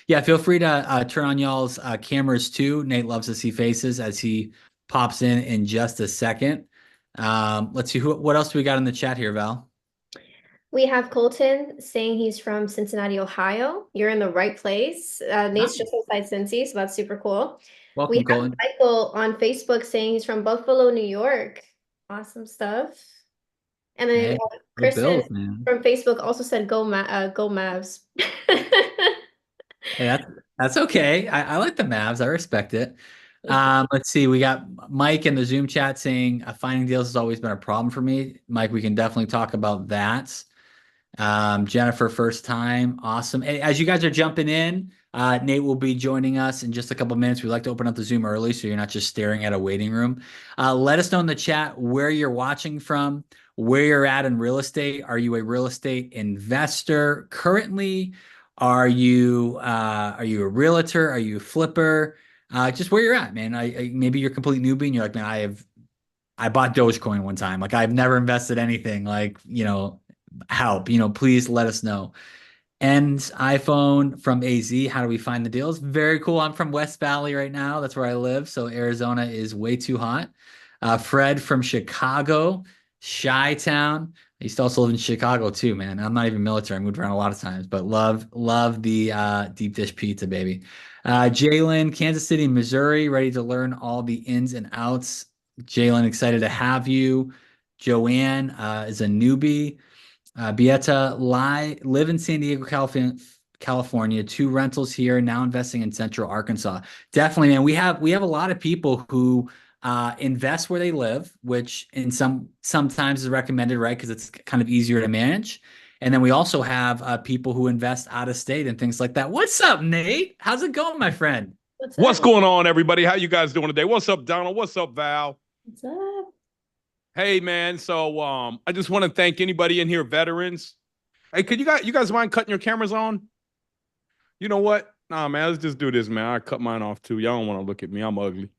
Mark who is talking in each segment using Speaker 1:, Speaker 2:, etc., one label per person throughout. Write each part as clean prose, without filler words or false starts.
Speaker 1: Yeah, feel free to turn on y'all's cameras too. Nate loves to see faces as he pops in just a second. Let's see what else do we got in the chat here, Val?
Speaker 2: We have Colton saying he's from Cincinnati, Ohio. You're in the right place. Nate's
Speaker 1: Nice.
Speaker 2: just outside Cincy, so that's super cool. We
Speaker 1: Welcome,
Speaker 2: have
Speaker 1: Colin.
Speaker 2: Michael on Facebook saying he's from Buffalo, New York. Awesome stuff. And then
Speaker 1: Hey, go
Speaker 2: Kristen
Speaker 1: Bills, man.
Speaker 2: from Facebook also said go Mavs.
Speaker 1: Hey, that's okay. I like the Mavs. I respect it. Let's see. We got Mike in the Zoom chat saying finding deals has always been a problem for me. Mike, we can definitely talk about that. Jennifer, first time. Awesome. Hey, as you guys are jumping in, Nate will be joining us in just a couple minutes. We like to open up the Zoom early so you're not just staring at a waiting room. Let us know in the chat where you're watching from, where you're at in real estate. Are you a real estate investor currently? Are you a realtor? Are you a flipper? Just where you're at, man. Maybe you're a complete newbie and you're like, man, I bought Dogecoin one time. Like I've never invested anything. Like, help, please let us know. And iPhone from AZ, how do we find the deals? Very cool. I'm from West Valley right now. That's where I live. So Arizona is way too hot. Fred from Chicago, Chi-Town. I used to also live in Chicago too, man. I'm not even military. I moved around a lot of times, but love the deep dish pizza, baby. Jalen, Kansas City, Missouri, ready to learn all the ins and outs. Jalen, excited to have you. Joanne is a newbie. Beata live in San Diego, California, two rentals here, now investing in Central Arkansas. Definitely, man. We have a lot of people who invest where they live, which in sometimes is recommended, right? Because it's kind of easier to manage. And then we also have people who invest out of state and things like that. What's up, Nate? How's it going, my friend?
Speaker 2: What's
Speaker 3: What's
Speaker 2: up?
Speaker 3: going on, everybody? How you guys doing today? What's up, Donald? What's up, Val?
Speaker 2: What's up?
Speaker 3: Hey, man. So, I just want to thank anybody in here, veterans. Hey, could you guys mind cutting your cameras on? You know what? Nah, man. Let's just do this, man. I cut mine off too. Y'all don't want to look at me. I'm ugly.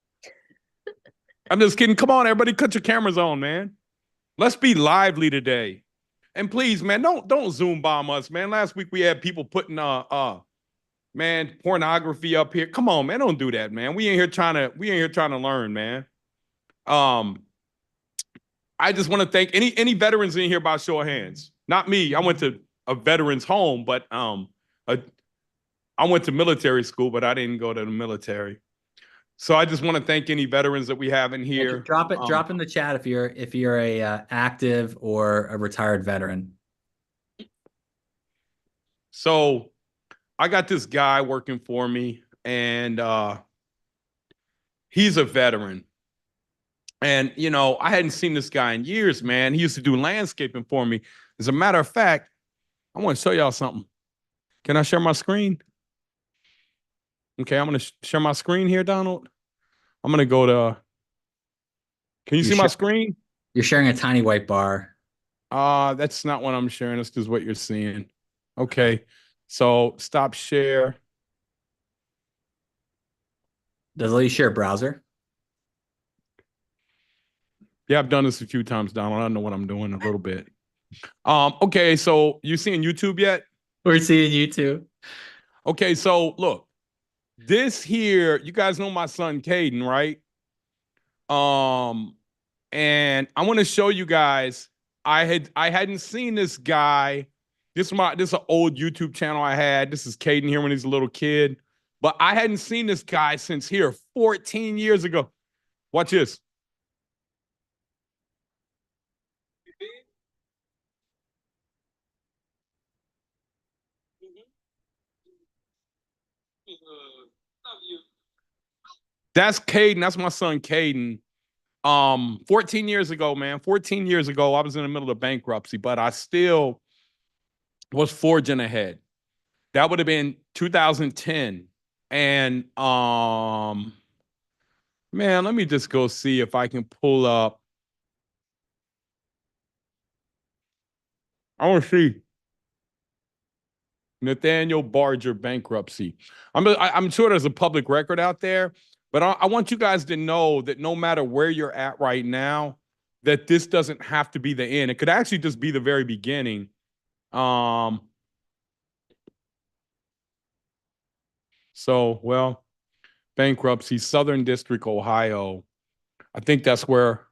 Speaker 3: I'm just kidding. Come on, everybody, cut your cameras on, man. Let's be lively today. And please, man, don't Zoom bomb us, man. Last week we had people putting man, pornography up here. Come on, man. Don't do that, man. We ain't here trying to learn, man. Um, I just want to thank any veterans in here by show of hands. Not me. I went to a veterans home, but I went to military school, but I didn't go to the military. So I just want to thank any veterans that we have in
Speaker 1: Yeah,
Speaker 3: here.
Speaker 1: drop in the chat if you're a active or a retired veteran.
Speaker 3: So I got this guy working for me, and he's a veteran. And, I hadn't seen this guy in years, man. He used to do landscaping for me. As a matter of fact, I want to show y'all something. Can I share my screen? Okay, I'm going to share my screen here, Donald. I'm going to go to, can you
Speaker 1: You're
Speaker 3: see my
Speaker 1: sh
Speaker 3: screen?
Speaker 1: you're sharing a tiny white bar.
Speaker 3: That's not what I'm sharing. That's just what you're seeing. Okay, so stop share.
Speaker 1: Does it let you share a browser?
Speaker 3: Yeah, I've done this a few times, Donald. I know what I'm doing a little bit. Okay, so you seeing YouTube yet?
Speaker 1: We're seeing you too.
Speaker 3: Okay, so look, this here, you guys know my son Caden, right? Um, and I want to show you guys. I hadn't seen this guy. This is an old YouTube channel I had. This is Caden here when he's a little kid, but I hadn't seen this guy since here 14 years ago. Watch this. That's Caden. That's my son Caden. 14 years ago, man. 14 years ago, I was in the middle of bankruptcy, but I still was forging ahead. That would have been 2010. And man, let me just go see if I can pull up. I want to see Nathaniel Barger bankruptcy. I'm sure there's a public record out there, but I want you guys to know that no matter where you're at right now, that this doesn't have to be the end. It could actually just be the very beginning. Um, So, well, bankruptcy, Southern District, Ohio. I think that's where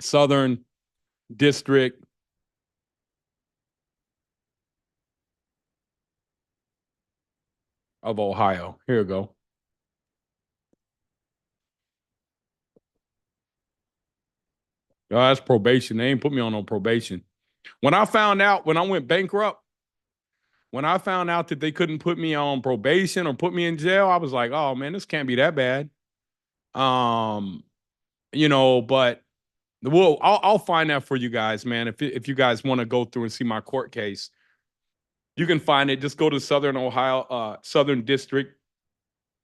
Speaker 3: Southern District of Ohio. Here we go. Oh, that's probation. They ain't put me on no probation. When I found out, when I went bankrupt, when I found out that they couldn't put me on probation or put me in jail, I was like, oh man, this can't be that bad. Um, but well, I'll find that for you guys, man. If you guys want to go through and see my court case, you can find it. Just go to Southern Ohio, Southern District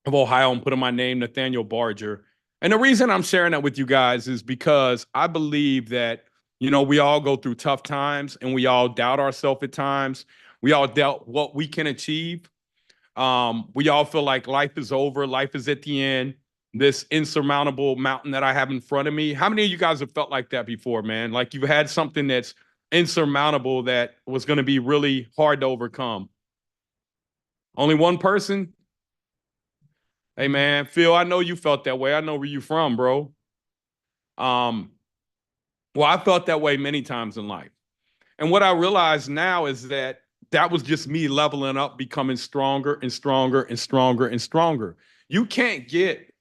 Speaker 3: of Ohio and put in my name, Nathaniel BRRRR. And the reason I'm sharing that with you guys is because I believe that, we all go through tough times and we all doubt ourselves at times. We all doubt what we can achieve. We all feel like life is over, life is at the end, this insurmountable mountain that I have in front of me. How many of you guys have felt like that before, man? Like you've had something that's insurmountable that was going to be really hard to overcome. Only one person? Hey man, Phil, I know you felt that way. I know where you from, bro. Well, I felt that way many times in life. And what I realize now is that was just me leveling up, becoming stronger and stronger and stronger and stronger. You can't get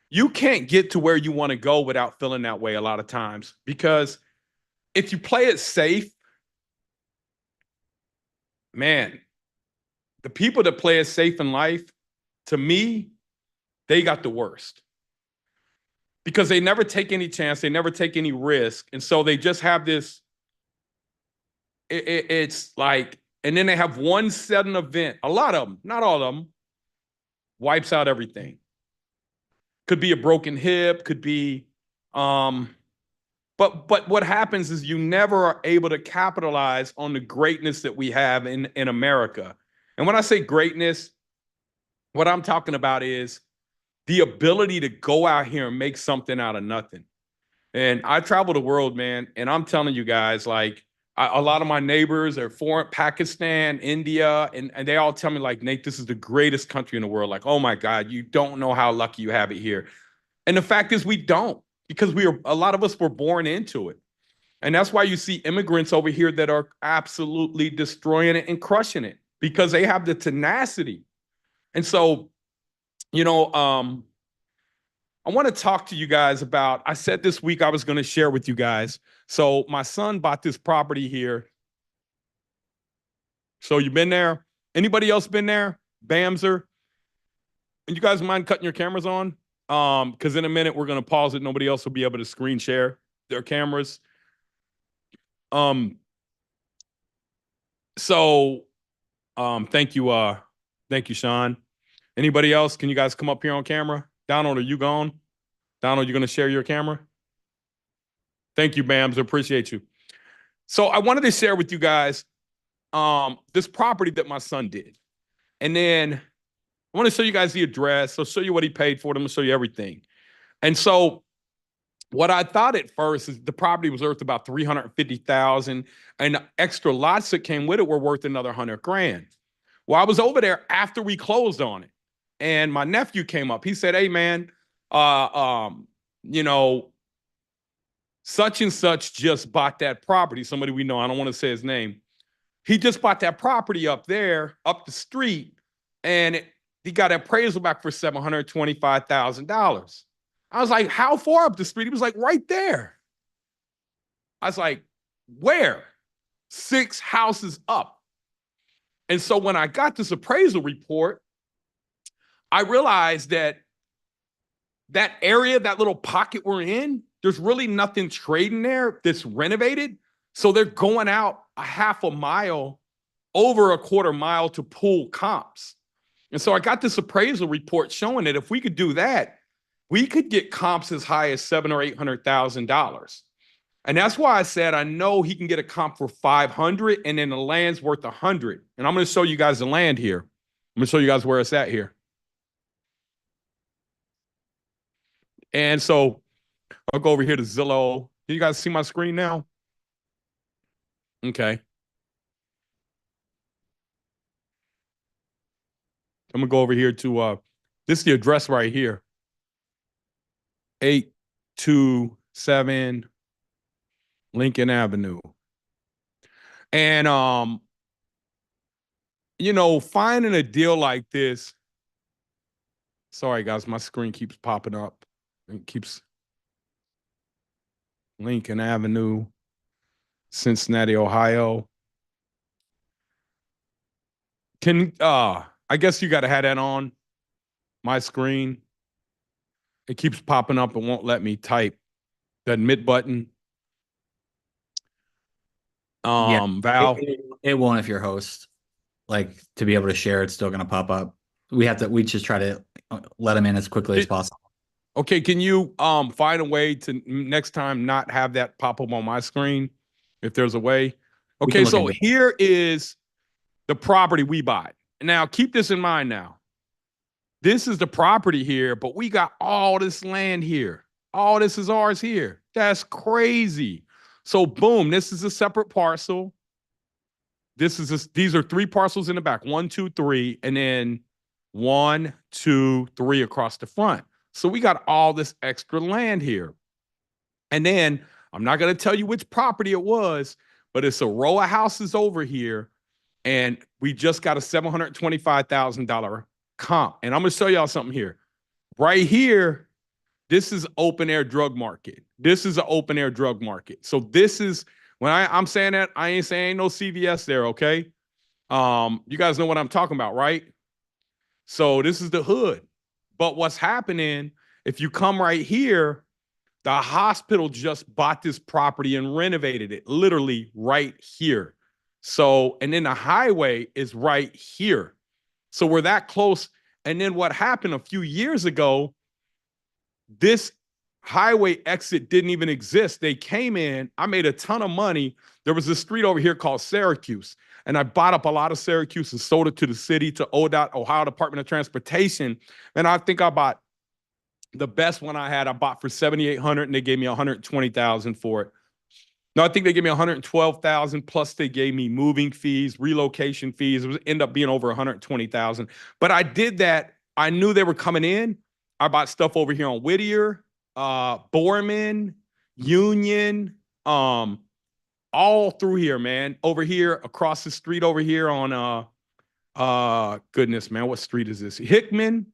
Speaker 3: to where you want to go without feeling that way a lot of times, because if you play it safe, man, the people that play it safe in life, to me, they got the worst, because they never take any chance, they never take any risk, and so they just have this. It's like, and then they have one sudden event. A lot of them, not all of them, wipes out everything. Could be a broken hip, could be, but what happens is you never are able to capitalize on the greatness that we have in America. And when I say greatness, what I'm talking about is the ability to go out here and make something out of nothing. And I travel the world, man, and I'm telling you guys, like, a lot of my neighbors are foreign, Pakistan, India, and they all tell me, like, Nate, this is the greatest country in the world. Like, oh my God, you don't know how lucky you have it here. And the fact is we don't, because a lot of us were born into it. And that's why you see immigrants over here that are absolutely destroying it and crushing it, because they have the tenacity. And so, I want to talk to you guys about, I said this week I was going to share with you guys. So my son bought this property here. So you've been there? Anybody else been there? Bamser? And you guys mind cutting your cameras on? Because in a minute we're going to pause it. Nobody else will be able to screen share their cameras. Thank you, Sean. Anybody else? Can you guys come up here on camera? Donald, are you gone? Donald, you're going to share your camera? Thank you, Bams. I appreciate you. So I wanted to share with you guys this property that my son did. And then I want to show you guys the address. I'll show you what he paid for it. I'm going to show you everything. And so what I thought at first is the property was worth about $350,000, and the extra lots that came with it were worth another $100,000. Well, I was over there after we closed on it, and my nephew came up. He said, "Hey, man, such and such just bought that property." Somebody we know, I don't want to say his name. He just bought that property up there, up the street, and he got an appraisal back for $725,000. I was like, "How far up the street?" He was like, "Right there." I was like, "Where?" 6 houses up. And so when I got this appraisal report, I realized that area, that little pocket we're in, there's really nothing trading there that's renovated. So they're going out a half a mile, over a quarter mile to pull comps. And so I got this appraisal report showing that if we could do that, we could get comps as high as $700,000 or $800,000. And that's why I said I know he can get a comp for $500, and then the land's worth $100. And I'm going to show you guys the land here. I'm going to show you guys where it's at here. And so I'll go over here to Zillow. Can you guys see my screen now? Okay. I'm gonna go over here to this is the address right here. 827 Lincoln Avenue. And you know, finding a deal like this. Sorry, guys, my screen keeps popping up. It keeps Lincoln Avenue, Cincinnati, Ohio. Can I guess you gotta have that on my screen. It keeps popping up and won't let me type the admit button. Val.
Speaker 1: It won't if you're host. Like to be able to share, it's still gonna pop up. We just try to let them in as quickly as possible.
Speaker 3: Okay, can you find a way to next time not have that pop up on my screen if there's a way? Okay, so here is the property we bought. Now keep this in mind now. This is the property here, but we got all this land here. All this is ours here. That's crazy. So boom, this is a separate parcel. These are 3 parcels in the back, 1, 2, 3, and then 1, 2, 3 across the front. So we got all this extra land here. And then I'm not going to tell you which property it was, but it's a row of houses over here. And we just got a $725,000 comp. And I'm going to show y'all something here. Right here, this is open air drug market. This is an open air drug market. So this is, when I'm saying that, I ain't saying no CVS there, okay? You guys know what I'm talking about, right? So this is the hood. But what's happening, if you come right here, the hospital just bought this property and renovated it, literally right here. So, and then the highway is right here. So we're that close. And then what happened a few years ago, this highway exit didn't even exist. They came in, I made a ton of money. There was a street over here called Syracuse, and I bought up a lot of Syracuse and sold it to the city, to ODOT, Ohio Department of Transportation. And I think I bought the best one I bought for $7,800, and they gave me $120,000 for it. No, I think they gave me $112,000 plus they gave me moving fees, relocation fees. It was end up being over $120,000. But I did that. I knew they were coming in. I bought stuff over here on Whittier, Borman, Union, all through here, man. Over here, across the street over here on goodness, man, what street is this? Hickman.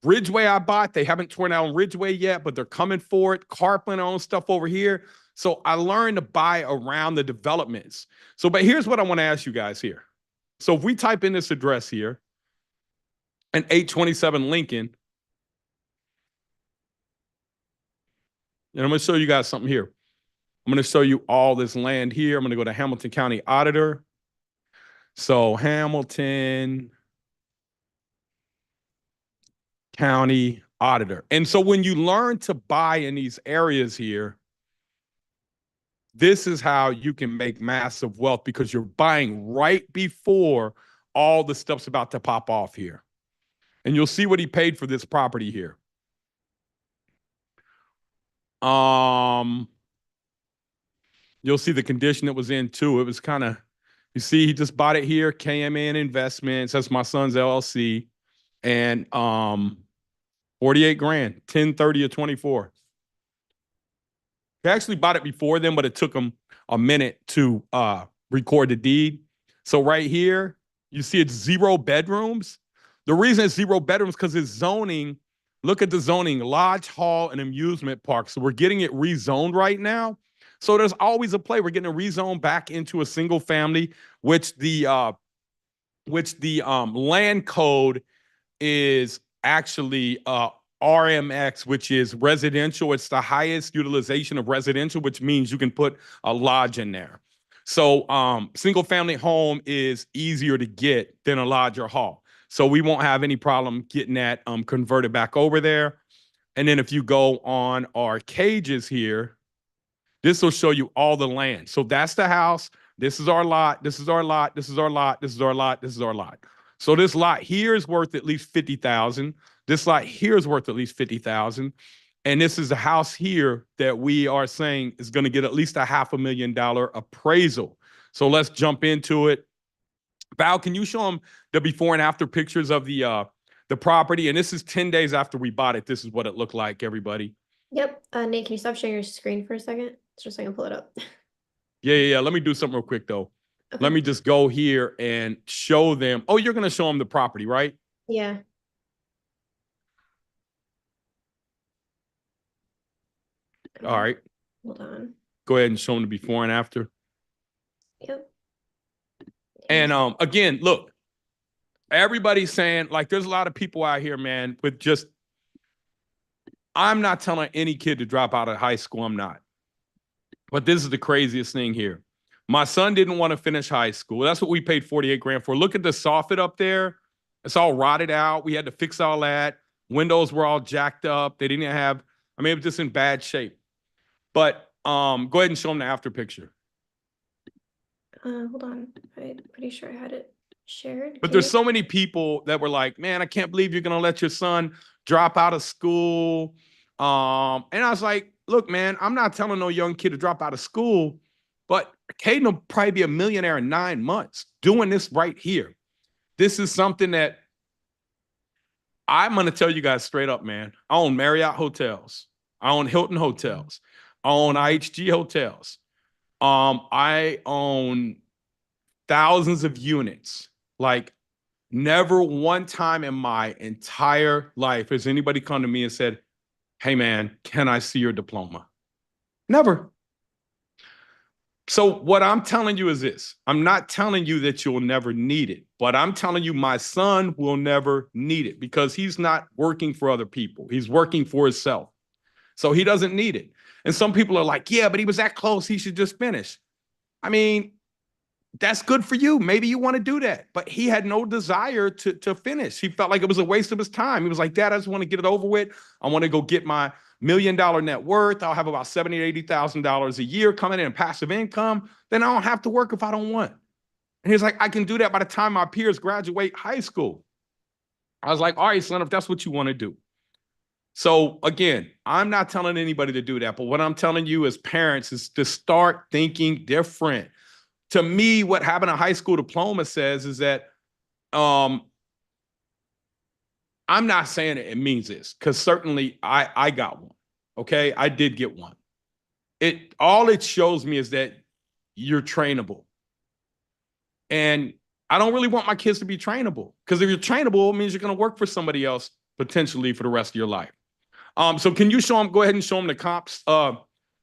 Speaker 3: Ridgeway I bought. They haven't torn down Ridgeway yet, but they're coming for it. Carpenter owns stuff over here. So I learned to buy around the developments. So, but here's what I want to ask you guys here. So if we type in this address here, and 827 Lincoln, and I'm going to show you guys something here. I'm going to show you all this land here. I'm going to go to Hamilton County Auditor. So Hamilton County Auditor. And so when you learn to buy in these areas here, this is how you can make massive wealth, because you're buying right before all the stuff's about to pop off here. And you'll see what he paid for this property here. You'll see the condition it was in too. It was kind of, you see, he just bought it here, KMN Investments. That's my son's LLC. And 48 grand, 1030 or 24. He actually bought it before then, but it took him a minute to record the deed. So right here, you see it's 0 bedrooms. The reason it's 0 bedrooms because it's zoning. Look at the zoning, lodge, hall, and amusement park. So we're getting it rezoned right now. So there's always a play. We're getting a rezone back into a single family, which the land code is actually RMX, which is residential. It's the highest utilization of residential, which means you can put a lodge in there. So single family home is easier to get than a lodge or hall. So we won't have any problem getting that converted back over there. And then if you go on our cages here, this will show you all the land. So that's the house. This is our lot. This is our lot. This is our lot. This is our lot. This is our lot. So this lot here is worth at least $50,000. This lot here is worth at least $50,000. And this is a house here that we are saying is going to get at least a $500,000 appraisal. So let's jump into it. Val, can you show them the before and after pictures of the property? And this is 10 days after we bought it. This is what it looked like, everybody.
Speaker 2: Yep. Nate, can you stop sharing your screen for a second? Just so I can pull it up.
Speaker 3: Yeah. Let me do something real quick, though.
Speaker 2: Okay.
Speaker 3: Let me just go here and show them. Oh, you're going to show them the property, right?
Speaker 2: Yeah.
Speaker 3: All right.
Speaker 2: Hold on.
Speaker 3: Go ahead and show them the before and after.
Speaker 2: Yep.
Speaker 3: And again, look, everybody's saying, like, there's a lot of people out here, man, with just, I'm not telling any kid to drop out of high school. I'm not. But this is the craziest thing here. My son didn't want to finish high school. That's what we paid 48 grand for. Look at the soffit up there. It's all rotted out. We had to fix all that. Windows were all jacked up. They didn't have, I mean, it was just in bad shape. But go ahead and show them the after picture.
Speaker 2: Hold on. I'm pretty sure I had it shared.
Speaker 3: But there's so many people that were like, man, I can't believe you're going to let your son drop out of school. And I was like, look, man, I'm not telling no young kid to drop out of school, but Caden will probably be a millionaire in 9 months doing this right here. This is something that I'm going to tell you guys straight up, man. I own Marriott hotels. I own Hilton hotels. I own IHG hotels. I own thousands of units. Like, never one time in my entire life has anybody come to me and said, hey, man, can I see your diploma? Never. So what I'm telling you is this. I'm not telling you that you'll never need it, but I'm telling you my son will never need it because he's not working for other people. He's working for himself. So he doesn't need it. And some people are like, yeah, but he was that close. He should just finish. I mean, that's good for you. Maybe you want to do that. But he had no desire to finish. He felt like it was a waste of his time. He was like, Dad, I just want to get it over with. I want to go get my $1 million net worth. I'll have about $70,000 to $80,000 a year coming in passive income. Then I don't have to work if I don't want. And he's like, I can do that by the time my peers graduate high school. I was like, all right, son, if that's what you want to do. So again, I'm not telling anybody to do that. But what I'm telling you as parents is to start thinking different. To me, what having a high school diploma says is that I'm not saying it means this, because certainly I got one. Okay, I did get one. All it shows me is that you're trainable. And I don't really want my kids to be trainable, because if you're trainable, it means you're going to work for somebody else potentially for the rest of your life. So can you show them, go ahead and show them the comps?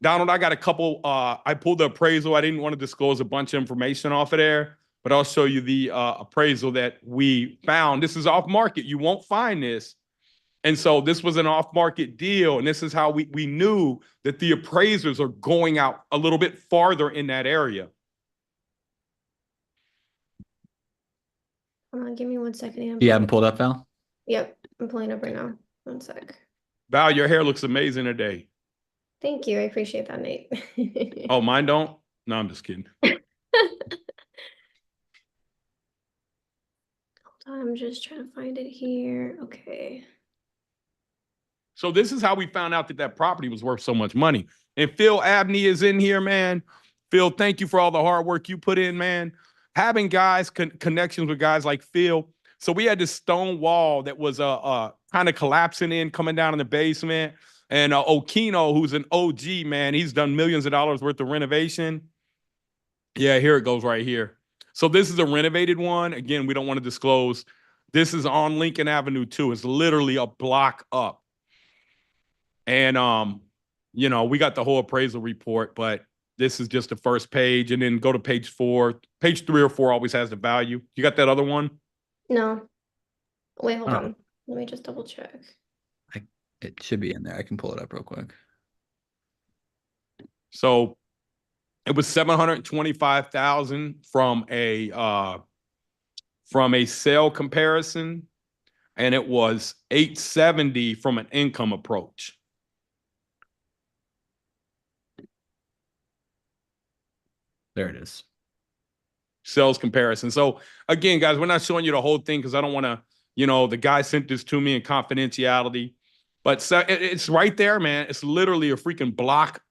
Speaker 3: Donald, I got a couple, I pulled the appraisal. I didn't want to disclose a bunch of information off of there, but I'll show you the appraisal that we found. This is off market. You won't find this. And so this was an off market deal. And this is how we knew that the appraisers are going out a little bit farther in that area.
Speaker 2: Hold on, give me 1 second.
Speaker 1: You haven't pulled up, Val?
Speaker 2: Yep, I'm pulling up right now. 1 sec.
Speaker 3: Val, your hair looks amazing today.
Speaker 2: Thank you. I appreciate that, Nate.
Speaker 3: Oh, mine don't? No, I'm just kidding.
Speaker 2: Hold on, I'm just trying to find it here. Okay.
Speaker 3: So this is how we found out that that property was worth so much money. And Phil Abney is in here, man. Phil, thank you for all the hard work you put in, man. Having guys, connections with guys like Phil. So we had this stone wall that was kind of collapsing in, coming down in the basement. And Okino, who's an OG, man, he's done millions of dollars worth of renovation. Yeah, here it goes right here. So this is a renovated one. Again, we don't want to disclose. This is on Lincoln Avenue too. It's literally a block up. And, you know, we got the whole appraisal report, but this is just the first page. And then go to page 4. Page 3 or 4 always has the value. You got that other one?
Speaker 2: No. Wait, hold on. Let me just double check.
Speaker 1: It should be in there. I can pull it up real quick.
Speaker 3: So it was $725,000 from a sale comparison, and it was $870 from an income approach.
Speaker 1: There it is.
Speaker 3: Sales comparison. So again, guys, we're not showing you the whole thing because I don't want to, you know, the guy sent this to me in confidentiality. But so it's right there, man. It's literally a freaking block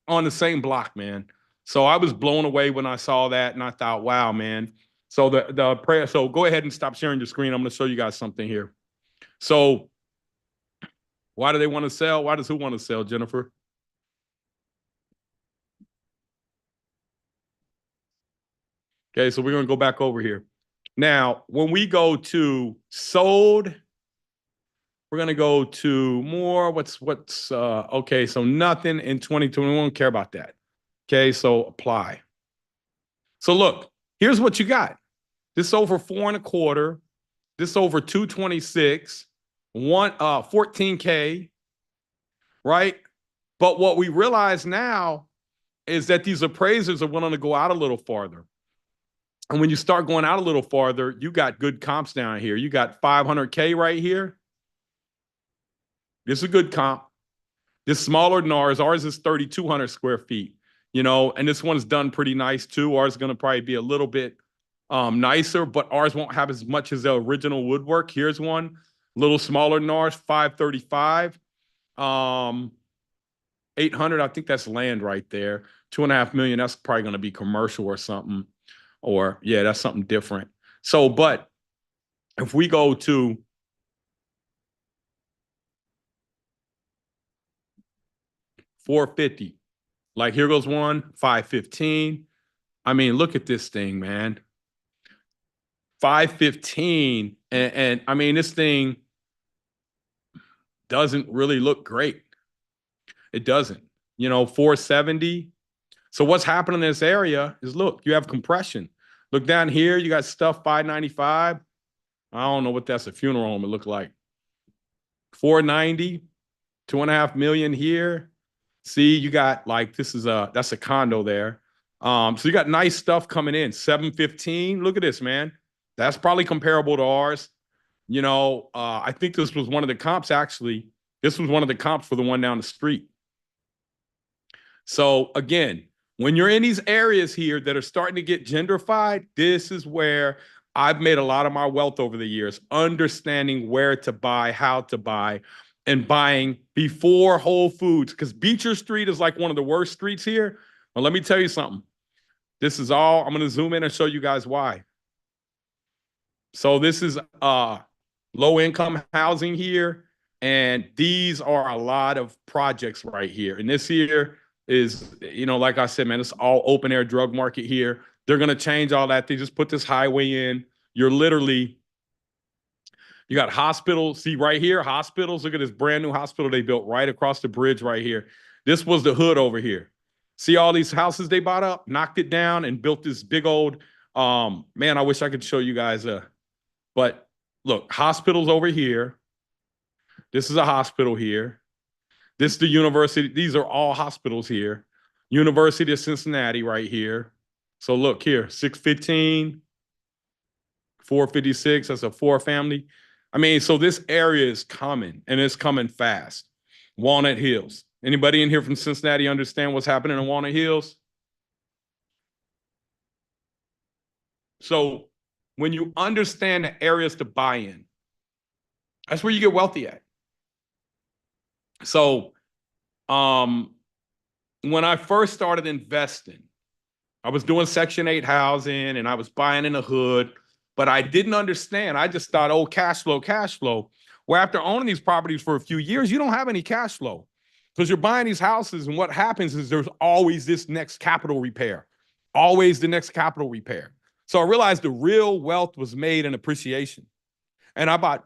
Speaker 3: on the same block, man. So I was blown away when I saw that, and I thought, wow, man. So the prayer. So go ahead and stop sharing your screen. I'm going to show you guys something here. So why do they want to sell? Why does who want to sell, Jennifer? Okay, so we're going to go back over here. Now, when we go to sold, we're going to go to more. Okay, so nothing in 2020. We won't care about that. Okay, so apply. So look, here's what you got. This over 4.25, this over 226, 14K, right? But what we realize now is that these appraisers are willing to go out a little farther. And when you start going out a little farther, you got good comps down here. You got 500K right here. This is a good comp. This smaller than ours. Ours is 3,200 square feet, and this one's done pretty nice too. Ours is going to probably be a little bit nicer, but ours won't have as much as the original woodwork. Here's one, a little smaller than ours, 535. 800, I think that's land right there. 2.5 million, that's probably going to be commercial or something. Or, yeah, that's something different. So, but if we go to $450, like here goes one, $515. I mean, look at this thing, man. $515. And I mean, this thing doesn't really look great. It doesn't. $470. So what's happening in this area is, look, you have compression. Look down here, you got stuff $595. I don't know what that's a funeral home would look like. $490, 2.5 million here. See, you got like that's a condo there. So you got nice stuff coming in. $715. Look at this, man. That's probably comparable to ours. I think this was one of the comps, actually. This was one of the comps for the one down the street. So again, when you're in these areas here that are starting to get gentrified, this is where I've made a lot of my wealth over the years, understanding where to buy, how to buy, and buying before Whole Foods. Because Beecher Street is like one of the worst streets here. Well, let me tell you something. This is all, I'm going to zoom in and show you guys why. So this is low-income housing here. And these are a lot of projects right here. And this here is, like I said, man, it's all open air drug market here. They're going to change all that. They just put this highway in. You got hospitals. See right here, hospitals. Look at this brand new hospital they built right across the bridge right here. This was the hood over here. See all these houses they bought up, knocked it down, and built this big old, man, I wish I could show you guys. But look, hospitals over here. This is a hospital here. This is the university. These are all hospitals here. University of Cincinnati right here. So look here, 615, 456. That's a 4-family. I mean, so this area is coming, and it's coming fast. Walnut Hills. Anybody in here from Cincinnati understand what's happening in Walnut Hills? So when you understand the areas to buy in, that's where you get wealthy at. So when I first started investing, I was doing Section 8 housing, and I was buying in the hood, but I didn't understand. I just thought, oh, cash flow, cash flow. Where after owning these properties for a few years, you don't have any cash flow because you're buying these houses, and what happens is there's always this next capital repair, always the next capital repair. So I realized the real wealth was made in appreciation. And I bought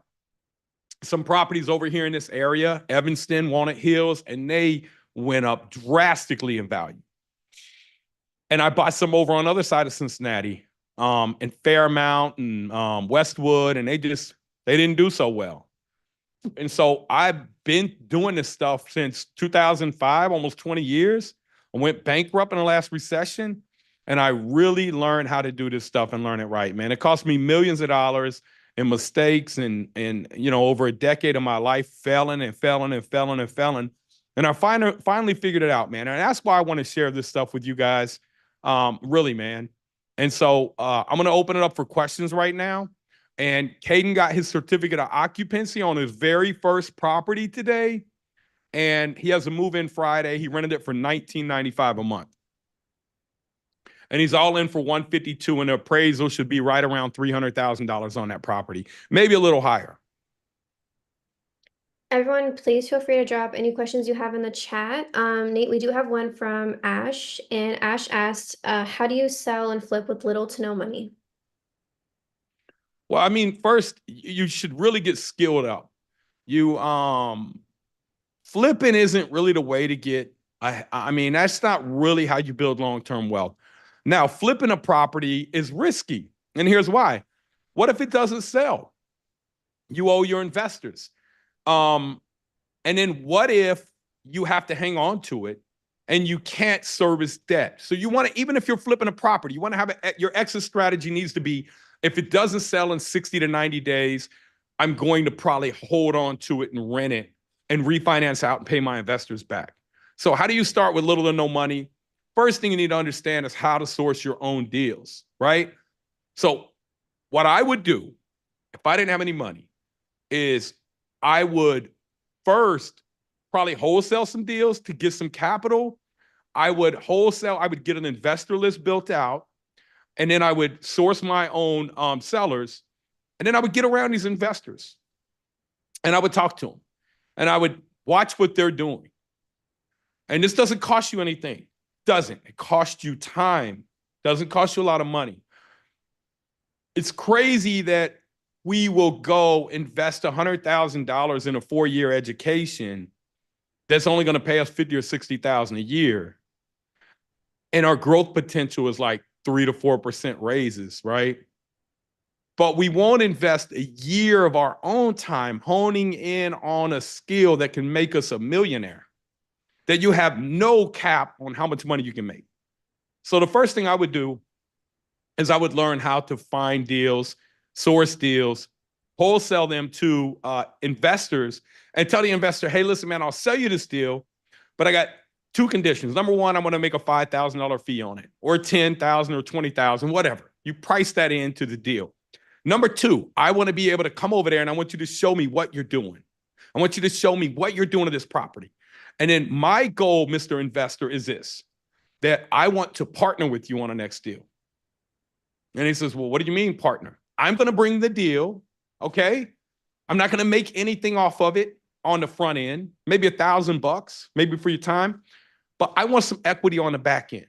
Speaker 3: some properties over here in this area, Evanston, Walnut Hills, and they went up drastically in value. And I bought some over on the other side of Cincinnati, in Fairmount and Westwood, and they didn't do so well. And so I've been doing this stuff since 2005, almost 20 years. I went bankrupt in the last recession, and I really learned how to do this stuff and learn it right, man. It cost me millions of dollars in mistakes and over a decade of my life, failing. And I finally figured it out, man. And that's why I want to share this stuff with you guys, really, man. And so I'm going to open it up for questions right now. And Caden got his certificate of occupancy on his very first property today. And he has a move-in Friday. He rented it for $19.95 a month. and he's all in for 152, and the appraisal should be right around $300,000 on that property, maybe a little higher.
Speaker 2: Everyone, please feel free to drop any questions you have in the chat. Nate, we do have one from Ash, and Ash asked, how do you sell and flip with little to no money?
Speaker 3: Well, I mean, first, you should really get skilled up. You flipping isn't really the way to get, I mean, that's not really how you build long-term wealth. Now, flipping a property is risky, and here's why. What if it doesn't sell? You owe your investors. And then what if you have to hang on to it and you can't service debt? So you want to, even if you're flipping a property, you want to have your exit strategy needs to be, if it doesn't sell in 60 to 90 days, I'm going to probably hold on to it and rent it and refinance out and pay my investors back. So how do you start with little to no money? First thing you need to understand is how to source your own deals, right? So what I would do if I didn't have any money is I would first probably wholesale some deals to get some capital. I would get an investor list built out, and then I would source my own sellers, and then I would get around these investors, and I would talk to them, and I would watch what they're doing. And this doesn't cost you anything. Doesn't. It costs you time. Doesn't cost you a lot of money. It's crazy that we will go invest $100,000 in a 4-year education that's only going to pay us $50,000 or $60,000 a year. And our growth potential is like 3 to 4% raises, right? But we won't invest a year of our own time honing in on a skill that can make us a millionaire, that you have no cap on how much money you can make. So the first thing I would do is I would learn how to find deals, source deals, wholesale them to investors, and tell the investor, hey, listen, man, I'll sell you this deal, but I got 2 conditions. Number one, I'm going to make a $5,000 fee on it, or $10,000 or $20,000, whatever. You price that into the deal. Number 2, I want to be able to come over there and I want you to show me what you're doing. I want you to show me what you're doing to this property. And then my goal, Mr. Investor, is this, that I want to partner with you on the next deal. And he says, well, what do you mean partner? I'm going to bring the deal, okay? I'm not going to make anything off of it on the front end, maybe $1,000, maybe for your time, but I want some equity on the back end.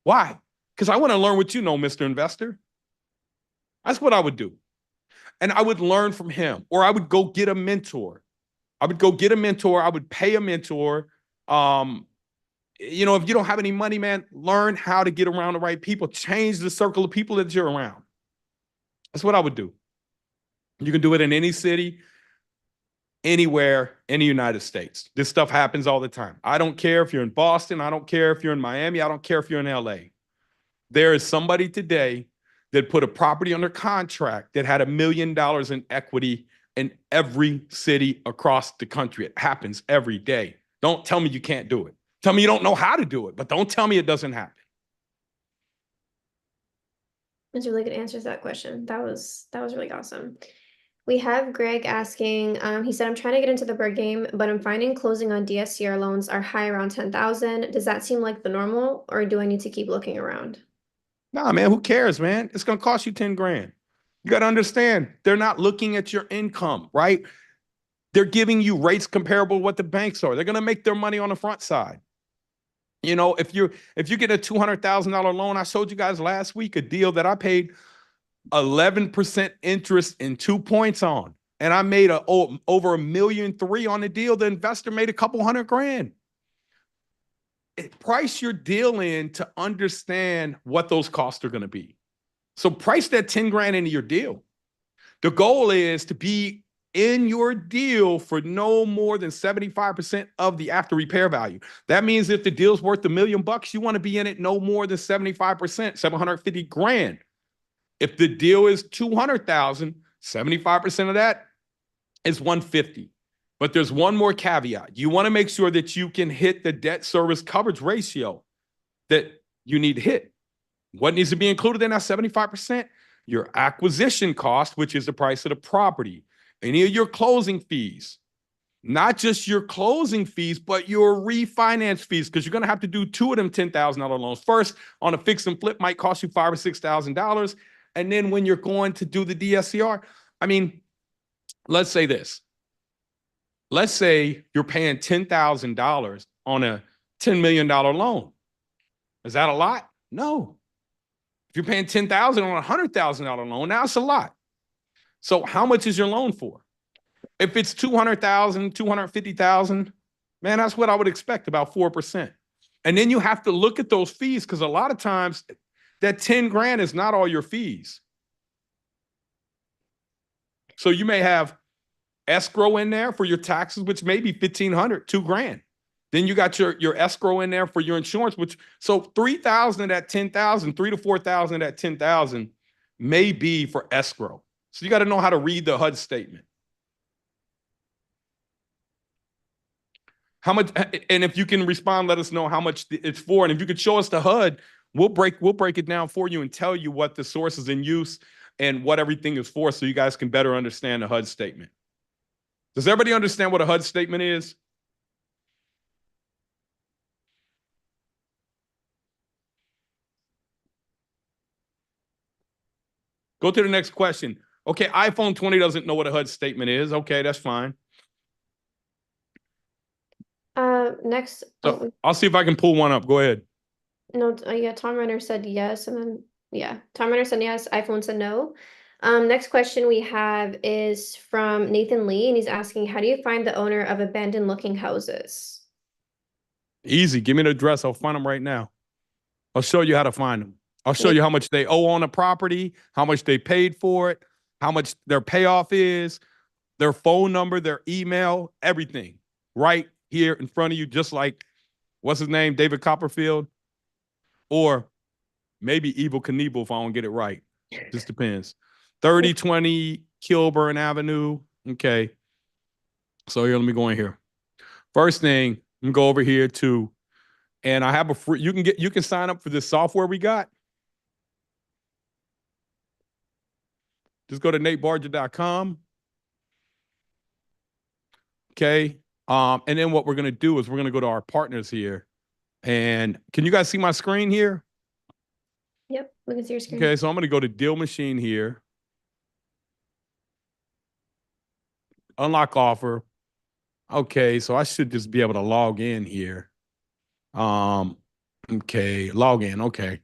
Speaker 3: Why? Because I want to learn what you know, Mr. Investor. That's what I would do. And I would learn from him, or I would go get a mentor. I would pay a mentor. You know, if you don't have any money, man, learn how to get around the right people. Change the circle of people that you're around. That's what I would do. You can do it in any city, anywhere in the United States. This stuff happens all the time. I don't care if you're in Boston. I don't care if you're in Miami. I don't care if you're in LA. There is somebody today that put a property under contract that had $1 million in equity in every city across the country. It happens every day. Don't tell me you can't do it. Tell me you don't know how to do it, but don't tell me it doesn't happen.
Speaker 2: That's a really good answer to that question. That was really awesome. We have Greg asking, he said, I'm trying to get into the BRRRR game, but I'm finding closing on DSCR loans are high around 10,000. Does that seem like the normal, or do I need to keep looking around?
Speaker 3: Nah, man, who cares, man? It's going to cost you 10 grand. You got to understand, they're not looking at your income, right? They're giving you rates comparable to what the banks are. They're going to make their money on the front side. You know, if you get a $200,000 loan, I showed you guys last week a deal that I paid 11% interest and 2 points on, and I made over $1.3 million on the deal. The investor made a couple $100,000. Price your deal in to understand what those costs are going to be. So price that 10 grand into your deal. The goal is to be in your deal for no more than 75% of the after repair value. That means if the deal's worth $1 million, you want to be in it no more than 75%, 750 grand. If the deal is 200,000, 75% of that is 150. But there's one more caveat. You want to make sure that you can hit the debt service coverage ratio that you need to hit. What needs to be included in that 75%? Your acquisition cost, which is the price of the property, any of your closing fees, not just your closing fees, but your refinance fees, because you're going to have to do 2 of them $10,000 loans. First, on a fix and flip might cost you $5,000 or $6,000. And then when you're going to do the DSCR, I mean, let's say this. Let's say you're paying $10,000 on a $10 million loan. Is that a lot? No. If you're paying $10,000 on a $100,000 loan, now it's a lot. So how much is your loan for? If it's $200,000, $250,000, man, that's what I would expect, about 4%. And then you have to look at those fees, because a lot of times that 10 grand is not all your fees. So you may have escrow in there for your taxes, which may be $1,500, $2,000. Then you got your escrow in there for your insurance, which, so 3,000 of that 10,000, 3,000 to 4,000 of that 10,000 may be for escrow. So you got to know how to read the HUD statement. How much, and if you can respond, let us know how much it's for. And if you could show us the HUD, we'll break it down for you and tell you what the source is in use and what everything is for, so you guys can better understand the HUD statement. Does everybody understand what a HUD statement is? Go to the next question. Okay, iPhone 20 doesn't know what a HUD statement is. Okay, that's fine.
Speaker 2: Next.
Speaker 3: So I'll see if I can pull one up. Go ahead.
Speaker 2: No, yeah, Tom Renner said yes, and then yeah, Tom Renner said yes, iPhone said no. Next question we have is from Nathan Lee, and he's asking, how do you find the owner of abandoned looking houses?
Speaker 3: Easy. Give me the address. I'll find them right now. I'll show you how to find them. I'll show you how much they owe on a property, how much they paid for it, how much their payoff is, their phone number, their email, everything right here in front of you, just like, what's his name, David Copperfield? Or maybe Evel Knievel if I don't get it right. Just depends. 3020 Kilburn Avenue. Okay. So here, let me go in here. First thing, I'm gonna go over here to, and I have a free, you can sign up for this software we got. Just go to natebarger.com. Okay. And then what we're gonna do is we're gonna go to our partners here. And can you guys see my screen here?
Speaker 2: Yep, we can see your screen.
Speaker 3: Okay, so I'm gonna go to Deal Machine here. Unlock offer. Okay, so I should just be able to log in here. Okay, log in. Okay.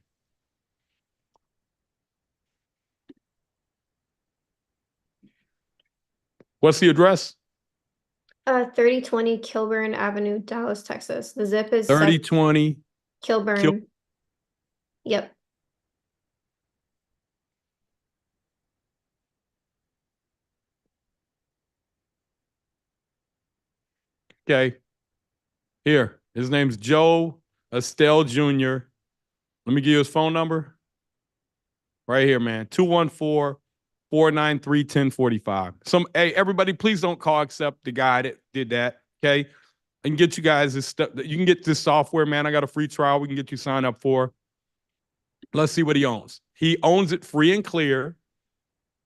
Speaker 3: What's the address?
Speaker 2: 3020 Kilburn Avenue, Dallas, Texas. The zip is
Speaker 3: 3020
Speaker 2: Kilburn. Yep.
Speaker 3: Okay. Here, his name's Joe Estelle Jr. Let me give you his phone number. Right here, man. 214-493-1045. Hey, everybody, please don't call except the guy that did that. Okay. I can get you guys this stuff. You can get this software, man. I got a free trial we can get you signed up for. Let's see what he owns. He owns it free and clear.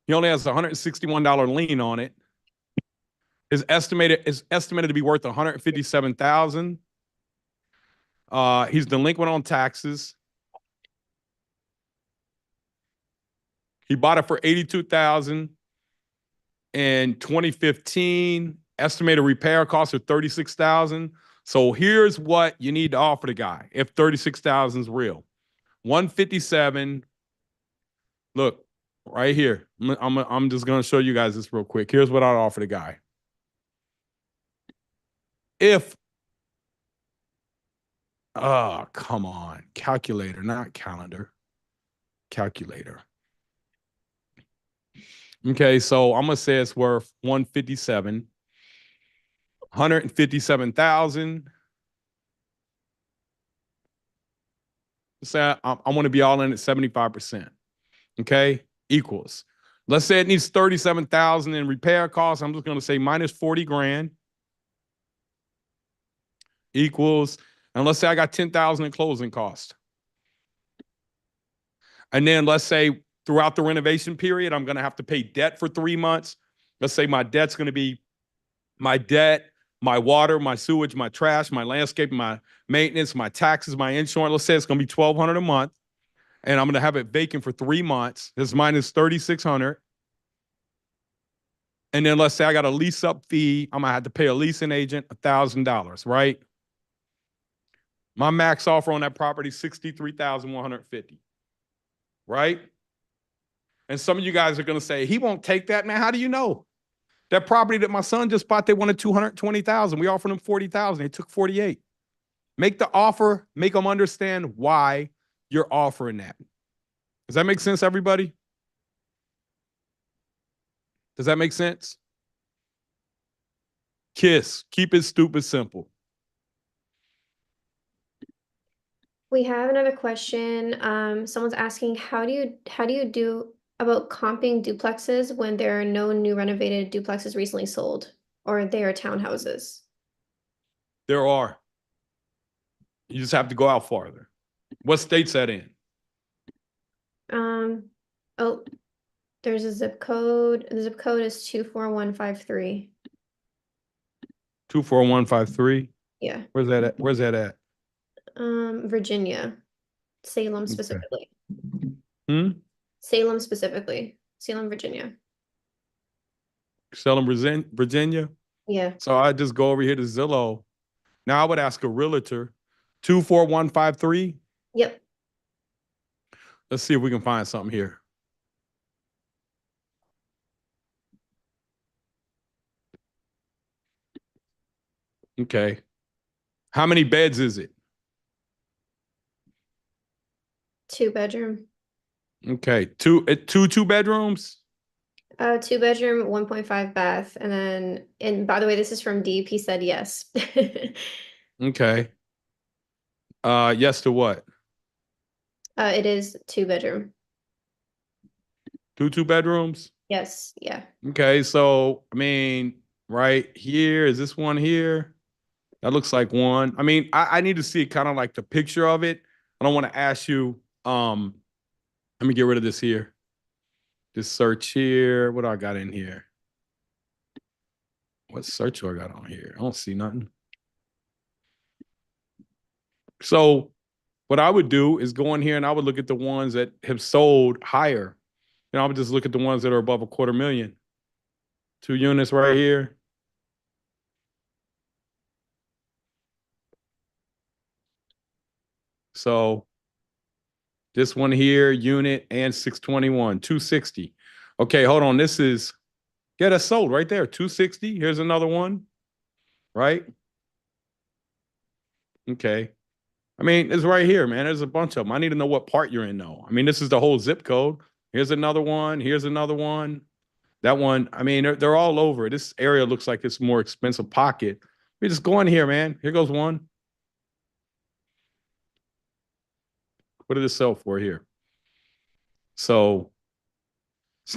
Speaker 3: He only has a $161 lien on it. Is estimated to be worth $157,000. He's delinquent on taxes. He bought it for $82,000 in 2015. Estimated repair costs are $36,000. So here's what you need to offer the guy if $36,000 is real. 157. Look right here. I'm just gonna show you guys this real quick. Here's what I'd offer the guy. If, oh, come on, calculator, not calendar, calculator. Okay, so I'm gonna say it's worth 157,000. Say I want to be all in at 75%. Okay, equals. Let's say it needs 37,000 in repair costs. I'm just gonna say minus 40 grand. Equals, and let's say I got 10,000 in closing cost. And then let's say throughout the renovation period, I'm going to have to pay debt for 3 months. Let's say my debt my water, my sewage, my trash, my landscape, my maintenance, my taxes, my insurance. Let's say it's going to be $1,200 a month, and I'm going to have it vacant for 3 months. This mine is $3,600. And then let's say I got a lease up fee. I'm going to have to pay a leasing agent $1,000, right? My max offer on that property, $63,150, right? And some of you guys are going to say, he won't take that, man. How do you know? That property that my son just bought, they wanted $220,000. We offered him $40,000. They took $48,000. Make the offer, make them understand why you're offering that. Does that make sense, everybody? Does that make sense? KISS, keep it stupid simple.
Speaker 2: We have another question. Someone's asking, how do you do about comping duplexes when there are no new renovated duplexes recently sold, or they are townhouses?
Speaker 3: There are. You just have to go out farther. What state's that in?
Speaker 2: Oh, there's a zip code. The zip code is 24153.
Speaker 3: 24153.
Speaker 2: Yeah.
Speaker 3: Where's that at? Where's that at?
Speaker 2: Virginia, Salem
Speaker 3: Okay.
Speaker 2: specifically.
Speaker 3: Salem,
Speaker 2: Virginia.
Speaker 3: Virginia.
Speaker 2: Yeah.
Speaker 3: So I just go over here to Zillow. Now I would ask a realtor. 24153.
Speaker 2: Yep.
Speaker 3: Let's see if we can find something here. Okay. How many beds is it?
Speaker 2: 2-bedroom.
Speaker 3: Okay. Two bedrooms?
Speaker 2: 2-bedroom, 1.5 bath, and by the way, this is from Deep. He said yes.
Speaker 3: Okay. Yes to what?
Speaker 2: It is 2-bedroom.
Speaker 3: Two bedrooms?
Speaker 2: Yes, yeah.
Speaker 3: Okay, so I mean, right here, is this one here? That looks like one. I mean, I need to see kind of like the picture of it. I don't want to ask you, let me get rid of this here. This search here. What do I got in here? What search do I got on here? I don't see nothing. So what I would do is go in here and I would look at the ones that have sold higher. And I would just look at the ones that are above $250,000. 2 units right here. So this one here, unit and 621, 260. Okay, hold on. This is, yeah, that's sold right there. 260. Here's another one, right? Okay. I mean, it's right here, man. There's a bunch of them. I need to know what part you're in, though. I mean, this is the whole zip code. Here's another one. Here's another one. That one, I mean, they're all over. This area looks like it's a more expensive pocket. We just go in here, man. Here goes one. What did it sell for here? So it's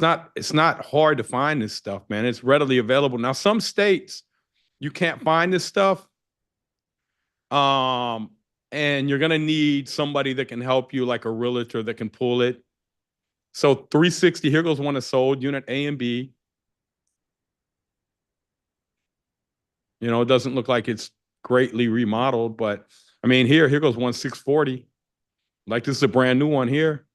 Speaker 3: not hard to find this stuff, man. It's readily available. Now, some states you can't find this stuff. And you're gonna need somebody that can help you, like a realtor that can pull it. So 360, here goes one that sold, unit A and B. You know, it doesn't look like it's greatly remodeled, but I mean, here goes one 640. Like this is a brand new one here.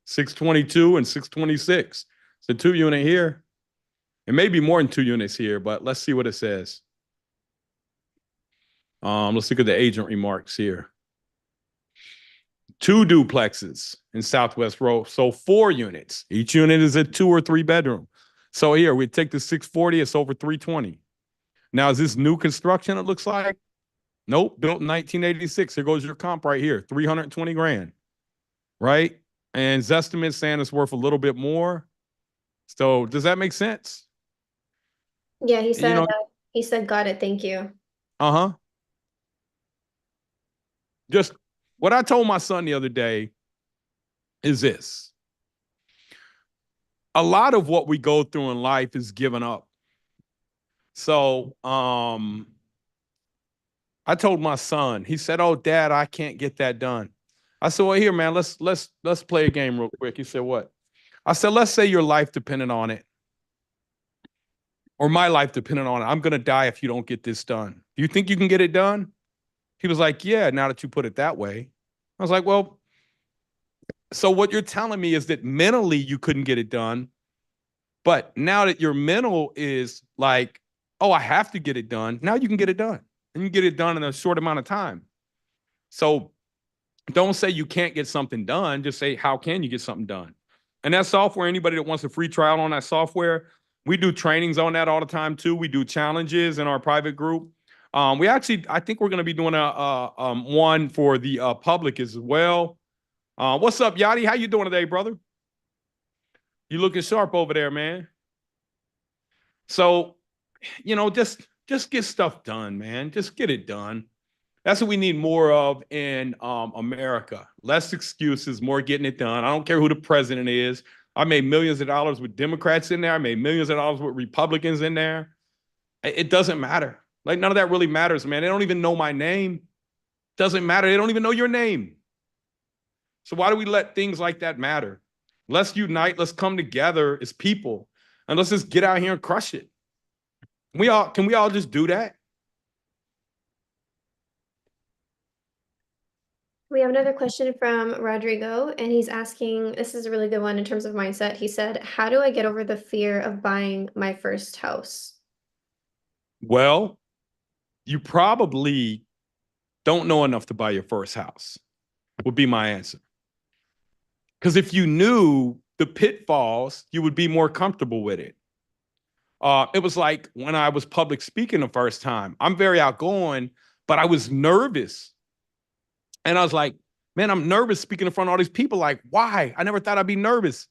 Speaker 3: 622 and 626. It's a 2-unit here. It may be more than 2 units here, but let's see what it says. Let's look at the agent remarks here. 2 duplexes in Southwest Row. So 4 units. Each unit is a 2 or 3 bedroom. So here we take the 640, it's over 320. Now, is this new construction, it looks like? Nope, built in 1986. Here goes your comp right here, 320 grand, right? And Zestimate saying it's worth a little bit more. So does that make sense?
Speaker 2: Yeah, he
Speaker 3: You know,
Speaker 2: said, got it, thank you.
Speaker 3: uh-huh. Just what I told my son the other day is this. A lot of what we go through in life is giving up. So I told my son, he said, "Oh, Dad, I can't get that done." I said, "Well, here, man, let's play a game real quick." He said, "What?" I said, "Let's say your life depended on it." or my life depending on it. I'm going to die if you don't get this done. Do you think you can get it done? He was like, yeah, now that you put it that way. I was like, well, so what you're telling me is that mentally you couldn't get it done. But now that your mental is like, oh, I have to get it done. Now you can get it done. And you can get it done in a short amount of time. So don't say you can't get something done. Just say, how can you get something done? And that software, anybody that wants a free trial on that software, we do trainings on that all the time too. We do challenges in our private group. We actually, I think we're going to be doing a one for the public as well. What's up, Yachty? How you doing today, brother? You looking sharp over there, man. So, just get stuff done, man. Just get it done. That's what we need more of in America. Less excuses, more getting it done. I don't care who the president is. I made millions of dollars with Democrats in there. I made millions of dollars with Republicans in there. It doesn't matter. Like, none of that really matters, man. They don't even know my name. Doesn't matter. They don't even know your name. So why do we let things like that matter? Let's unite. Let's come together as people. And let's just get out here and crush it. Can we all just do that?
Speaker 2: We have another question from Rodrigo, and he's asking, this is a really good one in terms of mindset. He said, how do I get over the fear of buying my first house?
Speaker 3: Well, you probably don't know enough to buy your first house, would be my answer. Because if you knew the pitfalls, you would be more comfortable with it. It was like when I was public speaking the first time. I'm very outgoing, but I was nervous. And I was like, man, I'm nervous speaking in front of all these people. Like, why? I never thought I'd be nervous.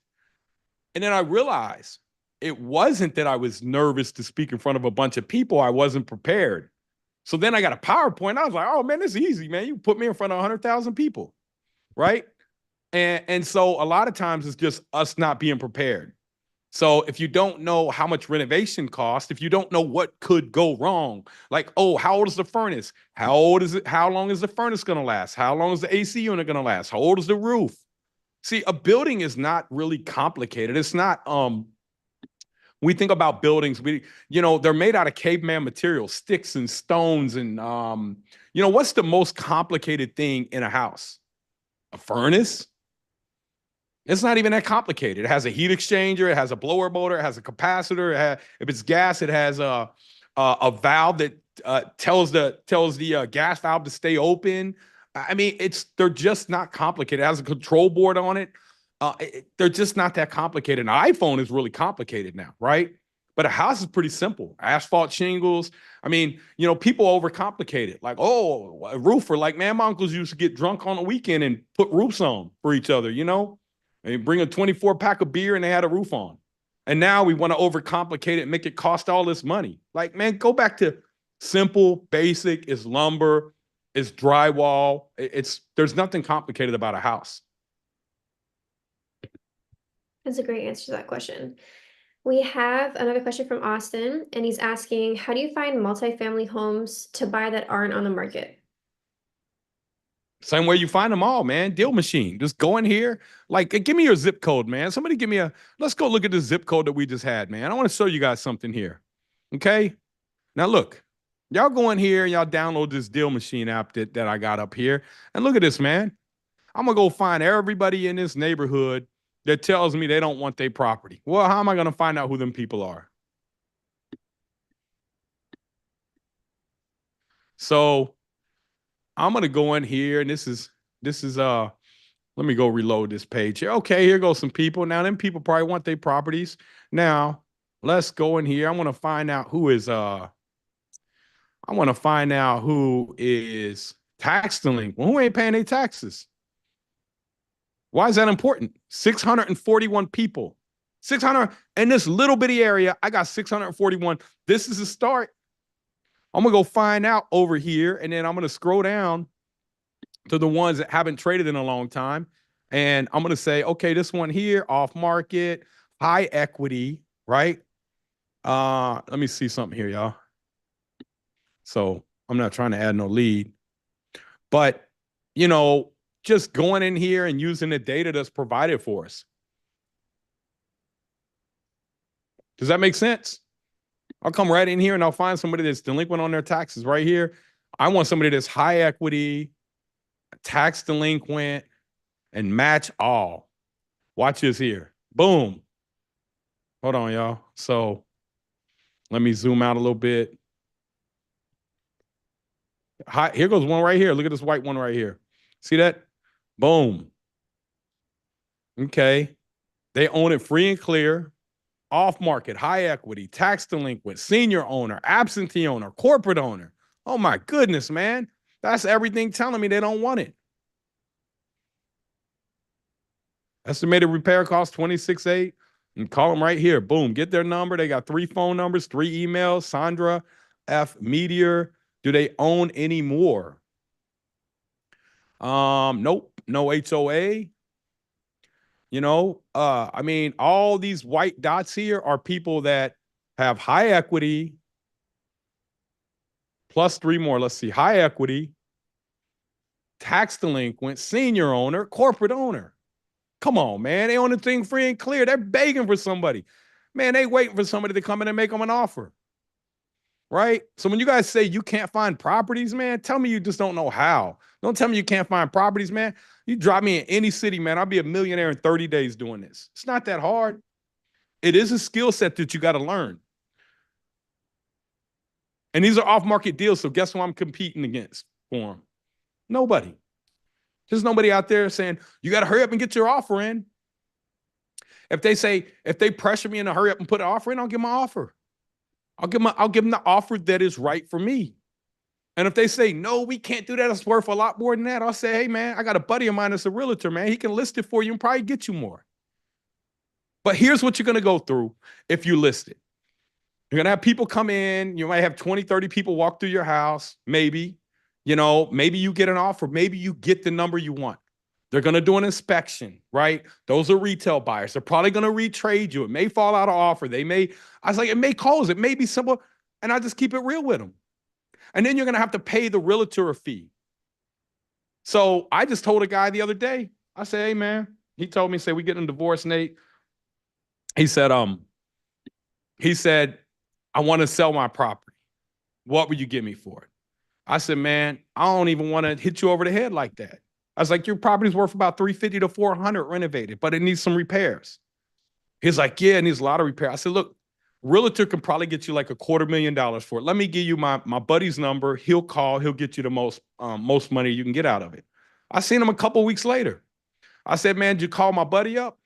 Speaker 3: And then I realized it wasn't that I was nervous to speak in front of a bunch of people. I wasn't prepared. So then I got a PowerPoint. I was like, oh, man, this is easy, man. You put me in front of 100,000 people, right? And so a lot of times it's just us not being prepared. So if you don't know how much renovation costs, if you don't know what could go wrong, like, oh, how old is the furnace? How old is it? How long is the furnace going to last? How long is the AC unit going to last? How old is the roof? See, a building is not really complicated. It's not, we think about buildings, they're made out of caveman materials, sticks and stones. And, what's the most complicated thing in a house? A furnace? It's not even that complicated. It has a heat exchanger. It has a blower motor. It has a capacitor. If it's gas, it has a valve that tells the gas valve to stay open. I mean, they're just not complicated. It has a control board on it. They're just not that complicated. An iPhone is really complicated now, right? But a house is pretty simple. Asphalt shingles. I mean, people overcomplicate it. Like, oh, a roofer. Like, man, my uncles used to get drunk on the weekend and put roofs on for each other, And bring a 24-pack of beer and they had a roof on. And now we want to overcomplicate it and make it cost all this money. Like, man, go back to simple, basic. It's lumber, it's drywall. There's nothing complicated about a house.
Speaker 2: That's a great answer to that question. We have another question from Austin, and he's asking, how do you find multifamily homes to buy that aren't on the market?
Speaker 3: Same way you find them all, man. Deal machine. Just go in here. Like, give me your zip code, man. Somebody give me let's go look at the zip code that we just had, man. I want to show you guys something here. Okay? Now, look. Y'all go in here and y'all download this deal machine app that I got up here. And look at this, man. I'm going to go find everybody in this neighborhood that tells me they don't want their property. Well, how am I going to find out who them people are? So I'm going to go in here, and this is let me go reload this page here. Okay, here goes some people. Now, them people probably want their properties. Now, let's go in here. I want to find out who is tax delinquent. Well, who ain't paying their taxes? Why is that important? 641 people. 600 in this little bitty area. I got 641. This is a start. I'm going to go find out over here, and then I'm going to scroll down to the ones that haven't traded in a long time. And I'm going to say, okay, this one here, off market, high equity, right? Let me see something here, y'all. So I'm not trying to add no lead, but, just going in here and using the data that's provided for us. Does that make sense? I'll come right in here and I'll find somebody that's delinquent on their taxes right here. I want somebody that's high equity, tax delinquent, and match all. Watch this here. Boom. Hold on, y'all. So let me zoom out a little bit. Here goes one right here. Look at this white one right here. See that? Boom. Okay. They own it free and clear, off market, high equity, tax delinquent, senior owner, absentee owner, corporate owner. Oh my goodness, man. That's everything telling me they don't want it. Estimated repair cost 26.8. And call them right here. Boom. Get their number. They got 3 phone numbers, 3 emails. Sandra F. Meteor. Do they own any more? Nope. No HOA. You know, I mean, all these white dots here are people that have high equity, plus 3 more. Let's see. High equity, tax delinquent, senior owner, corporate owner. Come on, man. They own the thing free and clear. They're begging for somebody. Man, they waiting for somebody to come in and make them an offer. Right? So when you guys say you can't find properties, man, tell me you just don't know how. Don't tell me you can't find properties, man. You drop me in any city, man, I'll be a millionaire in 30 days doing this. It's not that hard. It is a skill set that you got to learn. And these are off-market deals, so guess who I'm competing against for them? Nobody. There's nobody out there saying, you got to hurry up and get your offer in. If they pressure me in to hurry up and put an offer in, I'll give my offer. I'll give them the offer that is right for me. And if they say, no, we can't do that, it's worth a lot more than that, I'll say, hey, man, I got a buddy of mine that's a realtor, man. He can list it for you and probably get you more. But here's what you're going to go through if you list it. You're going to have people come in. You might have 20, 30 people walk through your house, maybe. You know, maybe you get an offer. Maybe you get the number you want. They're going to do an inspection, right? Those are retail buyers. They're probably going to retrade you. It may fall out of offer. I was like, it may close. It may be simple. And I just keep it real with them. And then you're going to have to pay the realtor a fee. So I just told a guy the other day, I said, hey, man, he told me, say, we getting a divorce, Nate. He said, I want to sell my property. What would you give me for it? I said, man, I don't even want to hit you over the head like that. I was like, your property's worth about $350 to $400 renovated, but it needs some repairs. He's like, yeah, it needs a lot of repair. I said, look, realtor can probably get you like $250,000 for it. Let me give you my buddy's number. He'll call. He'll get you the most money you can get out of it. I seen him a couple weeks later. I said, man, did you call my buddy up?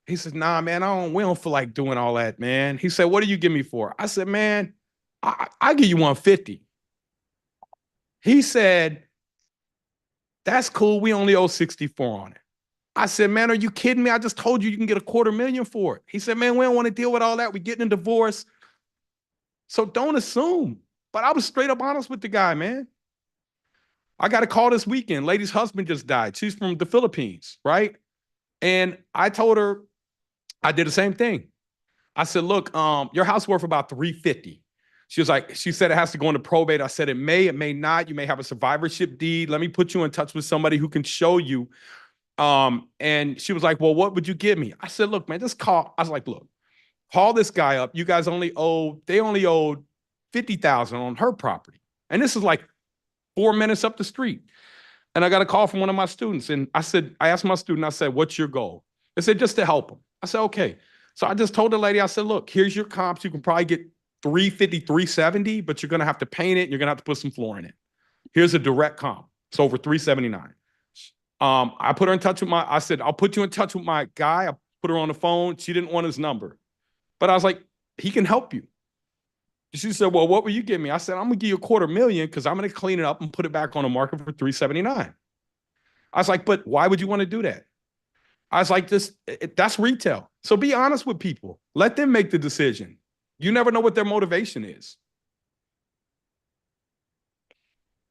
Speaker 3: He says, nah, man, we don't feel like doing all that, man. He said, what do you give me for? I said, man, I give you 150. He said, that's cool. We only owe 64 on it. I said, man, are you kidding me? I just told you can get $250,000 for it. He said, man, we don't want to deal with all that. We're getting a divorce. So don't assume. But I was straight up honest with the guy, man. I got a call this weekend. Lady's husband just died. She's from the Philippines, right? And I told her, I did the same thing. I said, look, your house worth about $350. She said it has to go into probate. I said, it may not. You may have a survivorship deed. Let me put you in touch with somebody who can show you. And she was like, well, what would you give me? I said, look, man, just call. I was like, look, call this guy up. You guys they only owed $50,000 on her property. And this is like 4 minutes up the street. And I got a call from one of my students. And I asked my student, I said, what's your goal? They said, just to help him. I said, okay. So I just told the lady, I said, look, here's your comps. You can probably get $350, $370, but you're going to have to paint it. And you're going to have to put some flooring in it. Here's a direct comp. It's over $379. I put her in touch with I said, I'll put you in touch with my guy. I put her on the phone. She didn't want his number. But I was like, he can help you. She said, well, what will you give me? I said, I'm going to give you $250,000 because I'm going to clean it up and put it back on the market for $379. I was like, but why would you want to do that? I was like, that's retail. So be honest with people. Let them make the decision. You never know what their motivation is.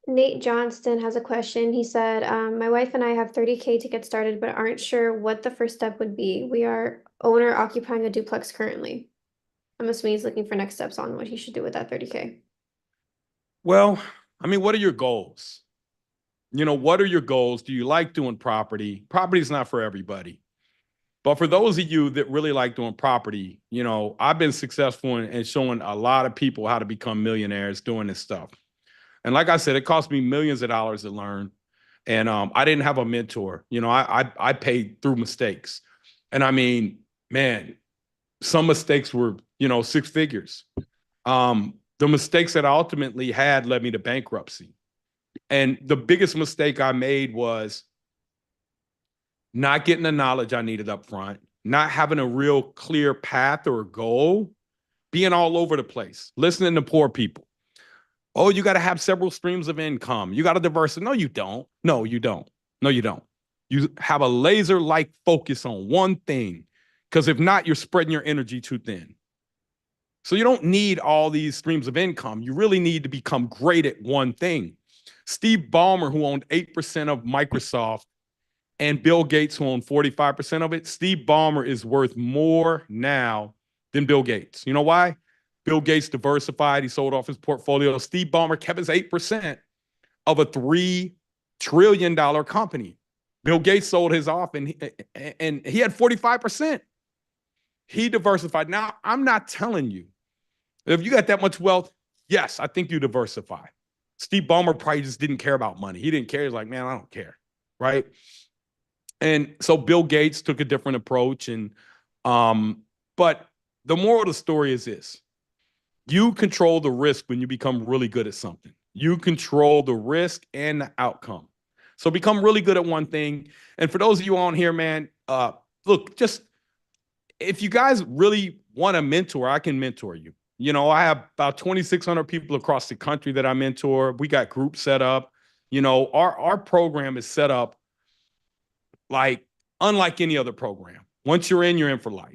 Speaker 2: Nate Johnston has a question. He said, my wife and I have 30K to get started, but aren't sure what the first step would be. We are owner occupying a duplex currently. I'm assuming he's looking for next steps on what he should do with that 30K.
Speaker 3: Well, I mean, what are your goals? You know, what are your goals? Do you like doing property? Property is not for everybody. But for those of you that really like doing property, you know, I've been successful in showing a lot of people how to become millionaires doing this stuff. And like I said, it cost me millions of dollars to learn. And I didn't have a mentor. You know, I paid through mistakes. And I mean, man, some mistakes were, you know, six figures. The mistakes that I ultimately had led me to bankruptcy. And the biggest mistake I made was not getting the knowledge I needed up front, not having a real clear path or goal, being all over the place, listening to poor people. Oh, you got to have several streams of income. You got to diversify. No, you don't. No, you don't. No, you don't. You have a laser-like focus on one thing, because if not, you're spreading your energy too thin. So you don't need all these streams of income. You really need to become great at one thing. Steve Ballmer, who owned 8% of Microsoft, and Bill Gates, who owned 45% of it, Steve Ballmer is worth more now than Bill Gates. You know why? Bill Gates diversified. He sold off his portfolio. Steve Ballmer kept his 8% of a $3 trillion company. Bill Gates sold his off, and he had 45%. He diversified. Now, I'm not telling you, if you got that much wealth, yes, I think you diversify. Steve Ballmer probably just didn't care about money. He didn't care. He's like, man, I don't care, right? And so Bill Gates took a different approach. And but the moral of the story is this: you control the risk when you become really good at something. You control the risk and the outcome. So become really good at one thing. And for those of you on here, man, look, just if you guys really want a mentor, I can mentor you. You know, I have about 2,600 people across the country that I mentor. We got groups set up. You know, our program is set up like unlike any other program. Once you're in for life.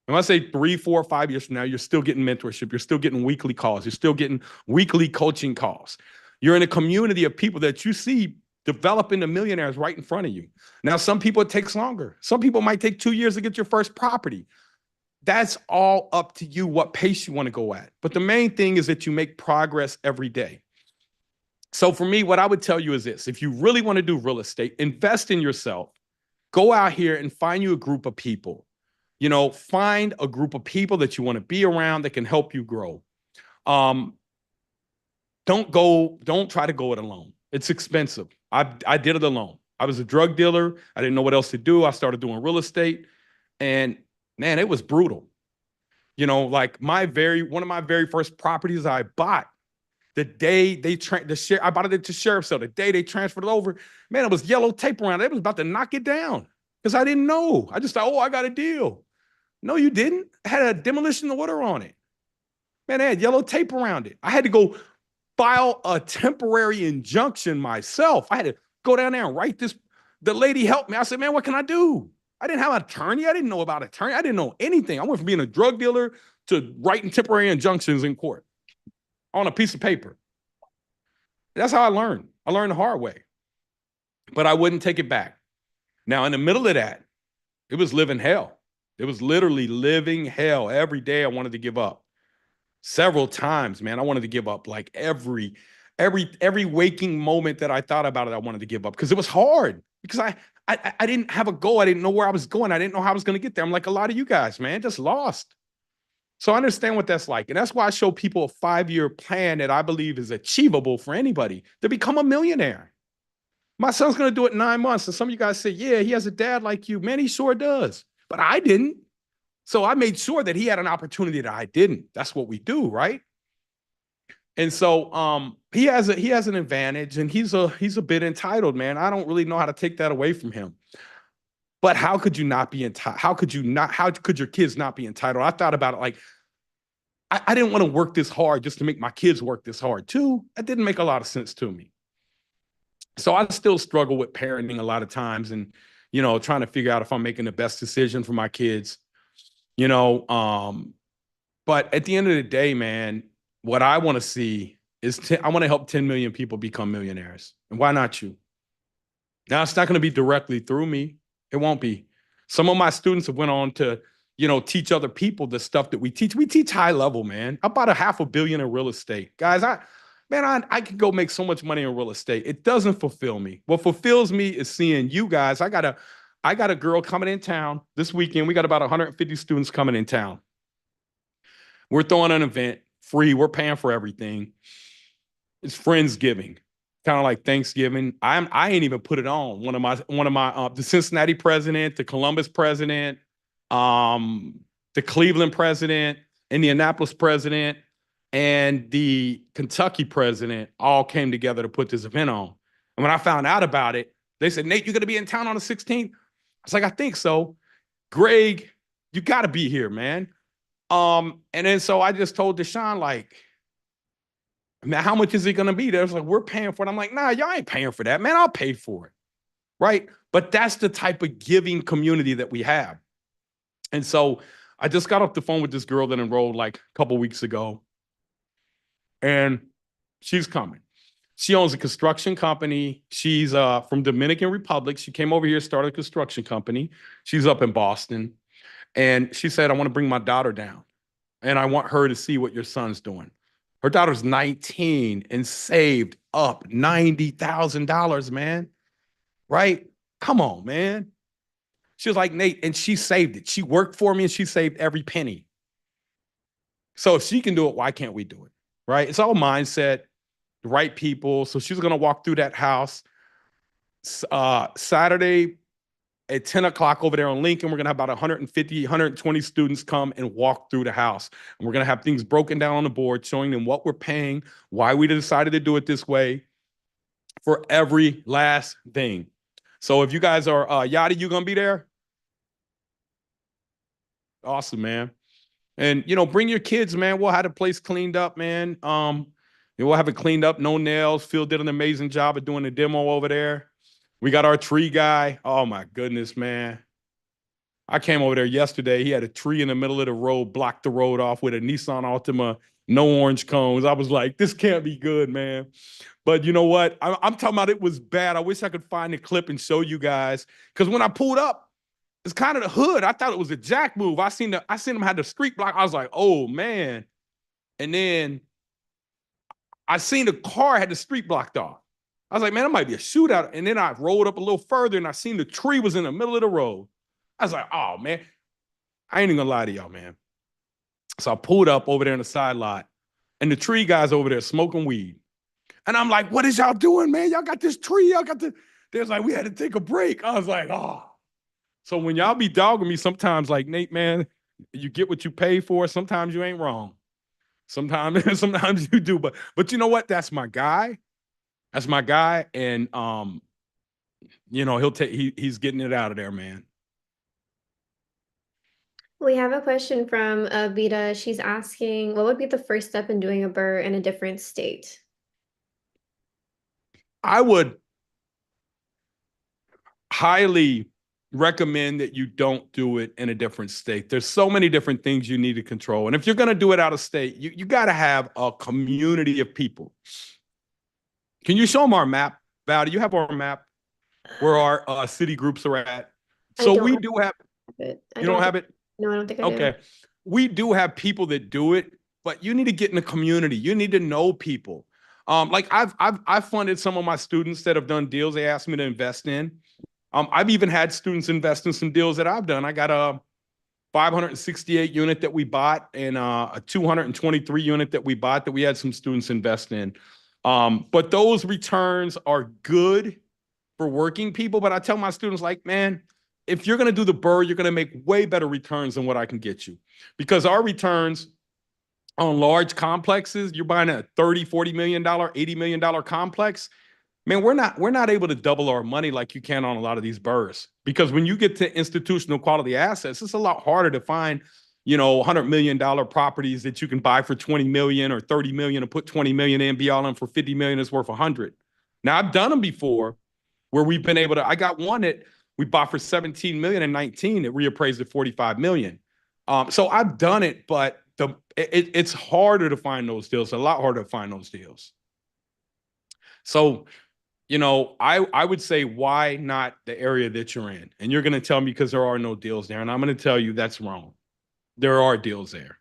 Speaker 3: And when I say 3, 4, 5 years from now, you're still getting mentorship. You're still getting weekly calls. You're still getting weekly coaching calls. You're in a community of people that you see developing the millionaires right in front of you. Now, some people, it takes longer. Some people might take 2 years to get your first property. That's all up to you, what pace you want to go at. But the main thing is that you make progress every day. So for me, what I would tell you is this: if you really want to do real estate, invest in yourself. Go out here and find you a group of people. You know, find a group of people that you want to be around that can help you grow. Don't try to go it alone. It's expensive. I did it alone. I was a drug dealer. I didn't know what else to do. I started doing real estate, and man, it was brutal. You know, like one of my very first properties I bought, the day I bought it at the sheriff's sale. The day they transferred it over, man, it was yellow tape around it. It was about to knock it down because I didn't know. I just thought, oh, I got a deal. No, you didn't. It had a demolition order on it. Man, they had yellow tape around it. I had to go file a temporary injunction myself. I had to go down there and write this. The lady helped me. I said, man, what can I do? I didn't have an attorney. I didn't know about attorney. I didn't know anything. I went from being a drug dealer to writing temporary injunctions in court on a piece of paper. That's how I learned. I learned the hard way. But I wouldn't take it back. Now, in the middle of that, it was living hell. It was literally living hell. Every day I wanted to give up. Several times, man, I wanted to give up. Like every waking moment that I thought about it, I wanted to give up because it was hard. Because I didn't have a goal. I didn't know where I was going. I didn't know how I was going to get there. I'm like a lot of you guys, man, just lost. So I understand what that's like. And that's why I show people a 5-year plan that I believe is achievable for anybody to become a millionaire. My son's going to do it in 9 months. And some of you guys say, yeah, he has a dad like you. Man, he sure does. But I didn't. So I made sure that he had an opportunity that I didn't. That's what we do, right? And so he has an advantage, and he's a bit entitled, man. I don't really know how to take that away from him. But how could you not be entitled? How could your kids not be entitled? I thought about it like, I didn't want to work this hard just to make my kids work this hard too. That didn't make a lot of sense to me. So I still struggle with parenting a lot of times and, you know, trying to figure out if I'm making the best decision for my kids, you know. But at the end of the day, man, what I want to see is I want to help 10 million people become millionaires. And why not you? Now, it's not going to be directly through me. It won't be. Some of my students have went on to, you know, teach other people the stuff that we teach. We teach high level, man. About $500 million in real estate. Guys, I could go make so much money in real estate. It doesn't fulfill me. What fulfills me is seeing you guys. I got I got a girl coming in town this weekend. We got about 150 students coming in town. We're throwing an event free. We're paying for everything. It's Friendsgiving, kind of like Thanksgiving. I ain't even put it on. One of my the Cincinnati president, the Columbus president, the Cleveland president, Indianapolis president, and the Kentucky president all came together to put this event on. And when I found out about it, they said, Nate, you're going to be in town on the 16th? I was like, I think so. Greg, you got to be here, man. And then so I just told Deshaun, like, man, how much is it going to be? They're like, we're paying for it. I'm like, nah, y'all ain't paying for that, man. I'll pay for it. Right. But that's the type of giving community that we have. And so I just got off the phone with this girl that enrolled like a couple weeks ago. And she's coming. She owns a construction company. She's from Dominican Republic. She came over here, started a construction company. She's up in Boston. And she said, I want to bring my daughter down. And I want her to see what your son's doing. Her daughter's 19 and saved up $90,000, man. Right? Come on, man. She was like, Nate, and she saved it. She worked for me and she saved every penny. So if she can do it, why can't we do it? Right? It's all mindset, the right people. So she's going to walk through that house Saturday at 10 o'clock over there on Lincoln. We're going to have about 150, 120 students come and walk through the house. And we're going to have things broken down on the board, showing them what we're paying, why we decided to do it this way, for every last thing. So if you guys are, Yadi, you going to be there? Awesome, man. And, you know, bring your kids, man. We'll have the place cleaned up, man. We'll have it cleaned up, no nails. Phil did an amazing job of doing the demo over there. We got our tree guy. Oh, my goodness, man. I came over there yesterday. He had a tree in the middle of the road, blocked the road off with a Nissan Altima, no orange cones. I was like, this can't be good, man. But you know what? I'm talking about it was bad. I wish I could find the clip and show you guys. Because when I pulled up, it's kind of the hood. I thought it was a jack move. I seen him had the street block. I was like, oh, man. And then I seen the car had the street blocked off. I was like, man, it might be a shootout. And then I rolled up a little further and I seen the tree was in the middle of the road. I was like, oh, man. I ain't even gonna lie to y'all, man. So I pulled up over there in the side lot and the tree guy's over there smoking weed. And I'm like, what is y'all doing, man? Y'all got this tree. Y'all got the, there's like, we had to take a break. I was like, oh. So when y'all be dogging me sometimes, like, Nate, man, you get what you pay for. Sometimes you ain't wrong. Sometimes you do. But you know what? That's my guy. That's my guy. And you know, he's getting it out of there, man.
Speaker 2: We have a question from Vita. She's asking, what would be the first step in doing a BRRRR in a different state?
Speaker 3: I would highly recommend that you don't do it in a different state. There's so many different things you need to control. And if you're going to do it out of state, you got to have a community of people. Can you show them our map, Val? Do you have our map where our city groups are at? So we do have it. You don't have it?
Speaker 2: No, I don't think I do.
Speaker 3: Okay. We do have people that do it, but you need to get in the community. You need to know people. Like I've funded some of my students that have done deals they asked me to invest in. I've even had students invest in some deals that I've done. I got a 568 unit that we bought and a 223 unit that we bought that we had some students invest in. But those returns are good for working people. But I tell my students, like, man, if you're going to do the BRRRR, you're going to make way better returns than what I can get you. Because our returns on large complexes, you're buying a $30, $40 million, $80 million complex. Man, we're not able to double our money like you can on a lot of these BRRRRs. Because when you get to institutional quality assets, it's a lot harder to find, you know, $100 million properties that you can buy for 20 million or 30 million and put 20 million in, be all in for 50 million is worth 100. Now, I've done them before where we've been able to, I got one that we bought for 17 million and 19, it reappraised at 45 million. So I've done it, but it's harder to find those deals, a lot harder to find those deals. So, you know, I would say, why not the area that you're in? And you're going to tell me because there are no deals there. And I'm going to tell you that's wrong. There are deals there.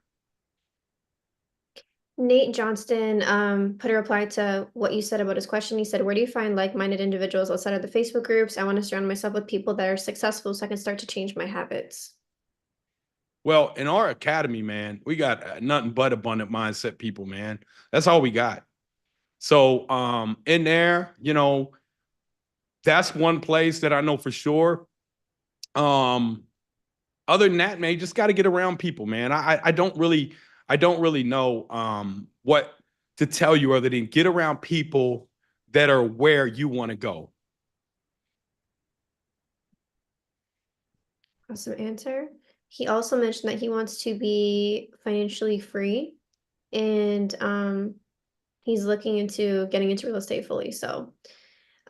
Speaker 2: Nate Johnston put a reply to what you said about his question. He said, "Where do you find like-minded individuals outside of the Facebook groups? I want to surround myself with people that are successful so I can start to change my habits."
Speaker 3: Well, in our academy, man, we got nothing but abundant mindset people, man. That's all we got. So in there, you know, that's one place that I know for sure. Um, Other than that, man, you just got to get around people, man. I don't really know what to tell you other than get around people that are where you want to go.
Speaker 2: Awesome answer. He also mentioned that he wants to be financially free and he's looking into getting into real estate fully. So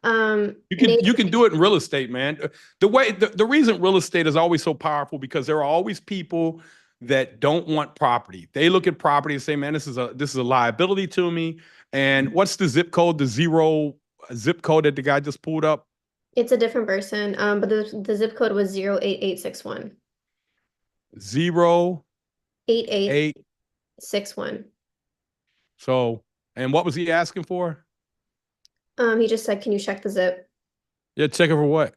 Speaker 2: Nate,
Speaker 3: You can do it in real estate, man. The reason real estate is always so powerful because there are always people that don't want property. They look at property and say, "Man, this is a liability to me." And what's the zip code? The zero zip code that the guy just pulled up?
Speaker 2: it's a different person, but the zip code was 08861.
Speaker 3: Zero eight.
Speaker 2: 8861.
Speaker 3: So, and what was he asking for?
Speaker 2: He just said, "Can you check the zip?"
Speaker 3: Yeah, check it for what?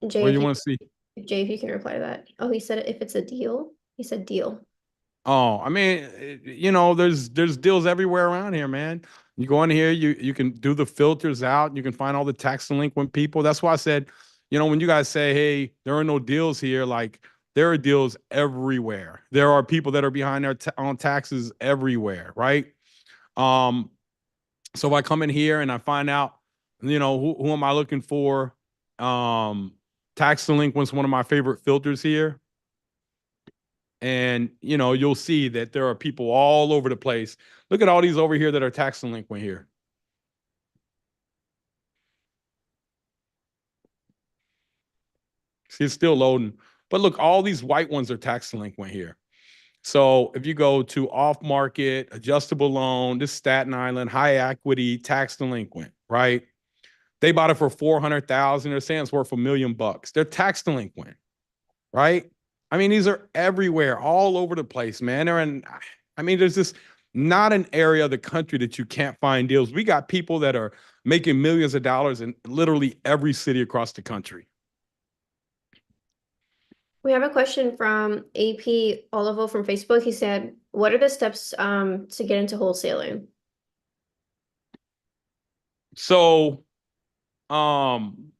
Speaker 2: Jay,
Speaker 3: What do
Speaker 2: if
Speaker 3: you
Speaker 2: you
Speaker 3: want to see?
Speaker 2: Jay, if you can reply to that. Oh, he said if it's a deal. He said deal.
Speaker 3: Oh, I mean, you know, there's deals everywhere around here, man. You go in here, you can do the filters out, you can find all the tax delinquent people. That's why I said, you know, when you guys say, "Hey, there are no deals here," like there are deals everywhere. There are people that are behind their on taxes everywhere, right? Um, so if I come in here and I find out, you know, who am I looking for? Tax delinquents, one of my favorite filters here. And you know, you'll see that there are people all over the place. Look at all these over here that are tax delinquent here. See, it's still loading. But look, all these white ones are tax delinquent here. So if you go to off market, adjustable loan, this Staten Island, high equity, tax delinquent, right? They bought it for 400,000. They're saying it's worth $1 million. They're tax delinquent, right? I mean, these are everywhere, all over the place, man. They're in, I mean, there's just not an area of the country that you can't find deals. We got people that are making millions of dollars in literally every city across the country.
Speaker 2: We have a question from AP Olivo from Facebook. He said, "What are the steps to get into wholesaling?"
Speaker 3: So, um,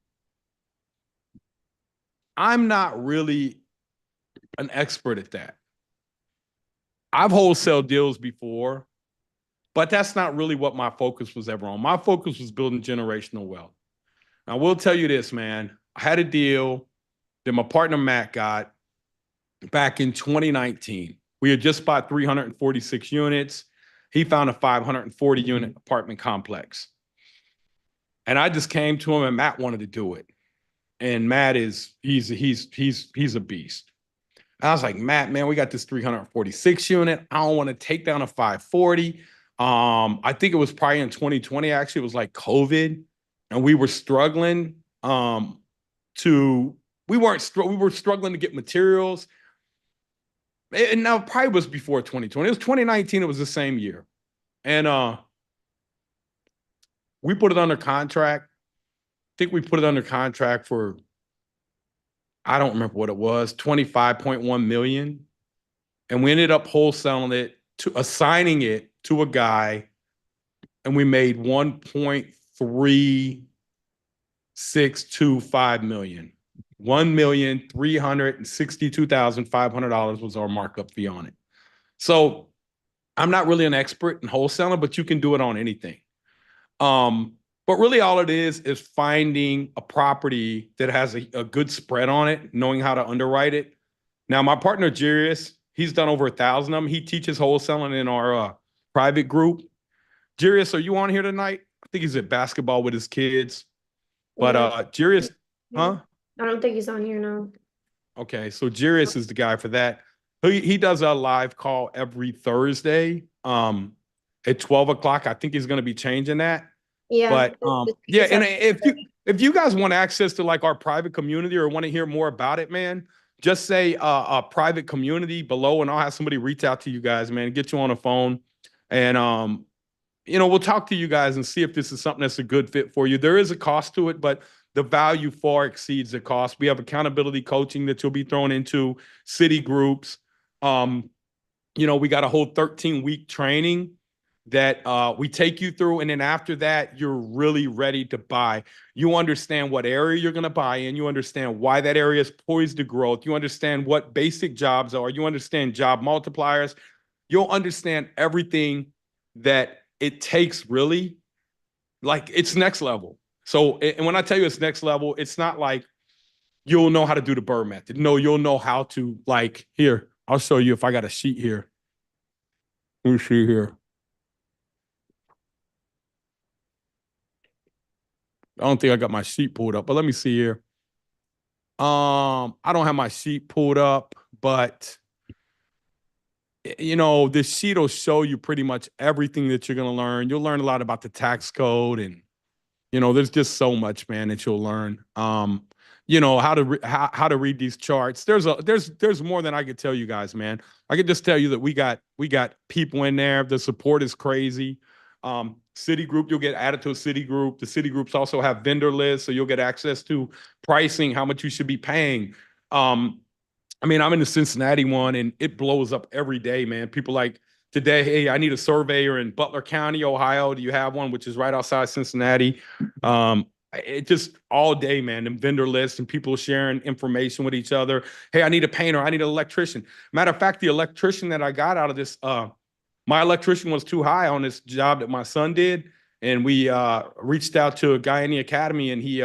Speaker 3: I'm not really an expert at that. I've wholesale deals before, but that's not really what my focus was ever on. My focus was building generational wealth. I will tell you this, man. I had a deal that my partner Matt got back in 2019. We had just bought 346 units. He found a 540 unit apartment complex. And I just came to him and Matt wanted to do it. And Matt he's a beast. And I was like, "Matt, man, we got this 346 unit. I don't want to take down a 540." I think it was probably in 2020. Actually, it was like COVID, and we were struggling to we were struggling to get materials. And now probably was before 2020. It was 2019. It was the same year, and we put it under contract. I think we put it under contract for, I don't remember what it was, 25.1 million. And we ended up wholesaling it, to assigning it to a guy, and we made 1.3625 million. $1,362,500 was our markup fee on it. So I'm not really an expert in wholesaling, but you can do it on anything. But really all it is finding a property that has a good spread on it, knowing how to underwrite it. Now, my partner, Jarius, he's done over 1,000 of them. He teaches wholesaling in our private group. Jarius, are you on here tonight? I think he's at basketball with his kids. But Jarius, huh?
Speaker 2: I don't think he's on here now.
Speaker 3: Okay, so Jarius is the guy for that. He does a live call every Thursday at 12 o'clock. I think he's going to be changing that.
Speaker 2: Yeah.
Speaker 3: But yeah, and if you guys want access to like our private community or want to hear more about it, man, just say a private community below, and I'll have somebody reach out to you guys, man, get you on the phone, and we'll talk to you guys and see if this is something that's a good fit for you. There is a cost to it, but the value far exceeds the cost. We have accountability coaching that you'll be thrown into, city groups. We got a whole 13-week training that we take you through. And then after that, you're really ready to buy. You understand what area you're going to buy in. You understand why that area is poised to growth. You understand what basic jobs are. You understand job multipliers. You'll understand everything that it takes, really. Like, it's next level. So, and when I tell you it's next level, it's not like you'll know how to do the BRRRR method. No, you'll know how to, like, here, I'll show you if I got a sheet here. Let me see here. I don't think I got my sheet pulled up, but let me see here. I don't have my sheet pulled up, but this sheet will show you pretty much everything that you're going to learn. You'll learn a lot about the tax code, and there's just so much, man, that you'll learn. How to read these charts. There's more than I could tell you guys, man. I could just tell you that we got people in there. The support is crazy. City group, you'll get added to a city group. The city groups also have vendor lists, so you'll get access to pricing, how much you should be paying. I'm in the Cincinnati one, and it blows up every day, man. People like, today, hey, I need a surveyor in Butler County, Ohio. Do you have one? Which is right outside Cincinnati. It just all day, man, and vendor lists and people sharing information with each other. Hey, I need a painter. I need an electrician. Matter of fact, the electrician that I got out of this, my electrician was too high on this job that my son did. And we reached out to a guy in the academy, and he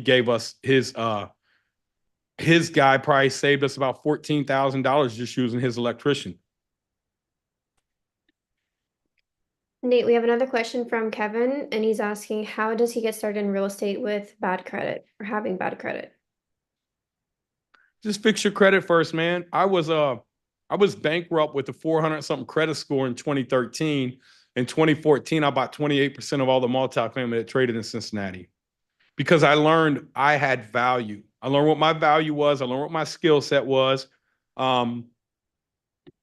Speaker 3: gave us his guy price, saved us about $14,000 just using his electrician.
Speaker 2: Nate, we have another question from Kevin, and he's asking, how does he get started in real estate with bad credit or having bad credit?
Speaker 3: Just fix your credit first, man. I was bankrupt with a 400-something credit score in 2013. In 2014, I bought 28% of all the multifamily that traded in Cincinnati because I learned I had value. I learned what my value was. I learned what my skill set was. And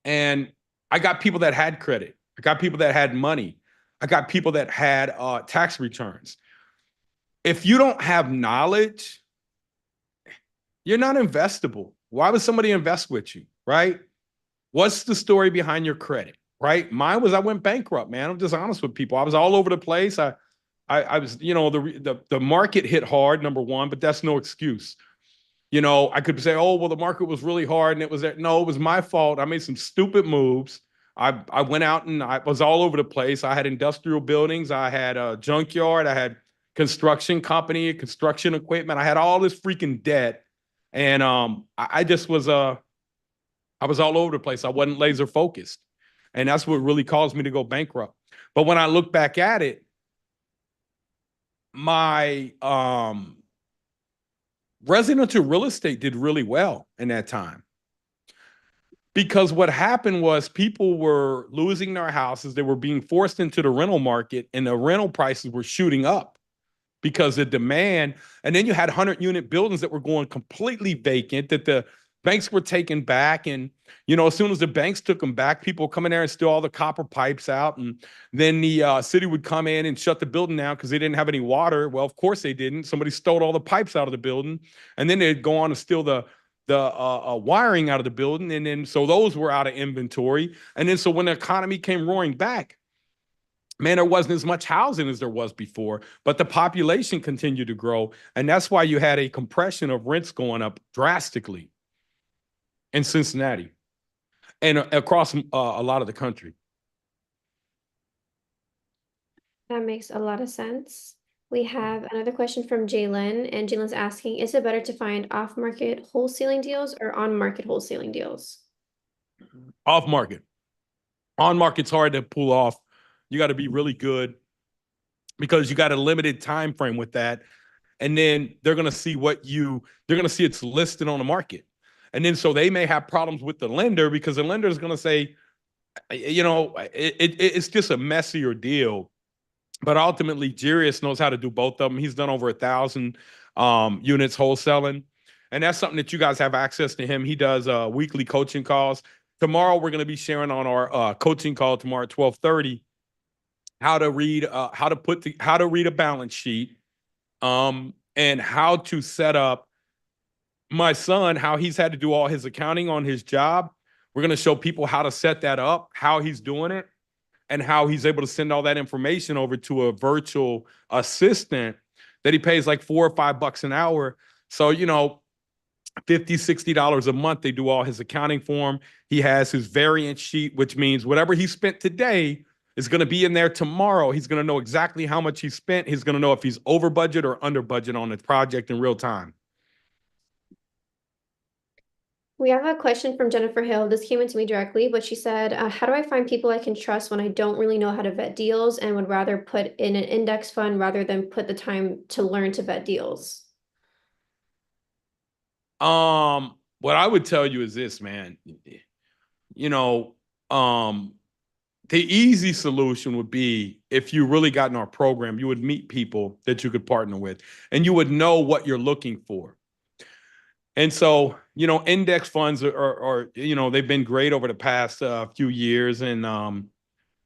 Speaker 3: I got people that had credit. I got people that had money. I got people that had tax returns. If you don't have knowledge, you're not investable. Why would somebody invest with you, right? What's the story behind your credit, right? Mine was I went bankrupt, man. I'm just honest with people. I was all over the place. I was, the market hit hard, number one, but that's no excuse. I could say, oh, well, the market was really hard and it was there. No, it was my fault. I made some stupid moves. I went out and I was all over the place. I had industrial buildings. I had a junkyard. I had construction company, construction equipment. I had all this freaking debt. And I just was I was all over the place. I wasn't laser focused. And that's what really caused me to go bankrupt. But when I look back at it, my residential real estate did really well in that time. Because what happened was people were losing their houses. They were being forced into the rental market, and the rental prices were shooting up because of demand. And then you had 100-unit buildings that were going completely vacant that the banks were taking back. And, as soon as the banks took them back, people would come in there and steal all the copper pipes out. And then the city would come in and shut the building down because they didn't have any water. Well, of course they didn't. Somebody stole all the pipes out of the building. And then they'd go on to steal the wiring out of the building. And then, so those were out of inventory. And then, so when the economy came roaring back, man, there wasn't as much housing as there was before, but the population continued to grow. And that's why you had a compression of rents going up drastically in Cincinnati and across a lot of the country.
Speaker 2: That makes a lot of sense. We have another question from Jalen, and Jalen's asking, is it better to find off-market wholesaling deals or on-market wholesaling deals?
Speaker 3: Off-market. On-market's hard to pull off. You got to be really good because you got a limited time frame with that. And then they're going to see it's listed on the market. And then so they may have problems with the lender because the lender is going to say, it's just a messier deal. But ultimately, Jarius knows how to do both of them. He's done over 1,000 units wholesaling. And that's something that you guys have access to him. He does weekly coaching calls. Tomorrow, we're going to be sharing on our coaching call tomorrow at 12:30 how to read how to read a balance sheet, and how to set up my son, how he's had to do all his accounting on his job. We're going to show people how to set that up, how he's doing it, and how he's able to send all that information over to a virtual assistant that he pays like $4 or $5 an hour. So, $50, $60 a month, they do all his accounting for him. He has his variance sheet, which means whatever he spent today is going to be in there tomorrow. He's going to know exactly how much he spent. He's going to know if he's over budget or under budget on the project in real time.
Speaker 2: We have a question from Jennifer Hill. This came into me directly, but she said, how do I find people I can trust when I don't really know how to vet deals and would rather put in an index fund rather than put the time to learn to vet deals?
Speaker 3: What I would tell you is this, man. The easy solution would be if you really got in our program, you would meet people that you could partner with and you would know what you're looking for. And so, index funds are they've been great over the past few years.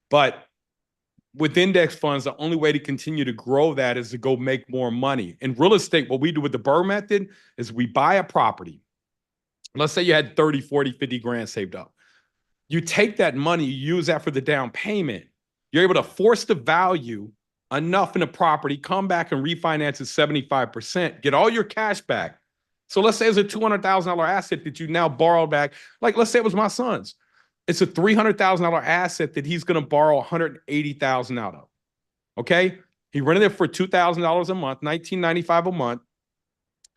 Speaker 3: But with index funds, the only way to continue to grow that is to go make more money. In real estate, what we do with the BRRRR method is we buy a property. Let's say you had 30, 40, 50 grand saved up. You take that money, you use that for the down payment. You're able to force the value enough in the property, come back and refinance at 75%, get all your cash back. So let's say it's a $200,000 asset that you now borrowed back. Like, let's say it was my son's. It's a $300,000 asset that he's going to borrow $180,000 out of. Okay? He rented it for $2,000 a month, $1,995 a month.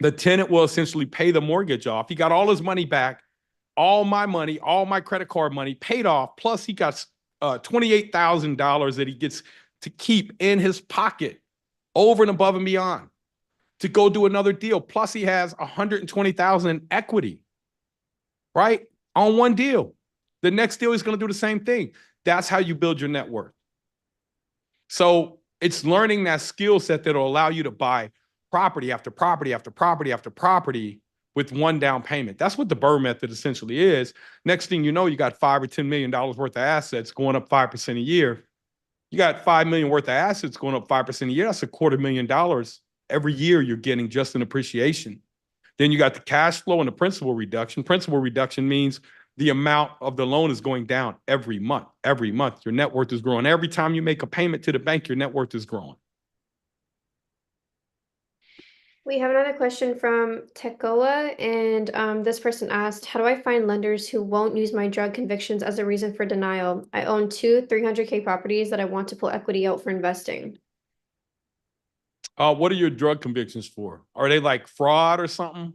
Speaker 3: The tenant will essentially pay the mortgage off. He got all his money back, all my money, all my credit card money paid off. Plus, he got $28,000 that he gets to keep in his pocket over and above and beyond to go do another deal. Plus, he has $120,000 in equity, right? On one deal. The next deal, he's going to do the same thing. That's how you build your net worth. So it's learning that skill set that will allow you to buy property after property after property after property with one down payment. That's what the BRRRR method essentially is. Next thing you know, you got $5 or $10 million worth of assets going up 5% a year. You got $5 million worth of assets going up 5% a year. That's $250,000 every year you're getting just in appreciation. Then you got the cash flow and the principal reduction. Principal reduction means the amount of the loan is going down every month. Every month, your net worth is growing. Every time you make a payment to the bank, your net worth is growing.
Speaker 2: We have another question from Tekoa, and this person asked, how do I find lenders who won't use my drug convictions as a reason for denial? I own two 300K properties that I want to pull equity out for investing.
Speaker 3: What are your drug convictions for? Are they like fraud or something?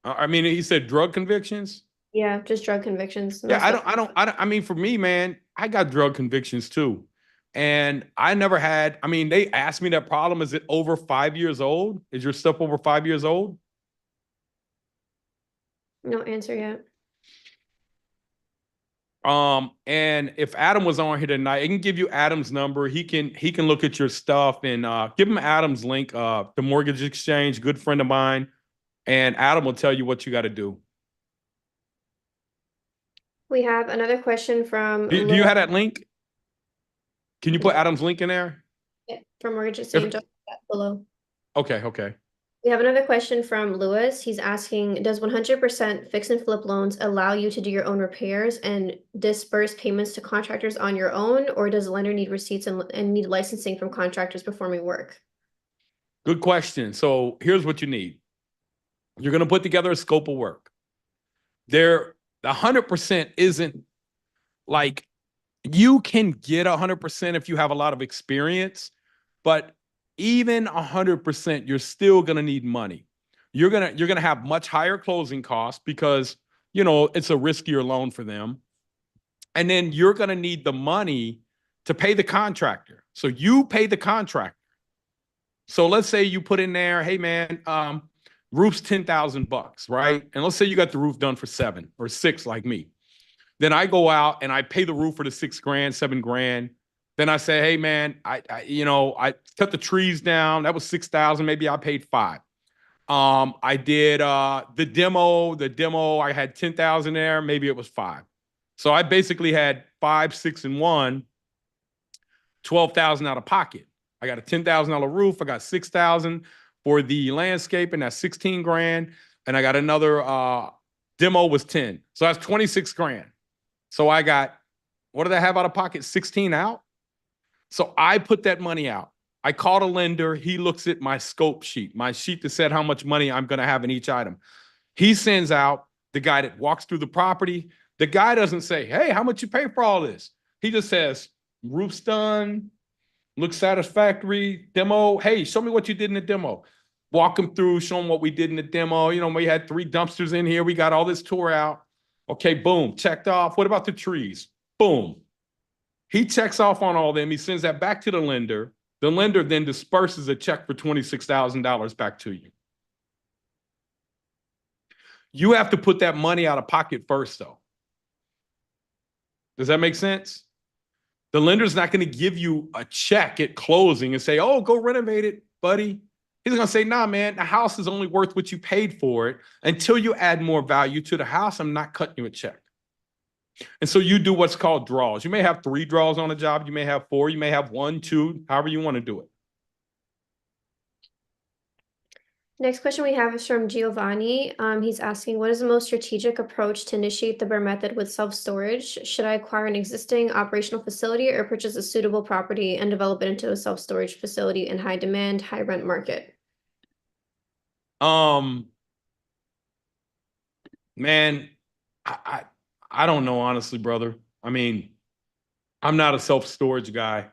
Speaker 3: I mean, he said drug convictions.
Speaker 2: Yeah, just drug convictions. No
Speaker 3: Yeah,
Speaker 2: stuff.
Speaker 3: I mean, for me, man, I got drug convictions too. And I never had, I mean, they asked me that problem. Is it over 5 years old? Is your stuff over 5 years old?
Speaker 2: No answer yet.
Speaker 3: And if Adam was on here tonight, I can give you Adam's number. He can look at your stuff and give him Adam's link. The Mortgage Exchange, good friend of mine, and Adam will tell you what you got to do.
Speaker 2: We have another question from
Speaker 3: Do you have that link? Can you put Adam's link in there?
Speaker 2: Yeah, from Mortgage Exchange below.
Speaker 3: Okay.
Speaker 2: We have another question from Lewis. He's asking, does 100% fix and flip loans allow you to do your own repairs and disperse payments to contractors on your own, or does the lender need receipts and need licensing from contractors performing work?
Speaker 3: Good question. So here's what you need. You're going to put together a scope of work. The 100% isn't like you can get 100% if you have a lot of experience, but even 100%, you're still going to need money. You're going to have much higher closing costs because, it's a riskier loan for them. And then you're going to need the money to pay the contractor. So you pay the contractor. So let's say you put in there, hey man, roof's $10,000, right? And let's say you got the roof done for 7 or 6 like me. Then I go out and I pay the roof for the $6,000, $7,000. Then I say, hey man, I cut the trees down. That was $6,000. Maybe I paid $5,000. I did the demo. The demo, I had 10,000 there. Maybe it was 5. So I basically had 5, 6, and 1, 12,000 out of pocket. I got a $10,000 roof. I got 6,000 for the landscape, and that's 16 grand. And I got another demo was 10. So that's 26 grand. So I got, what did I have out of pocket? 16 out. So I put that money out. I called a lender. He looks at my scope sheet, my sheet that said how much money I'm going to have in each item. He sends out the guy that walks through the property. The guy doesn't say, hey, how much you pay for all this? He just says, roof's done, looks satisfactory, demo. Hey, show me what you did in the demo. Walk him through, show him what we did in the demo. You know, we had 3 dumpsters in here. We got all this tore out. Okay, boom, checked off. What about the trees? Boom. He checks off on all them. He sends that back to the lender. The lender then disperses a check for $26,000 back to you. You have to put that money out of pocket first, though. Does that make sense? The lender's not going to give you a check at closing and say, oh, go renovate it, buddy. He's going to say, nah, man, the house is only worth what you paid for it. Until you add more value to the house, I'm not cutting you a check. And so you do what's called draws. You may have 3 draws on a job. You may have 4. You may have 1, 2, however you want to do it.
Speaker 2: Next question we have is from Giovanni. He's asking, what is the most strategic approach to initiate the BRRRR method with self-storage? Should I acquire an existing operational facility or purchase a suitable property and develop it into a self-storage facility in high demand, high rent market?
Speaker 3: Man, I don't know, honestly, brother. I mean, I'm not a self-storage guy.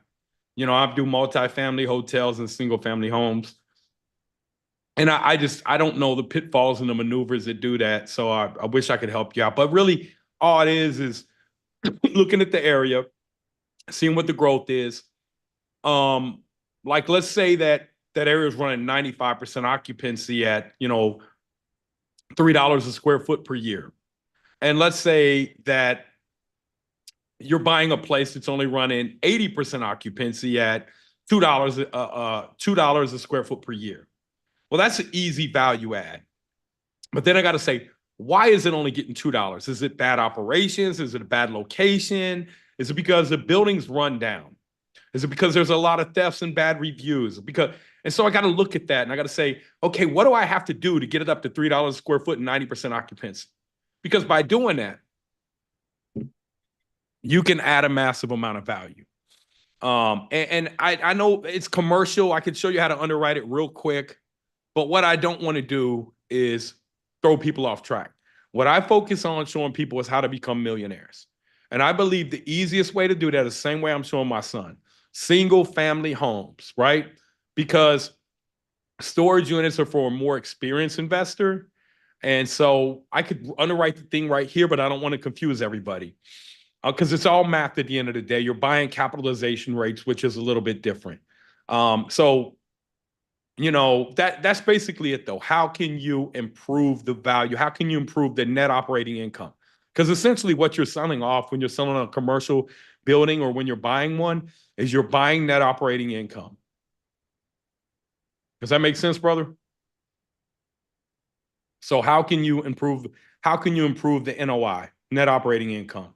Speaker 3: You know, I do multifamily hotels and single-family homes. And I don't know the pitfalls and the maneuvers that do that. So I wish I could help you out. But really, all it is looking at the area, seeing what the growth is. Like, let's say that area is running 95% occupancy at, you know, $3 a square foot per year. And let's say that you're buying a place that's only running 80% occupancy at $2 a square foot per year. Well, that's an easy value add. But then I got to say, why is it only getting $2? Is it bad operations? Is it a bad location? Is it because the building's run down? Is it because there's a lot of thefts and bad reviews? And so I got to look at that and I got to say, okay, what do I have to do to get it up to $3 a square foot and 90% occupancy? Because by doing that, you can add a massive amount of value. And I know it's commercial. I can show you how to underwrite it real quick. But what I don't want to do is throw people off track. What I focus on showing people is how to become millionaires. And I believe the easiest way to do that is the same way I'm showing my son. Single family homes, right? Because storage units are for a more experienced investor. And so I could underwrite the thing right here, but I don't want to confuse everybody. Because it's all math at the end of the day. You're buying capitalization rates, which is a little bit different. So you know, that's basically it, though. How can you improve the value? How can you improve the net operating income? Because essentially what you're selling off when you're selling a commercial building or when you're buying one is you're buying net operating income. Does that make sense, brother? So how can you improve the NOI, net operating income?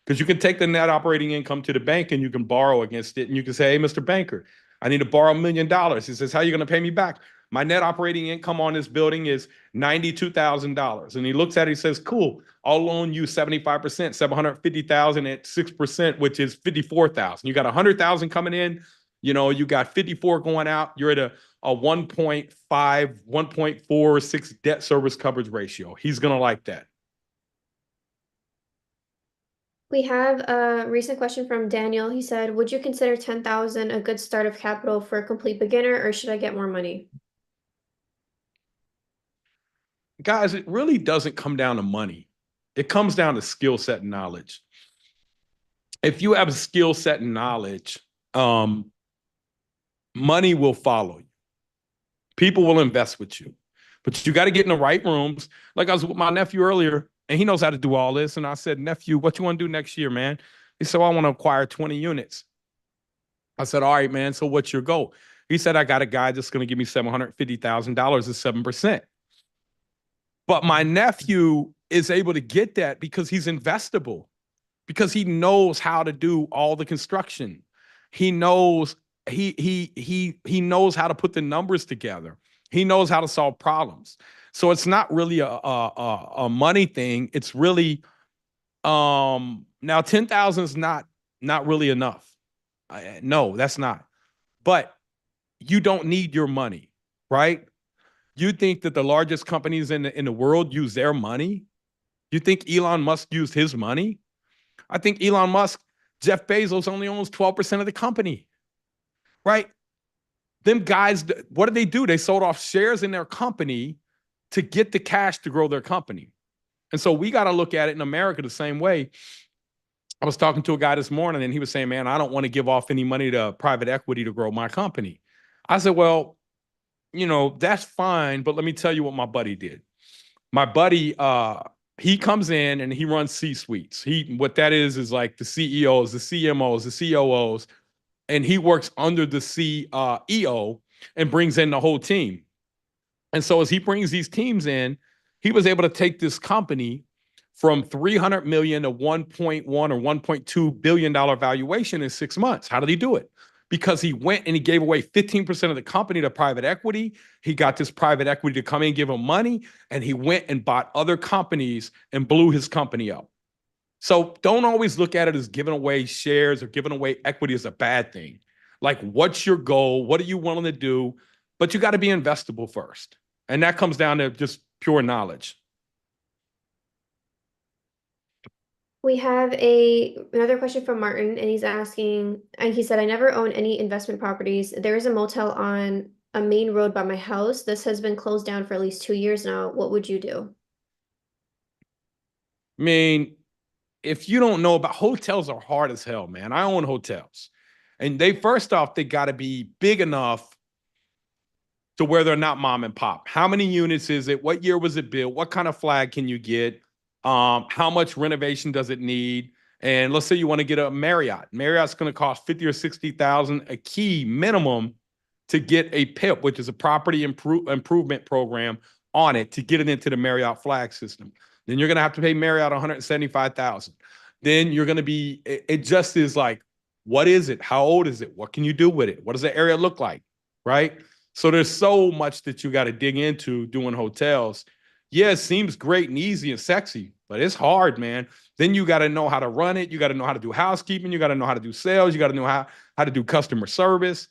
Speaker 3: Because you can take the net operating income to the bank and you can borrow against it. And you can say, hey, Mr. Banker, I need to borrow $1 million. He says, how are you going to pay me back? My net operating income on this building is $92,000. And he looks at it, he says, cool, I'll loan you 75%, $750,000 at 6%, which is $54,000. You got $100,000 coming in, you know, you got 54 going out. You're at a 1.5, 1.46 debt service coverage ratio. He's going to like that.
Speaker 2: We have a recent question from Daniel. He said, would you consider 10,000 a good start of capital for a complete beginner, or should I get more money?
Speaker 3: Guys, it really doesn't come down to money. It comes down to skill set and knowledge. If you have a skill set and knowledge, money will follow you. People will invest with you. But you got to get in the right rooms. Like I was with my nephew earlier, and he knows how to do all this. And I said, nephew, what you want to do next year, man? He said, I want to acquire 20 units. I said, all right, man. So what's your goal? He said, I got a guy that's going to give me $750,000 at 7%. But my nephew is able to get that because he's investable, because he knows how to do all the construction. He knows he knows how to put the numbers together. He knows how to solve problems. So it's not really a money thing. It's really now 10,000 is not really enough. No, that's not. But you don't need your money, right? You think that the largest companies in the world use their money? You think Elon Musk used his money? I think Elon Musk, Jeff Bezos only owns 12% of the company, right? Them guys, what did they do? They sold off shares in their company to get the cash to grow their company. And so we got to look at it in America the same way. I was talking to a guy this morning and he was saying, man, I don't want to give off any money to private equity to grow my company. I said, well, you know, that's fine, but let me tell you what my buddy did. My buddy, he comes in and he runs C-suites. What that is like the CEOs, the CMOs, the COOs, and he works under the CEO and brings in the whole team. And so as he brings these teams in, he was able to take this company from 300 million to 1.1 or 1.2 billion dollar valuation in 6 months. How did he do it? Because he went and he gave away 15% of the company to private equity. He got this private equity to come in and give him money, and he went and bought other companies and blew his company up. So don't always look at it as giving away shares or giving away equity as a bad thing. Like, what's your goal? What are you willing to do? But you got to be investable first. And that comes down to just pure knowledge.
Speaker 2: We have another question from Martin, and he's asking, and he said, I never own any investment properties. There is a motel on a main road by my house. This has been closed down for at least 2 years now. What would you do?
Speaker 3: I mean, if you don't know about hotels are hard as hell, man. I own hotels. And they first off, they got to be big enough to where they're not mom and pop. How many units is it? What year was it built? What kind of flag can you get? How much renovation does it need? And let's say you want to get a Marriott. Marriott's going to cost 50 or 60,000 a key minimum to get a PIP, which is a property improvement program on it to get it into the Marriott flag system. Then you're going to have to pay Marriott 175,000. Then you're going to be, it just is like, what is it? How old is it? What can you do with it? What does the area look like? Right? So there's so much that you got to dig into doing hotels. Yeah, it seems great and easy and sexy, but it's hard, man. Then you got to know how to run it. You got to know how to do housekeeping. You got to know how to do sales. You got to know how to do customer service.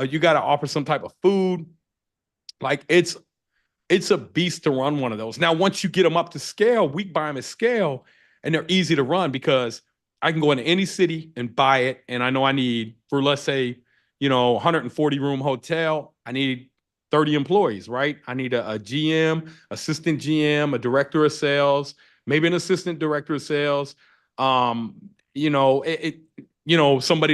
Speaker 3: You got to offer some type of food. Like it's a beast to run one of those. Now, once you get them up to scale, we buy them at scale, and they're easy to run because I can go into any city and buy it. And I know I need, for let's say, 140 room hotel, I need 30 employees, right? I need a GM, assistant GM, a director of sales, maybe an assistant director of sales. Somebody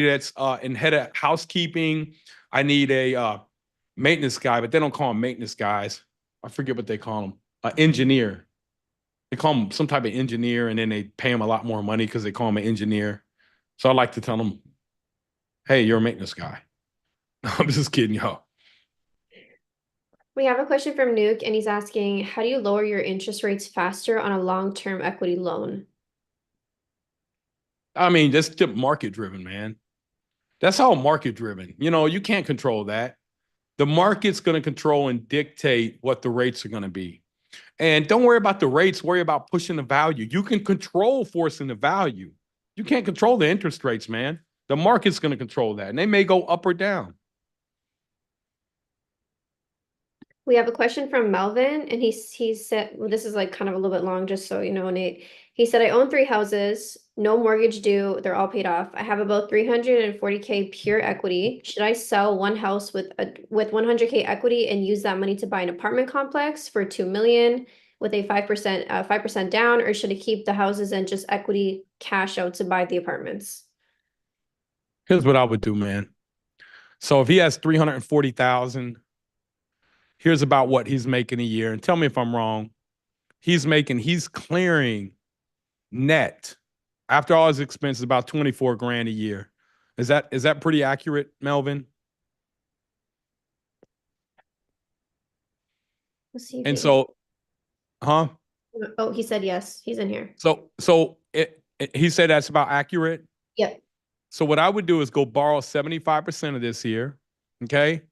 Speaker 3: that's in head of housekeeping. I need a maintenance guy, but they don't call them maintenance guys. I forget what they call them. Engineer. They call them some type of engineer, and then they pay them a lot more money because they call them an engineer. So I like to tell them, hey, you're a maintenance guy. I'm just kidding, y'all.
Speaker 2: We have a question from Nuke, and he's asking, how do you lower your interest rates faster on a long-term equity loan?
Speaker 3: I mean, that's market driven, man. That's all market driven. You can't control that. The market's going to control and dictate what the rates are going to be. And don't worry about the rates, worry about pushing the value. You can control forcing the value. You can't control the interest rates, man. The market's going to control that, and they may go up or down.
Speaker 2: We have a question from Melvin, and he said, well, this is like kind of a little bit long, just so you know, Nate. He said, I own 3 houses, no mortgage due, they're all paid off. I have about 340K pure equity. Should I sell one house with 100K equity and use that money to buy an apartment complex for 2 million with a 5% down, or should I keep the houses and just equity cash out to buy the apartments?
Speaker 3: Here's what I would do, man. So if he has 340,000, here's about what he's making a year. And tell me if I'm wrong. He's clearing net after all his expenses about 24 grand a year. Is that pretty accurate, Melvin?
Speaker 2: Let's see if
Speaker 3: And
Speaker 2: he,
Speaker 3: so, huh?
Speaker 2: oh, he said yes. He's in here.
Speaker 3: So he said that's about accurate.
Speaker 2: Yep.
Speaker 3: So what I would do is go borrow 75% of this here. Okay.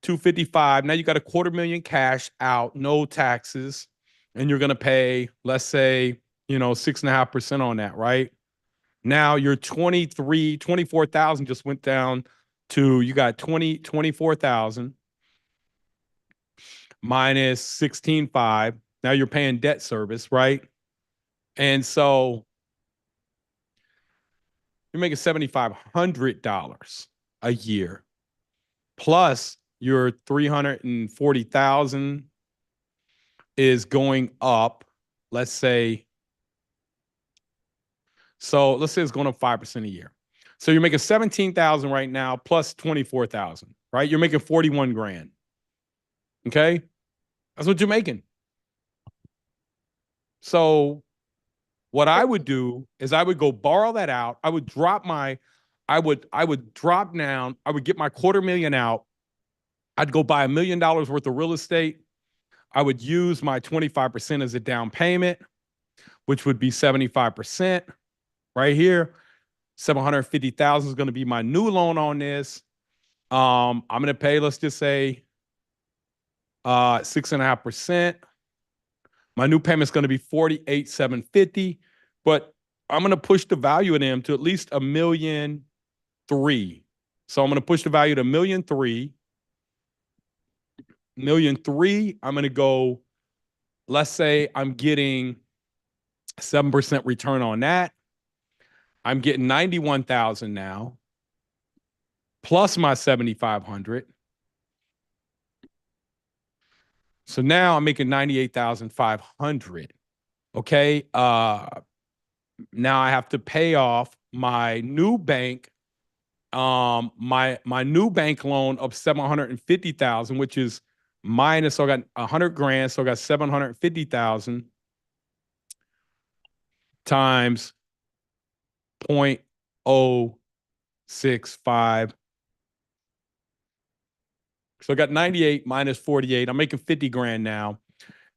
Speaker 3: 255. Now you got $250,000 cash out, no taxes. And you're going to pay, let's say, 6.5% on that, right? Now your 24,000 just went down to, you got 24,000 minus 16.5. Now you're paying debt service, right? And so you're making $7,500 a year, plus your 340,000 is going up. Let's say it's going up 5% a year. So you're making 17,000 right now plus 24,000, right? You're making 41 grand. Okay? That's what you're making. So what I would do is I would go borrow that out. I would drop down, I would get my $250,000 out. I'd go buy $1 million worth of real estate. I would use my 25% as a down payment, which would be 75% right here. 750,000 is going to be my new loan on this. I'm going to pay, let's just say, 6.5%. My new payment is going to be 48,750, but I'm going to push the value of them to at least $1.3 million. So I'm going to push the value to $1.3 million. I'm going to go, let's say I'm getting 7% return on that. I'm getting 91,000 now, plus my 7,500. So now I'm making 98,500. Okay. Now I have to pay off my new bank, my new bank loan of 750,000, which is minus. So I got 100 grand. So I got 750,000 times 0.065. So I got 98 minus 48. I'm making 50 grand now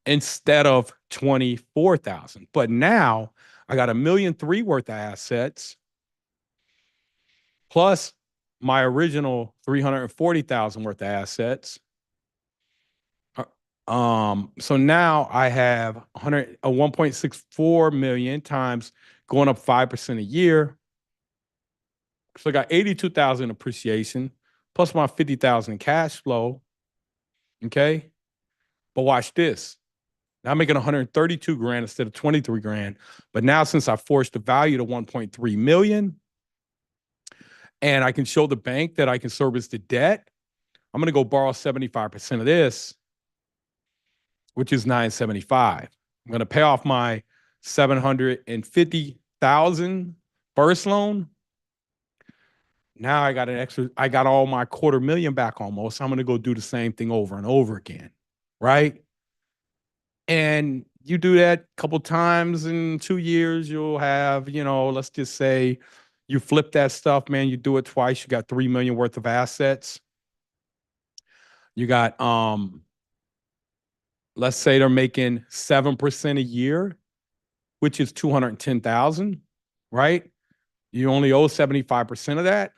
Speaker 3: instead of 24,000. But now I got $1.3 million worth of assets plus my original 340,000 worth of assets. So now I have 1.64 million times going up 5% a year. So I got 82,000 appreciation plus my 50,000 cash flow. Okay. But watch this. Now I'm making 132 grand instead of 23 grand. But now since I forced the value to 1.3 million and I can show the bank that I can service the debt, I'm going to go borrow 75% of this, which is 975. I'm going to pay off my 750,000 first loan. Now I got all my $250,000 back almost. I'm going to go do the same thing over and over again. Right. And you do that a couple times in 2 years, you'll have, let's just say you flip that stuff, man. You do it twice. You got 3 million worth of assets. You got, let's say they're making 7% a year, which is 210,000, right? You only owe 75% of that.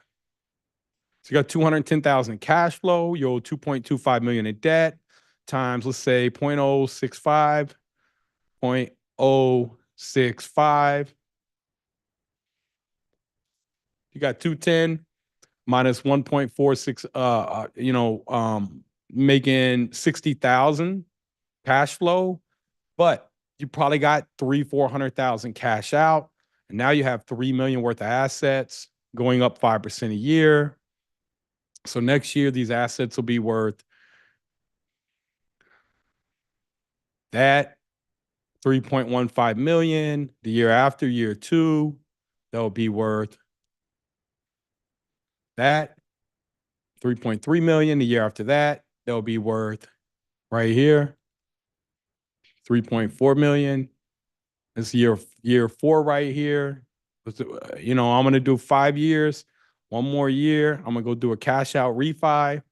Speaker 3: So you got 210,000 cash flow. You owe 2.25 million in debt times, let's say 0.065, 0.065. You got 210 minus 1.46, making 60,000 cash flow, but you probably got 400,000 cash out. And now you have 3 million worth of assets going up 5% a year. So next year, these assets will be worth that 3.15 million. The year after, year 2, they'll be worth that 3.3 million. The year after that, they'll be worth right here 3.4 million. This year 4 right here. I'm going to do 5 years. One more year. I'm going to go do a cash out refi.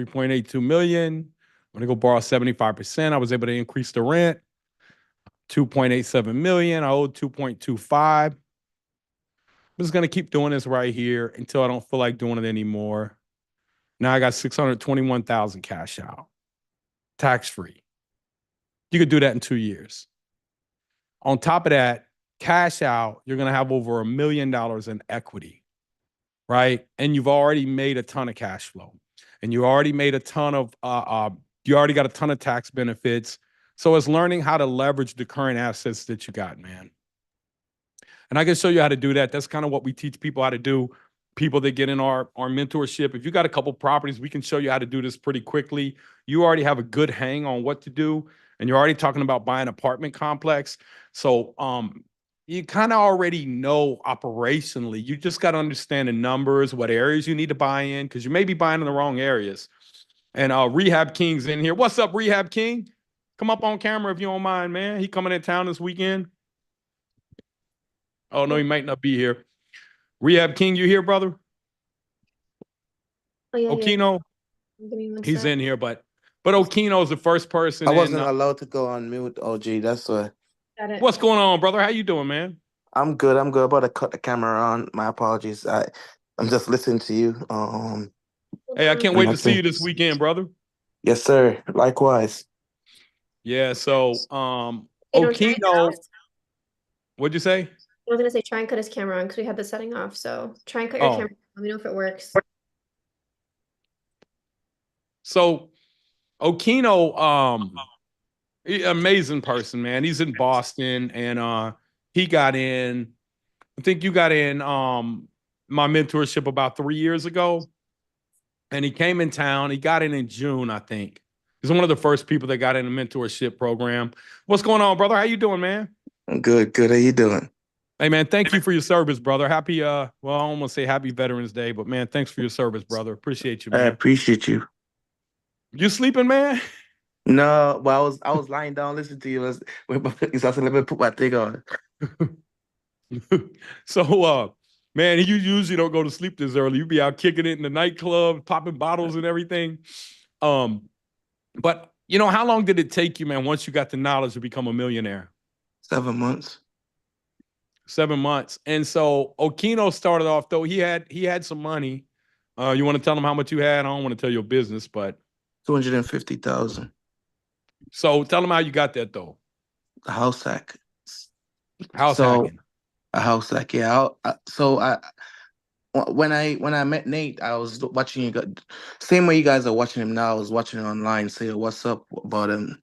Speaker 3: 3.82 million. I'm gonna go borrow 75%. I was able to increase the rent. 2.87 million. I owed 2.25. I'm just gonna keep doing this right here until I don't feel like doing it anymore. Now I got 621,000 cash out, tax free. You could do that in 2 years. On top of that, cash out, you're gonna have over $1 million in equity, right? And you've already made a ton of cash flow, and you already made a ton of you already got a ton of tax benefits. So it's learning how to leverage the current assets that you got, man. And I can show you how to do that. That's kind of what we teach people how to do. People that get in our mentorship. If you got a couple properties, we can show you how to do this pretty quickly. You already have a good hang on what to do, and you're already talking about buying an apartment complex. So you kind of already know operationally. You just got to understand the numbers, what areas you need to buy in, because you may be buying in the wrong areas. And Rehab King's in here. What's up, Rehab King? Come up on camera if you don't mind, man. He coming in town this weekend. Oh, no, he might not be here. Rehab King, you here, brother?
Speaker 2: Oh yeah,
Speaker 3: Okino,
Speaker 2: give me one
Speaker 3: he's
Speaker 2: sec.
Speaker 3: in here, but Okino is the first person
Speaker 4: I
Speaker 3: in.
Speaker 4: wasn't allowed to go on mute, OG. That's why.
Speaker 2: Got it.
Speaker 3: What's going on, brother? How you doing, man?
Speaker 4: I'm good. I'm good. About to cut the camera on. My apologies. I'm just listening to you.
Speaker 2: Hold
Speaker 3: Hey, I
Speaker 2: on.
Speaker 3: can't wait to see
Speaker 4: nothing.
Speaker 3: you this weekend, brother.
Speaker 4: Yes, sir. Likewise.
Speaker 3: Yeah, so
Speaker 2: You know, try and cut
Speaker 3: Okino,
Speaker 2: off.
Speaker 3: what'd you say?
Speaker 2: I was gonna say try and cut his camera on because we had the setting off. So try and cut your
Speaker 3: Oh,
Speaker 2: camera. Let me know if it works.
Speaker 3: so Okino, amazing person, man. He's in Boston, and he got in. I think you got in my mentorship about 3 years ago, and he came in town. He got in June, I think. He's one of the first people that got in the mentorship program. What's going on, brother? How you doing, man?
Speaker 4: I'm good. Good. How you doing?
Speaker 3: Hey, man, thank you for your service, brother. Happy, well, I almost say happy Veterans Day, but man, thanks for your service, brother. Appreciate you,
Speaker 4: I
Speaker 3: man.
Speaker 4: appreciate you.
Speaker 3: You sleeping, man?
Speaker 4: No, but I was lying down listening to you. I said, let me put my thing on.
Speaker 3: So, man, you usually don't go to sleep this early. You be out kicking it in the nightclub, popping bottles and everything. But you know, how long did it take you, man, once you got the knowledge to become a millionaire?
Speaker 4: 7 months.
Speaker 3: 7 months. And so Okino started off though. He had some money. You want to tell him how much you had? I don't want to tell your business, but
Speaker 4: 250,000.
Speaker 3: so tell him how you got that though.
Speaker 4: A house hack.
Speaker 3: House
Speaker 4: So
Speaker 3: hacking.
Speaker 4: a house hack. Yeah. When I met Nate, I was watching you guys, same way you guys are watching him now. I was watching him online, say what's up about him.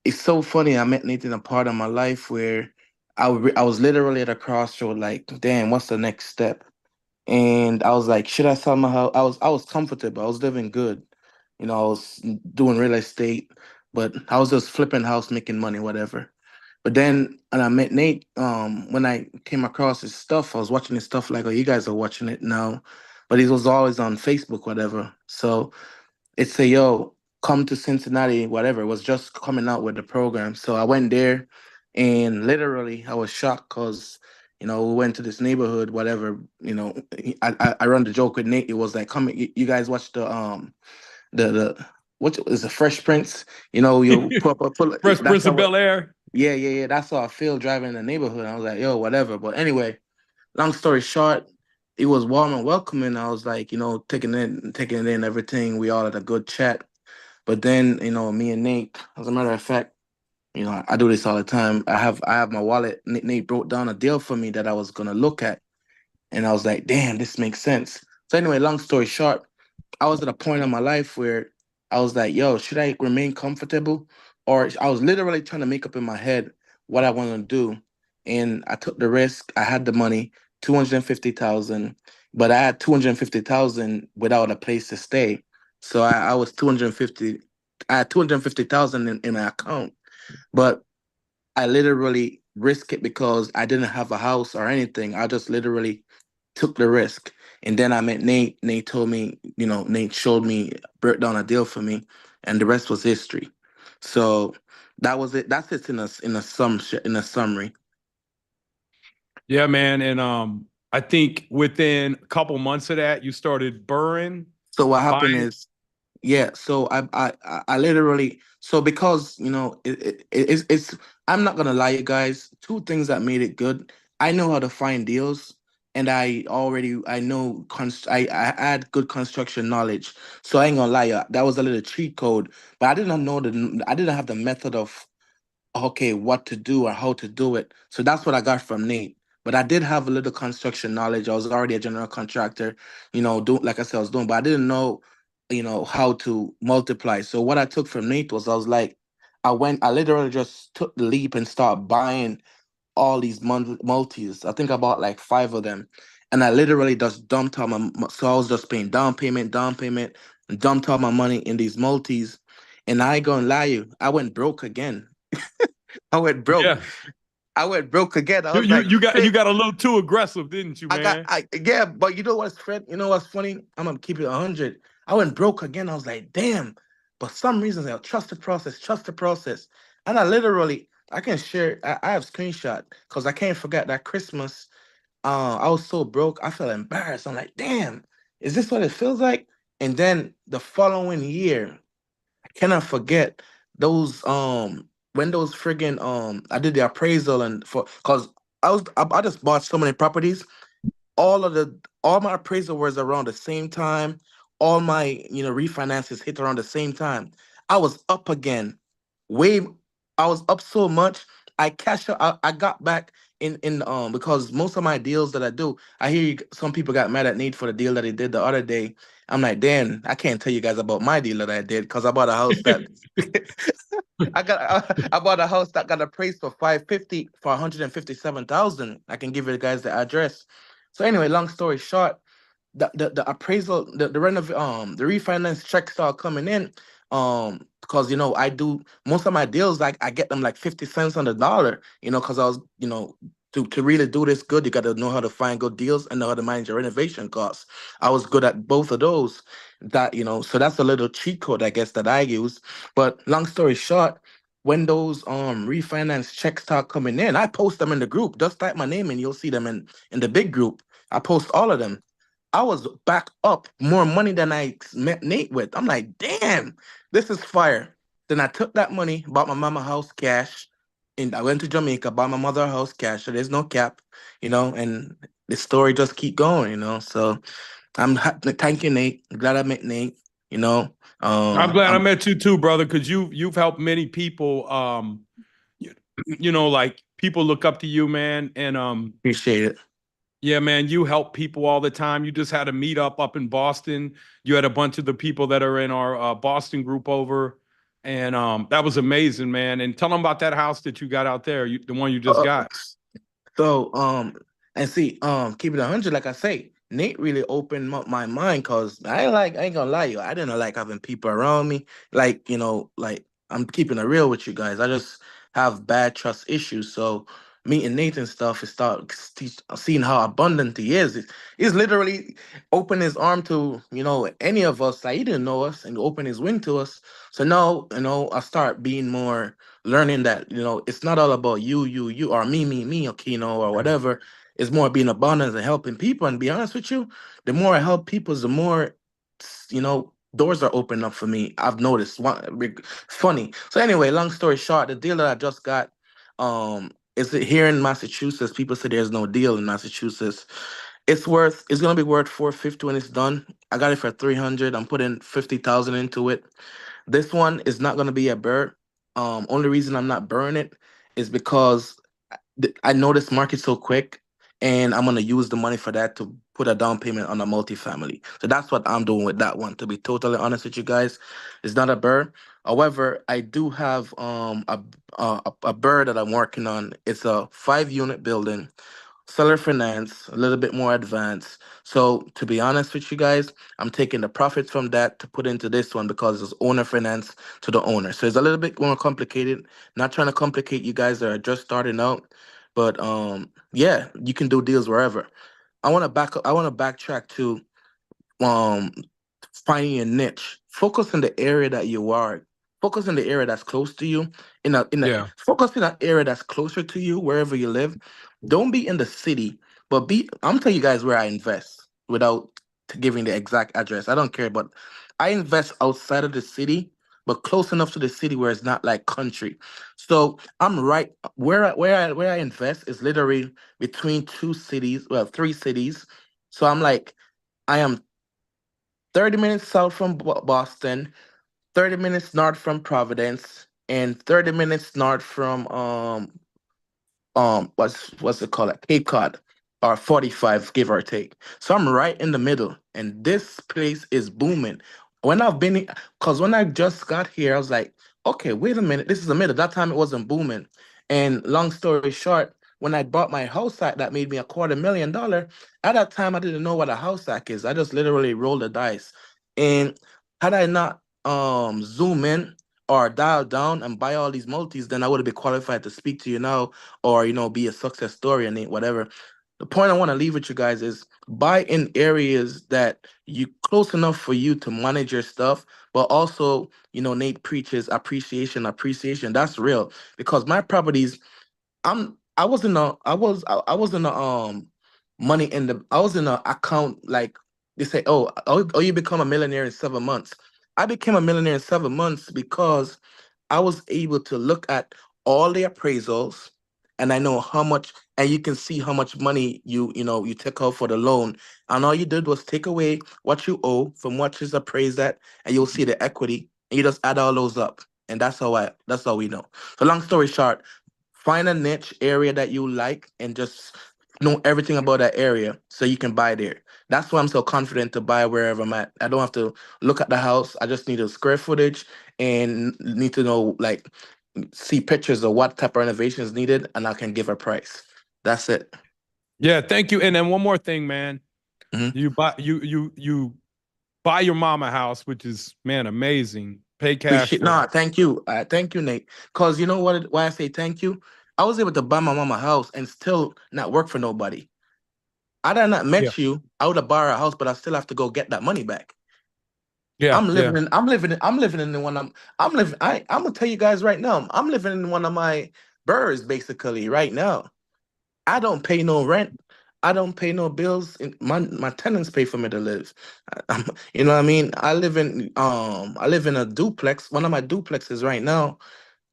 Speaker 4: It's so funny. I met Nate in a part of my life where I was literally at a crossroad, like, damn, what's the next step? And I was like, should I sell my house? I was comfortable. I was living good. I was doing real estate, but I was just flipping house, making money, whatever. But then, and I met Nate, when I came across his stuff, I was watching his stuff like, oh, you guys are watching it now. But he was always on Facebook, whatever. So it's a, yo, come to Cincinnati, whatever. It was just coming out with the program. So I went there, and literally I was shocked because, we went to this neighborhood, whatever. I run the joke with Nate. It was like, come, you guys watch the what is the Fresh Prince? You pull
Speaker 3: Fresh
Speaker 4: that's
Speaker 3: Prince of
Speaker 4: how.
Speaker 3: Bel Air.
Speaker 4: Yeah, yeah, yeah. That's how I feel driving in the neighborhood. I was like, yo, whatever. But anyway, long story short, it was warm and welcoming. I was like, taking it in, everything. We all had a good chat. But then, me and Nate, as a matter of fact, I do this all the time. I have my wallet. Nate wrote down a deal for me that I was gonna look at. And I was like, damn, this makes sense. So anyway, long story short, I was at a point in my life where I was like, yo, should I remain comfortable? Or I was literally trying to make up in my head what I want to do. And I took the risk. I had the money, 250,000, but I had 250,000 without a place to stay. So I was 250, I had 250,000 in my account. But I literally risked it because I didn't have a house or anything. I just literally took the risk. And then I met Nate. Nate told me, Nate showed me, broke down a deal for me, and the rest was history. So that was it. That's it in a summary.
Speaker 3: Yeah, man. And I think within a couple months of that, you started burring,
Speaker 4: So what happened
Speaker 3: buying.
Speaker 4: is Yeah, so I literally, so because it's I'm not gonna lie, you guys. Two things that made it good. I know how to find deals, and I know I had good construction knowledge. So I ain't gonna lie, that was a little cheat code. But I didn't have the method of okay, what to do or how to do it. So that's what I got from Nate. But I did have a little construction knowledge. I was already a general contractor, do like I said, I was doing, but I didn't know, how to multiply. So what I took from Nate was I was like, I literally just took the leap and started buying all these multis. I think I bought like five of them. And I literally just dumped all so I was just paying down payment, and dumped all my money in these multis. And I ain't gonna lie you, I went broke again. I went broke.
Speaker 3: Yeah.
Speaker 4: I went broke again. I
Speaker 3: You
Speaker 4: was
Speaker 3: you
Speaker 4: like,
Speaker 3: you got you
Speaker 4: shit.
Speaker 3: got a little too aggressive, didn't you, man?
Speaker 4: Yeah, but you know what's Fred? You know what's funny? I'm gonna keep it 100. I went broke again. I was like, damn. But some reasons I trust the process, trust the process. And I can share, I have screenshot because I can't forget that Christmas. I was so broke, I felt embarrassed. I'm like, damn, is this what it feels like? And then the following year, cannot forget those when those friggin' I did the appraisal and for because I just bought so many properties. All my appraisal was around the same time. All my refinances hit around the same time. I was up again. Way I was up so much. I cashed out. I got back in because most of my deals that I do, I hear some people got mad at Nate for the deal that he did the other day. I'm like, Dan, I can't tell you guys about my deal that I did because I bought a house that I bought a house that got appraised for 550 for 157,000. I can give you guys the address. So anyway, long story short, the appraisal, the refinance checks start coming in. Because I do most of my deals, like I get them like 50 cents on the dollar, because I was, to really do this good, you gotta know how to find good deals and know how to manage your renovation costs. I was good at both of those. So that's a little cheat code, I guess, that I use. But long story short, when those refinance checks start coming in, I post them in the group. Just type my name and you'll see them in the big group. I post all of them. I was back up more money than I met Nate with. I'm like, damn, this is fire. Then I took that money, bought my mama house cash, and I went to Jamaica, bought my mother a house cash. So there's no cap, and the story just keep going. So thank you, Nate. Glad I met Nate. You know,
Speaker 3: I'm glad I
Speaker 4: I'm
Speaker 3: met you too, brother, because you've helped many people. You, like people look up to you, man, and
Speaker 4: appreciate it.
Speaker 3: yeah, man, you help people all the time. You just had a meetup up in Boston. You had a bunch of the people that are in our Boston group over, and that was amazing, man. And tell them about that house that you got out there, the one you just
Speaker 4: Uh,
Speaker 3: got.
Speaker 4: So, and see, keep it 100, like I say, Nate really opened up my mind because I ain't gonna lie you, I didn't like having people around me. Like, like I'm keeping it real with you guys. I just have bad trust issues. So meeting Nate and stuff is seeing how abundant he is. He's literally opened his arm to, any of us. Like he didn't know us and open his wing to us. So now, I start being more learning that it's not all about you or me, okay, or whatever. It's more being abundant and helping people. And be honest with you, the more I help people, the more doors are opening up for me. I've noticed. Funny. So anyway, long story short, the deal that I just got, is here in Massachusetts. People say there's no deal in Massachusetts. It's gonna be worth 450 when it's done. I got it for 300. I'm putting 50,000 into it. This one is not going to be a BRRRR. Only reason I'm not burning it is because I know this market so quick, and I'm going to use the money for that to put a down payment on a multifamily. So that's what I'm doing with that one. To be totally honest with you guys, it's not a BRRRR. However, I do have a BRRRR that I'm working on. It's a 5-unit building, seller finance, a little bit more advanced. So to be honest with you guys, I'm taking the profits from that to put into this one because it's owner finance to the owner. So it's a little bit more complicated. Not trying to complicate you guys that are just starting out, but yeah, you can do deals wherever. I want to backtrack to um finding a niche. Focus in the area that you are. Focus in the area that's close to you.
Speaker 3: Yeah.
Speaker 4: Focus in an area that's closer to you, wherever you live. Don't be in the city, but I'm telling you guys where I invest without giving the exact address. I don't care, but I invest outside of the city, but close enough to the city where it's not like country. So I'm right where I invest is literally between two cities, well, three cities. So I'm like, I am 30 minutes south from Boston, 30 minutes north from Providence, and 30 minutes north from what's it called, like Cape Cod, or 45, give or take. So I'm right in the middle, and this place is booming. When I've been, because when I just got here, I was like, okay, wait a minute, this is the middle. That time it wasn't booming. And long story short, when I bought my house hack that made me $250,000, at that time I didn't know what a house hack is. I just literally rolled the dice. And had I not zoom in or dial down and buy all these multis, then I would have been qualified to speak to you now, or be a success story and whatever. The point I want to leave with you guys is buy in areas that you close enough for you to manage your stuff, but also, Nate preaches appreciation, appreciation. That's real, because my properties, I was in a I was in a money in the I was in a account, like they say, oh, you become a millionaire in 7 months. I became a millionaire in 7 months because I was able to look at all the appraisals, and I know how much, and you can see how much money you took out for the loan, and all you did was take away what you owe from what is appraised at, and you'll see the equity, and you just add all those up, and that's how we know. So long story short, find a niche area that you like and just know everything about that area so you can buy there. That's why I'm so confident to buy wherever I'm at. I don't have to look at the house. I just need a square footage and need to know, like, see pictures of what type of renovation is needed, and I can give a price. That's it.
Speaker 3: Yeah, thank you. And then one more thing, man.
Speaker 4: Mhm.
Speaker 3: You buy your mama house, which is, man, amazing. Pay cash
Speaker 4: Appreciate.
Speaker 3: for
Speaker 4: No,
Speaker 3: it.
Speaker 4: thank you, Nate. Cause you know what? Why I say thank you? I was able to buy my mama house and still not work for nobody. Had I not
Speaker 3: Yeah,
Speaker 4: met you, I would have borrowed a house, but I still have to go get that money back.
Speaker 3: yeah, yeah.
Speaker 4: I'm living in the one I'm gonna tell you guys right now. I'm living in one of my BRRRRs basically right now. I don't pay no rent. I don't pay no bills. My tenants pay for me to live. You know what I mean? I live in a duplex, one of my duplexes right now.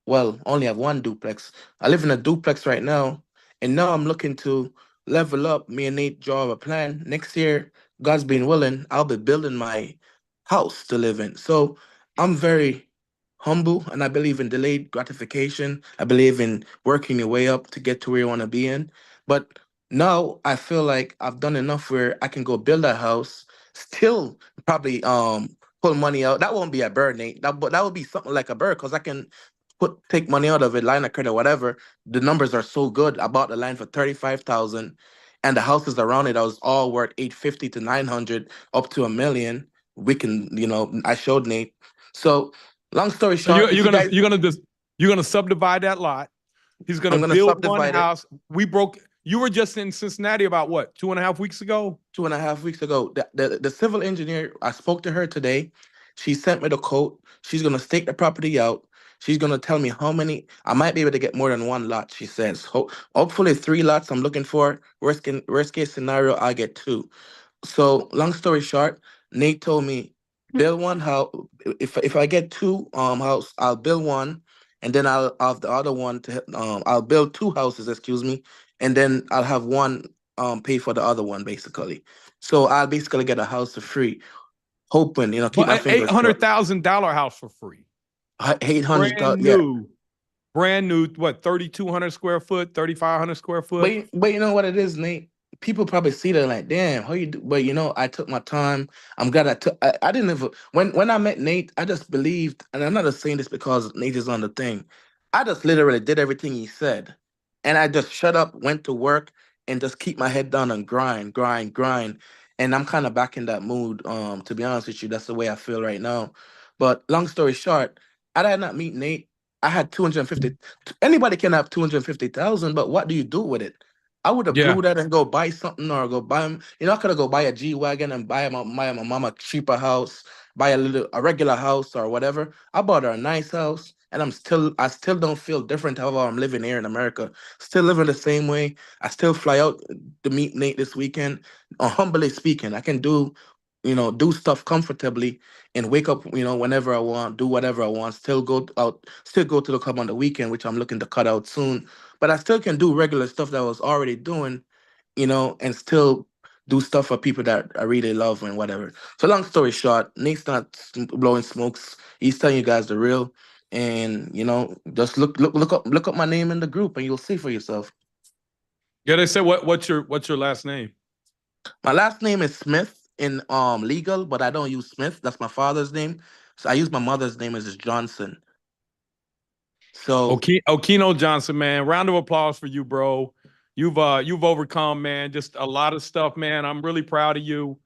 Speaker 4: Well, only have one duplex. I live in a duplex right now, and now I'm looking to level up. Me and Nate draw a plan. Next year, God's been willing, I'll be building my house to live in. So I'm very humble, and I believe in delayed gratification. I believe in working your way up to get to where you want to be in. But now I feel like I've done enough where I can go build a house, still probably pull money out. That won't be a bird, Nate. But that would be something like a bird, because I can take money out of it, line of credit, whatever. The numbers are so good. I bought the line for 35,000, and the houses around it, I was all worth 850 to 900, up to 1 million. We can, I showed Nate. So long story
Speaker 3: So
Speaker 4: short, if you guys,
Speaker 3: you're gonna subdivide that lot. He's gonna
Speaker 4: I'm gonna
Speaker 3: build one
Speaker 4: subdivide it.
Speaker 3: house. You were just in Cincinnati about what, 2.5 weeks ago?
Speaker 4: 2.5 weeks ago, the civil engineer, I spoke to her today. She sent me the quote. She's gonna stake the property out. She's gonna tell me how many. I might be able to get more than one lot. She says, hopefully 3 lots. I'm looking for. Worst case scenario, I get two. So long story short, Nate told me build one house. If I get two house, I'll build one, and then I'll have the other one to I'll build two houses, excuse me, and then I'll have one pay for the other one basically. So I'll basically get a house for free, hoping, keep
Speaker 3: But
Speaker 4: my
Speaker 3: an eight
Speaker 4: fingers
Speaker 3: hundred
Speaker 4: crossed.
Speaker 3: thousand dollar house for free,
Speaker 4: 800,
Speaker 3: brand
Speaker 4: yeah.
Speaker 3: new, brand new. What, 3,200 square foot, 3,500 square
Speaker 4: But
Speaker 3: foot?
Speaker 4: but you know what it is, Nate? People probably see that like, damn, how you do? But I took my time. I'm glad I took. I didn't ever when I met Nate, I just believed, and I'm not just saying this because Nate is on the thing. I just literally did everything he said, and I just shut up, went to work, and just keep my head down and grind, grind, grind. And I'm kind of back in that mood. To be honest with you, that's the way I feel right now. But long story short, I did not meet Nate. I had 250. Anybody can have 250,000, but what do you do with it? I would have
Speaker 3: Yeah.
Speaker 4: blew that and go buy something, or go buy him. I could have go buy a G wagon and buy my mama a cheaper house, buy a regular house or whatever. I bought her a nice house, and I still don't feel different. However, I'm living here in America, still living the same way. I still fly out to meet Nate this weekend. Humbly speaking, I can do do stuff comfortably and wake up, whenever I want, do whatever I want, still go to the club on the weekend, which I'm looking to cut out soon. But I still can do regular stuff that I was already doing, and still do stuff for people that I really love and whatever. So long story short, Nate's not blowing smokes. He's telling you guys the real. And just look up my name in the group and you'll see for yourself.
Speaker 3: Yeah, they said what's your last name?
Speaker 4: My last name is Smith in legal, but I don't use Smith. That's my father's name. So I use my mother's name as Johnson. So
Speaker 3: Okino Johnson, man. Round of applause for you, bro. You've overcome, man, just a lot of stuff, man. I'm really proud of you.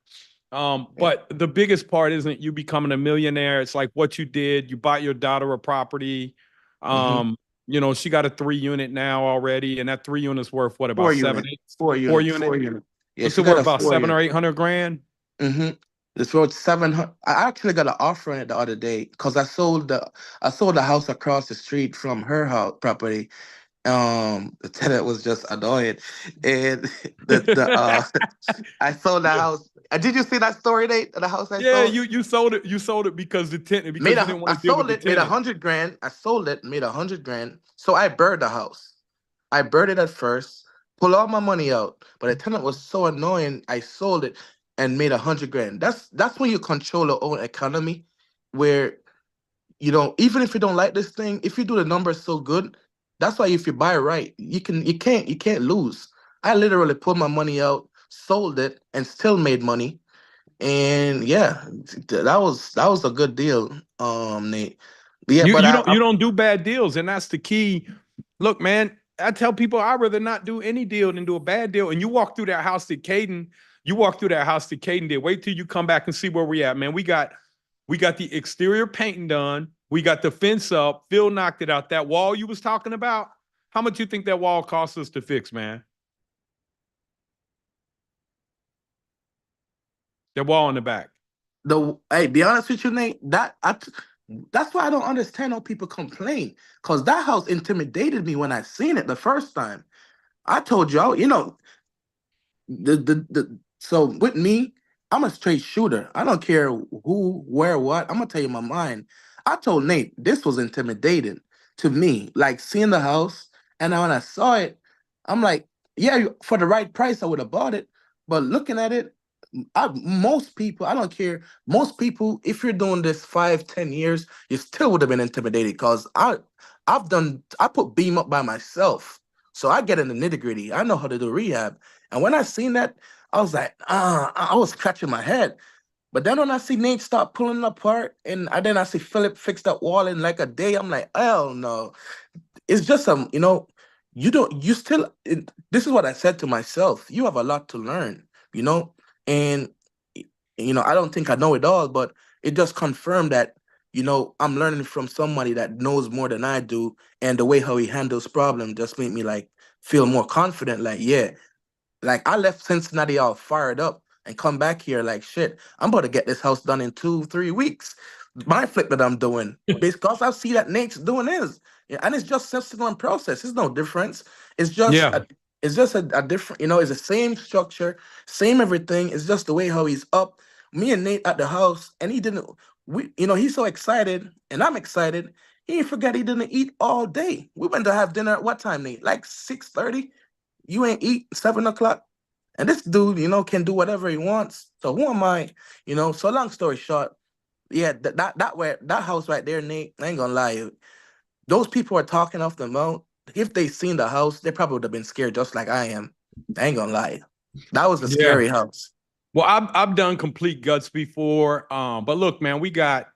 Speaker 3: But the biggest part isn't you becoming a millionaire. It's like what you did. You bought your daughter a property. She got a 3-unit now already, and that 3 units worth what, about 7, 8?
Speaker 4: 4 units.
Speaker 3: 4 units.
Speaker 4: Yeah,
Speaker 3: It's worth about 700 or 800 grand.
Speaker 4: It's worth 700. I actually got an offer on it the other day because I sold the house across the street from her house property. The tenant was just annoying, and I sold the house. Did you see that story, Nate? The house I
Speaker 3: Yeah,
Speaker 4: sold.
Speaker 3: you sold it. You sold it because you didn't
Speaker 4: I
Speaker 3: want to deal with
Speaker 4: sold
Speaker 3: the
Speaker 4: it, made
Speaker 3: tenant.
Speaker 4: 100 grand. I sold it, made 100 grand. So I burned the house. I burned it at first, pulled all my money out, but the tenant was so annoying. I sold it and made 100 grand. That's when you control your own economy, where even if you don't like this thing, if you do the numbers so good, that's why if you buy right, you can't lose. I literally pulled my money out, sold it, and still made money. And yeah, that was a good deal, Nate. Yeah,
Speaker 3: You
Speaker 4: but
Speaker 3: you don't you don't do bad deals, and that's the key. Look, man, I tell people I'd rather not do any deal than do a bad deal. And you walk through that house that Caden, did. Wait till you come back and see where we at, man. We got the exterior painting done. We got the fence up. Phil knocked it out. That wall you was talking about, how much you think that wall cost us to fix, man? That wall in the back.
Speaker 4: hey, be honest with you, Nate. That's why I don't understand how people complain. Cause that house intimidated me when I seen it the first time. I told y'all, so with me, I'm a straight shooter. I don't care who, where, what. I'm gonna tell you my mind. I told Nate this was intimidating to me. Like seeing the house, and then when I saw it, I'm like, yeah, for the right price, I would have bought it. But looking at it, most people, I don't care. Most people, if you're doing this 5, 10 years, you still would have been intimidated because I put beam up by myself. So I get in the nitty-gritty. I know how to do rehab. And when I seen that, I was like, I was scratching my head. But then when I see Nate start pulling it apart, and then I see Philip fix that wall in like a day, I'm like, hell no. It's just you don't, you still, this is what I said to myself. You have a lot to learn, you know? And, I don't think I know it all, but it just confirmed that, I'm learning from somebody that knows more than I do. And the way how he handles problems just made me like feel more confident. Like, yeah, like I left Cincinnati all fired up and come back here like shit. I'm about to get this house done in 2, 3 weeks. My flip that I'm doing because I see that Nate's doing his, yeah, and it's just subsequent process. It's no difference. It's just
Speaker 3: Yeah.
Speaker 4: a different. It's the same structure, same everything. It's just the way how he's up. Me and Nate at the house, and he didn't. He's so excited, and I'm excited. He ain't forget he didn't eat all day. We went to have dinner at what time, Nate? Like 6:30. You ain't eat 7 o'clock. And this dude, can do whatever he wants. So who am I? So long story short, yeah, that house right there, Nate, I ain't gonna lie. Those people are talking off the mouth. If they seen the house, they probably would have been scared just like I am. I ain't gonna lie. That was a
Speaker 3: Yeah.
Speaker 4: scary house.
Speaker 3: Well, I've done complete guts before. But look, man, we got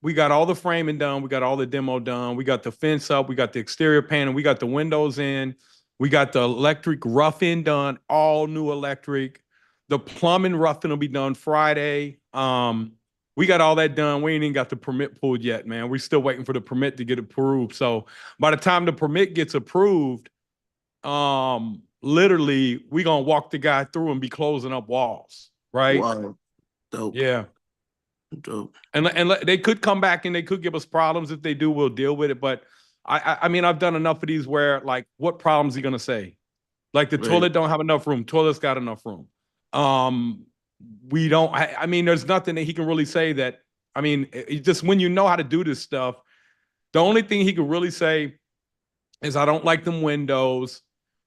Speaker 3: all the framing done, we got all the demo done, we got the fence up, we got the exterior painting, we got the windows in, we got the electric roughing done, all new electric. The plumbing roughing will be done Friday. We got all that done. We ain't even got the permit pulled yet, man. We're still waiting for the permit to get approved. So by the time the permit gets approved, literally we gonna walk the guy through and be closing up walls. Right?
Speaker 4: Wow. Dope.
Speaker 3: Yeah.
Speaker 4: Dope.
Speaker 3: And they could come back and they could give us problems. If they do, we'll deal with it. But I mean, I've done enough of these where, like, what problems are you gonna say? Like the
Speaker 4: Right.
Speaker 3: toilet don't have enough room. Toilet's got enough room. we don't, I mean, there's nothing that he can really say that, I mean, just when you know how to do this stuff, the only thing he can really say is I don't like them windows.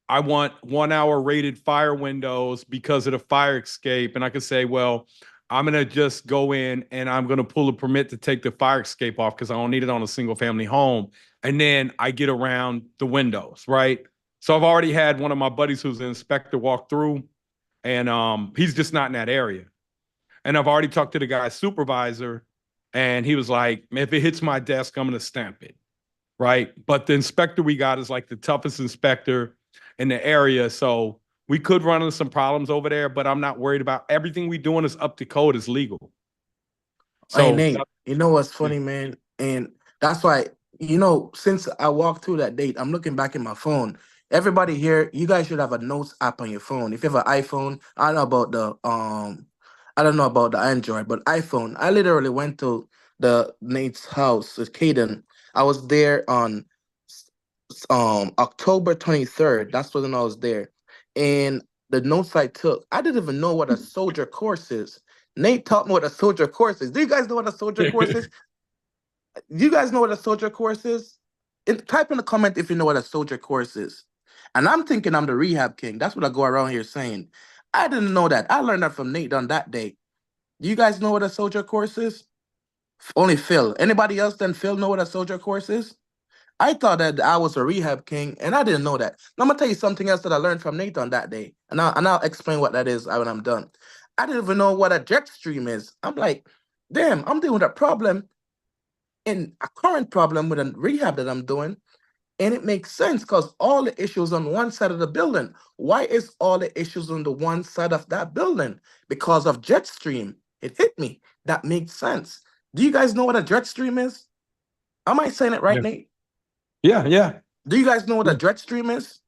Speaker 3: I want 1 hour rated fire windows because of the fire escape. And I can say, well, I'm going to just go in and I'm going to pull a permit to take the fire escape off because I don't need it on a single family home. And then I get around the windows, right? So I've already had one of my buddies who's an inspector walk through, and he's just not in that area. And I've already talked to the guy's supervisor, and he was like, if it hits my desk, I'm going to stamp it, right? But the inspector we got is like the toughest inspector in the area. So we could run into some problems over there, but I'm not worried about everything we doing is up to code, is legal.
Speaker 4: Hey
Speaker 3: So
Speaker 4: Nate, you know what's funny, man? And that's why, since I walked through that date, I'm looking back in my phone. Everybody here, you guys should have a notes app on your phone. If you have an iPhone, I don't know about the Android, but iPhone. I literally went to the Nate's house with Caden. I was there on October 23rd. That's when I was there. And the notes I took, I didn't even know what a soldier course is. Nate taught me what a soldier course is. Do you guys know what a soldier course is? Do you guys know what a soldier course is? Type in the comment if you know what a soldier course is. And I'm thinking I'm the rehab king. That's what I go around here saying. I didn't know that. I learned that from Nate on that day. Do you guys know what a soldier course is? Only Phil. Anybody else than Phil know what a soldier course is? I thought that I was a rehab king, and I didn't know that. Now, I'm gonna tell you something else that I learned from Nathan that day, and I'll explain what that is when I'm done. I didn't even know what a jet stream is. I'm like, damn, I'm dealing with a problem, and a current problem with a rehab that I'm doing, and it makes sense because all the issues on one side of the building. Why is all the issues on the one side of that building? Because of jet stream. It hit me. That makes sense. Do you guys know what a jet stream is? Am I saying it right,
Speaker 3: yeah,
Speaker 4: Nate?
Speaker 3: yeah.
Speaker 4: Do you guys know what a jet stream is?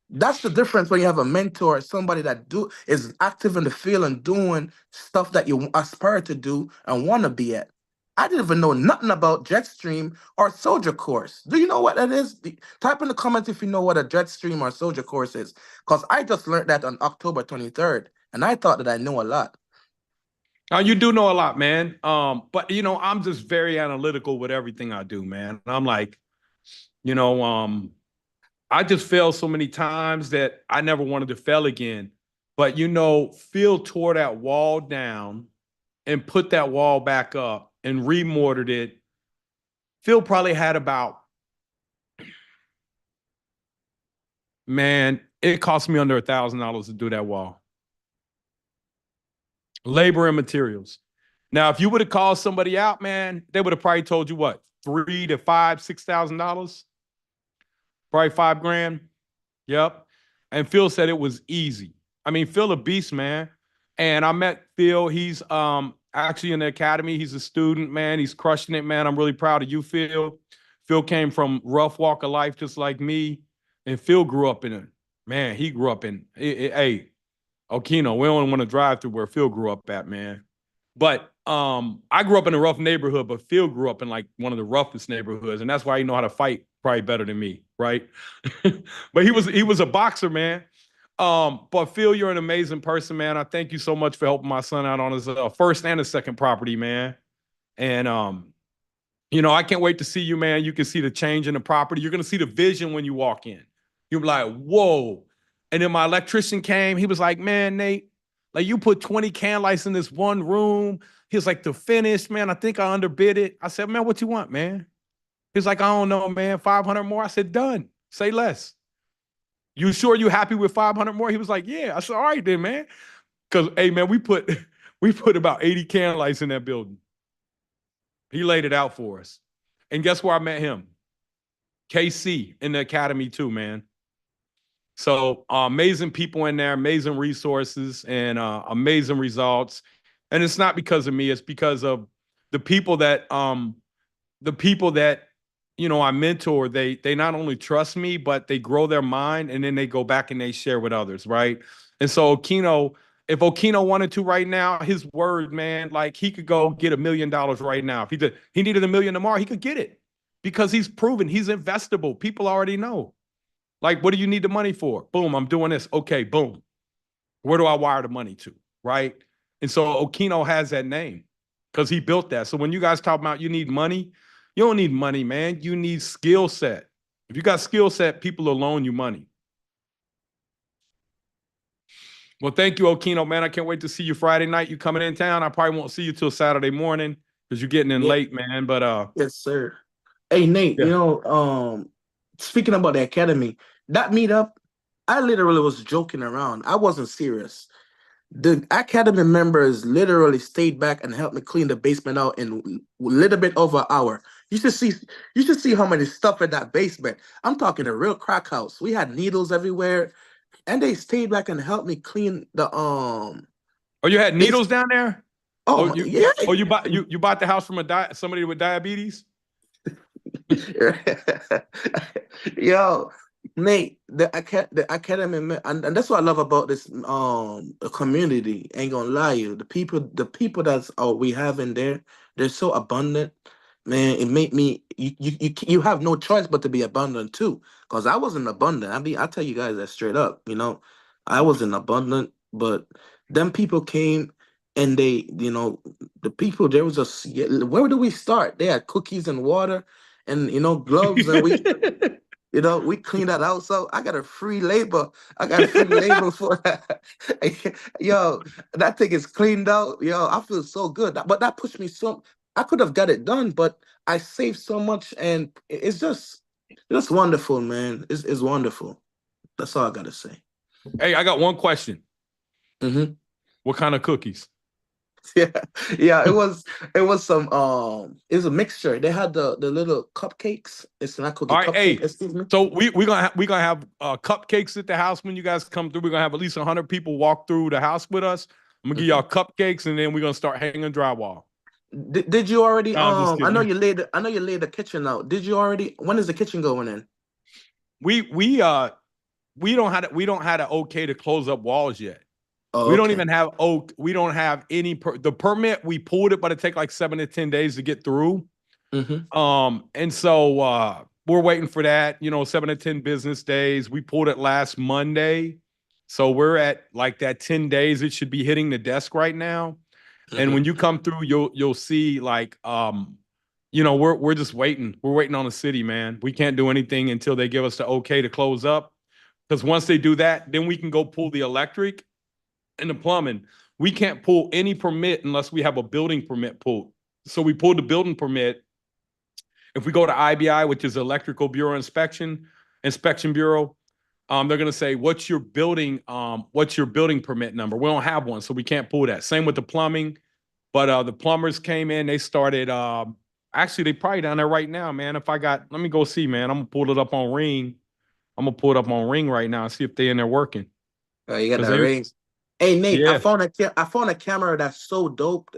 Speaker 4: That's the difference when you have a mentor, somebody that is active in the field and doing stuff that you aspire to do and want to be at. I didn't even know nothing about Jetstream or Soldier Course. Do you know what that is? Type in the comments if you know what a Jetstream or Soldier Course is, because I just learned that on October 23rd, and I thought that I knew a lot.
Speaker 3: You do know a lot, man. But I'm just very analytical with everything I do, man. I'm like, you know, I just failed so many times that I never wanted to fail again. But Phil tore that wall down and put that wall back up and remortared it. Phil probably had about, man, it cost me under $1,000 to do that wall. Labor and materials. Now, if you would have called somebody out, man, they would have probably told you what, $3,000 to $6,000, probably $5,000. Yep. And Phil said it was easy. I mean, Phil a beast, man. And I met Phil. He's actually in the academy. He's a student, man. He's crushing it, man. I'm really proud of you, Phil. Phil came from rough walk of life just like me. And Phil grew up in it. Man, he grew up in, hey, Okino, we don't want to drive through where Phil grew up at, man. But I grew up in a rough neighborhood, but Phil grew up in like one of the roughest neighborhoods, and that's why he know how to fight probably better than me, right? But he was a boxer, man. But Phil, you're an amazing person, man. I thank you so much for helping my son out on his first and his second property, man. And I can't wait to see you, man. You can see the change in the property. You're gonna see the vision when you walk in. You're like, whoa. And then my electrician came. He was like, man, Nate, like you put 20 can lights in this one room. He was like, the finish, man, I think I underbid it. I said, man, what you want, man? He's like, I don't know, man, 500 more. I said, done. Say less. You sure you happy with 500 more? He was like, yeah. I said, all right then, man. Because, hey, man, we put about 80 can lights in that building. He laid it out for us. And guess where I met him? KC in the academy too, man. So amazing people in there, amazing resources, and amazing results. And it's not because of me; it's because of the people that I mentor. They not only trust me, but they grow their mind, and then they go back and they share with others, right? And so Okino, if Okino wanted to right now, his word, man, like he could go get $1 million right now. If he needed $1 million tomorrow, he could get it because he's proven he's investable. People already know. Like, what do you need the money for? Boom, I'm doing this. Okay, boom. Where do I wire the money to? Right? And so Okino has that name because he built that. So when you guys talk about you need money, you don't need money, man. You need skill set. If you got skill set, people will loan you money. Well, thank you, Okino, man. I can't wait to see you Friday night. You coming in town? I probably won't see you till Saturday morning because you're getting in
Speaker 4: Yeah.
Speaker 3: late, man. But
Speaker 4: Yes, sir. Hey, Nate,
Speaker 3: yeah.
Speaker 4: speaking about the academy, that meetup, I literally was joking around. I wasn't serious. The academy members literally stayed back and helped me clean the basement out in a little bit over an hour. You should see how many stuff in that basement. I'm talking a real crack house. We had needles everywhere, and they stayed back and helped me clean the
Speaker 3: Oh, you had
Speaker 4: base.
Speaker 3: needles down there?
Speaker 4: Oh
Speaker 3: Oh,
Speaker 4: my, yeah.
Speaker 3: you bought the house from somebody with diabetes?
Speaker 4: Yo, Nate, the academy, and that's what I love about this community. Ain't gonna lie, you the people that's we have in there, they're so abundant, man. It made me you have no choice but to be abundant too. Cause I wasn't abundant. I tell you guys that straight up. I wasn't abundant, but them people came. And the people, there was where do we start? They had cookies and water and gloves, and we cleaned that out. So I got a free labor. I got a free labor for that. Yo, that thing is cleaned out. Yo, I feel so good. But that pushed me so. I could have got it done, but I saved so much, and it's just wonderful, man. It's wonderful. That's all I gotta say.
Speaker 3: Hey, I got one question.
Speaker 4: Hmm.
Speaker 3: What kind of cookies?
Speaker 4: Yeah, yeah. It was a mixture. They had the little cupcakes. It's not cookie
Speaker 3: All right,
Speaker 4: cupcake.
Speaker 3: hey.
Speaker 4: Excuse me.
Speaker 3: So we gonna have cupcakes at the house when you guys come through. We're gonna have at least 100 people walk through the house with us. I'm gonna give y'all cupcakes, and then we're gonna start hanging drywall.
Speaker 4: Did you already
Speaker 3: No, I'm just
Speaker 4: I know
Speaker 3: kidding.
Speaker 4: you laid the kitchen out. Did you already when is the kitchen going in?
Speaker 3: We don't have to okay to close up walls yet.
Speaker 4: Oh,
Speaker 3: We don't
Speaker 4: okay.
Speaker 3: even have we don't have any the permit. We pulled it, but it take like 7 to 10 days to get through.
Speaker 4: Mm-hmm.
Speaker 3: And so we're waiting for that, 7 to 10 business days. We pulled it last Monday. So we're at like that 10 days. It should be hitting the desk right now. And when
Speaker 4: Mm-hmm.
Speaker 3: you come through, you'll see like we're just waiting. We're waiting on the city, man. We can't do anything until they give us the okay to close up. Because once they do that, then we can go pull the electric and the plumbing. We can't pull any permit unless we have a building permit pulled. So we pulled the building permit. If we go to IBI, which is Electrical Bureau Inspection Bureau, they're gonna say, what's your building permit number? We don't have one, so we can't pull that. Same with the plumbing. But the plumbers came in, they started actually they probably down there right now, man. Let me go see, man. I'm gonna pull it up on Ring. I'm gonna pull it up on Ring right now and see if they're in there working.
Speaker 4: Oh, you got
Speaker 3: Cause
Speaker 4: that
Speaker 3: they
Speaker 4: ring. Hey Nate,
Speaker 3: yeah.
Speaker 4: I found a camera that's so dope.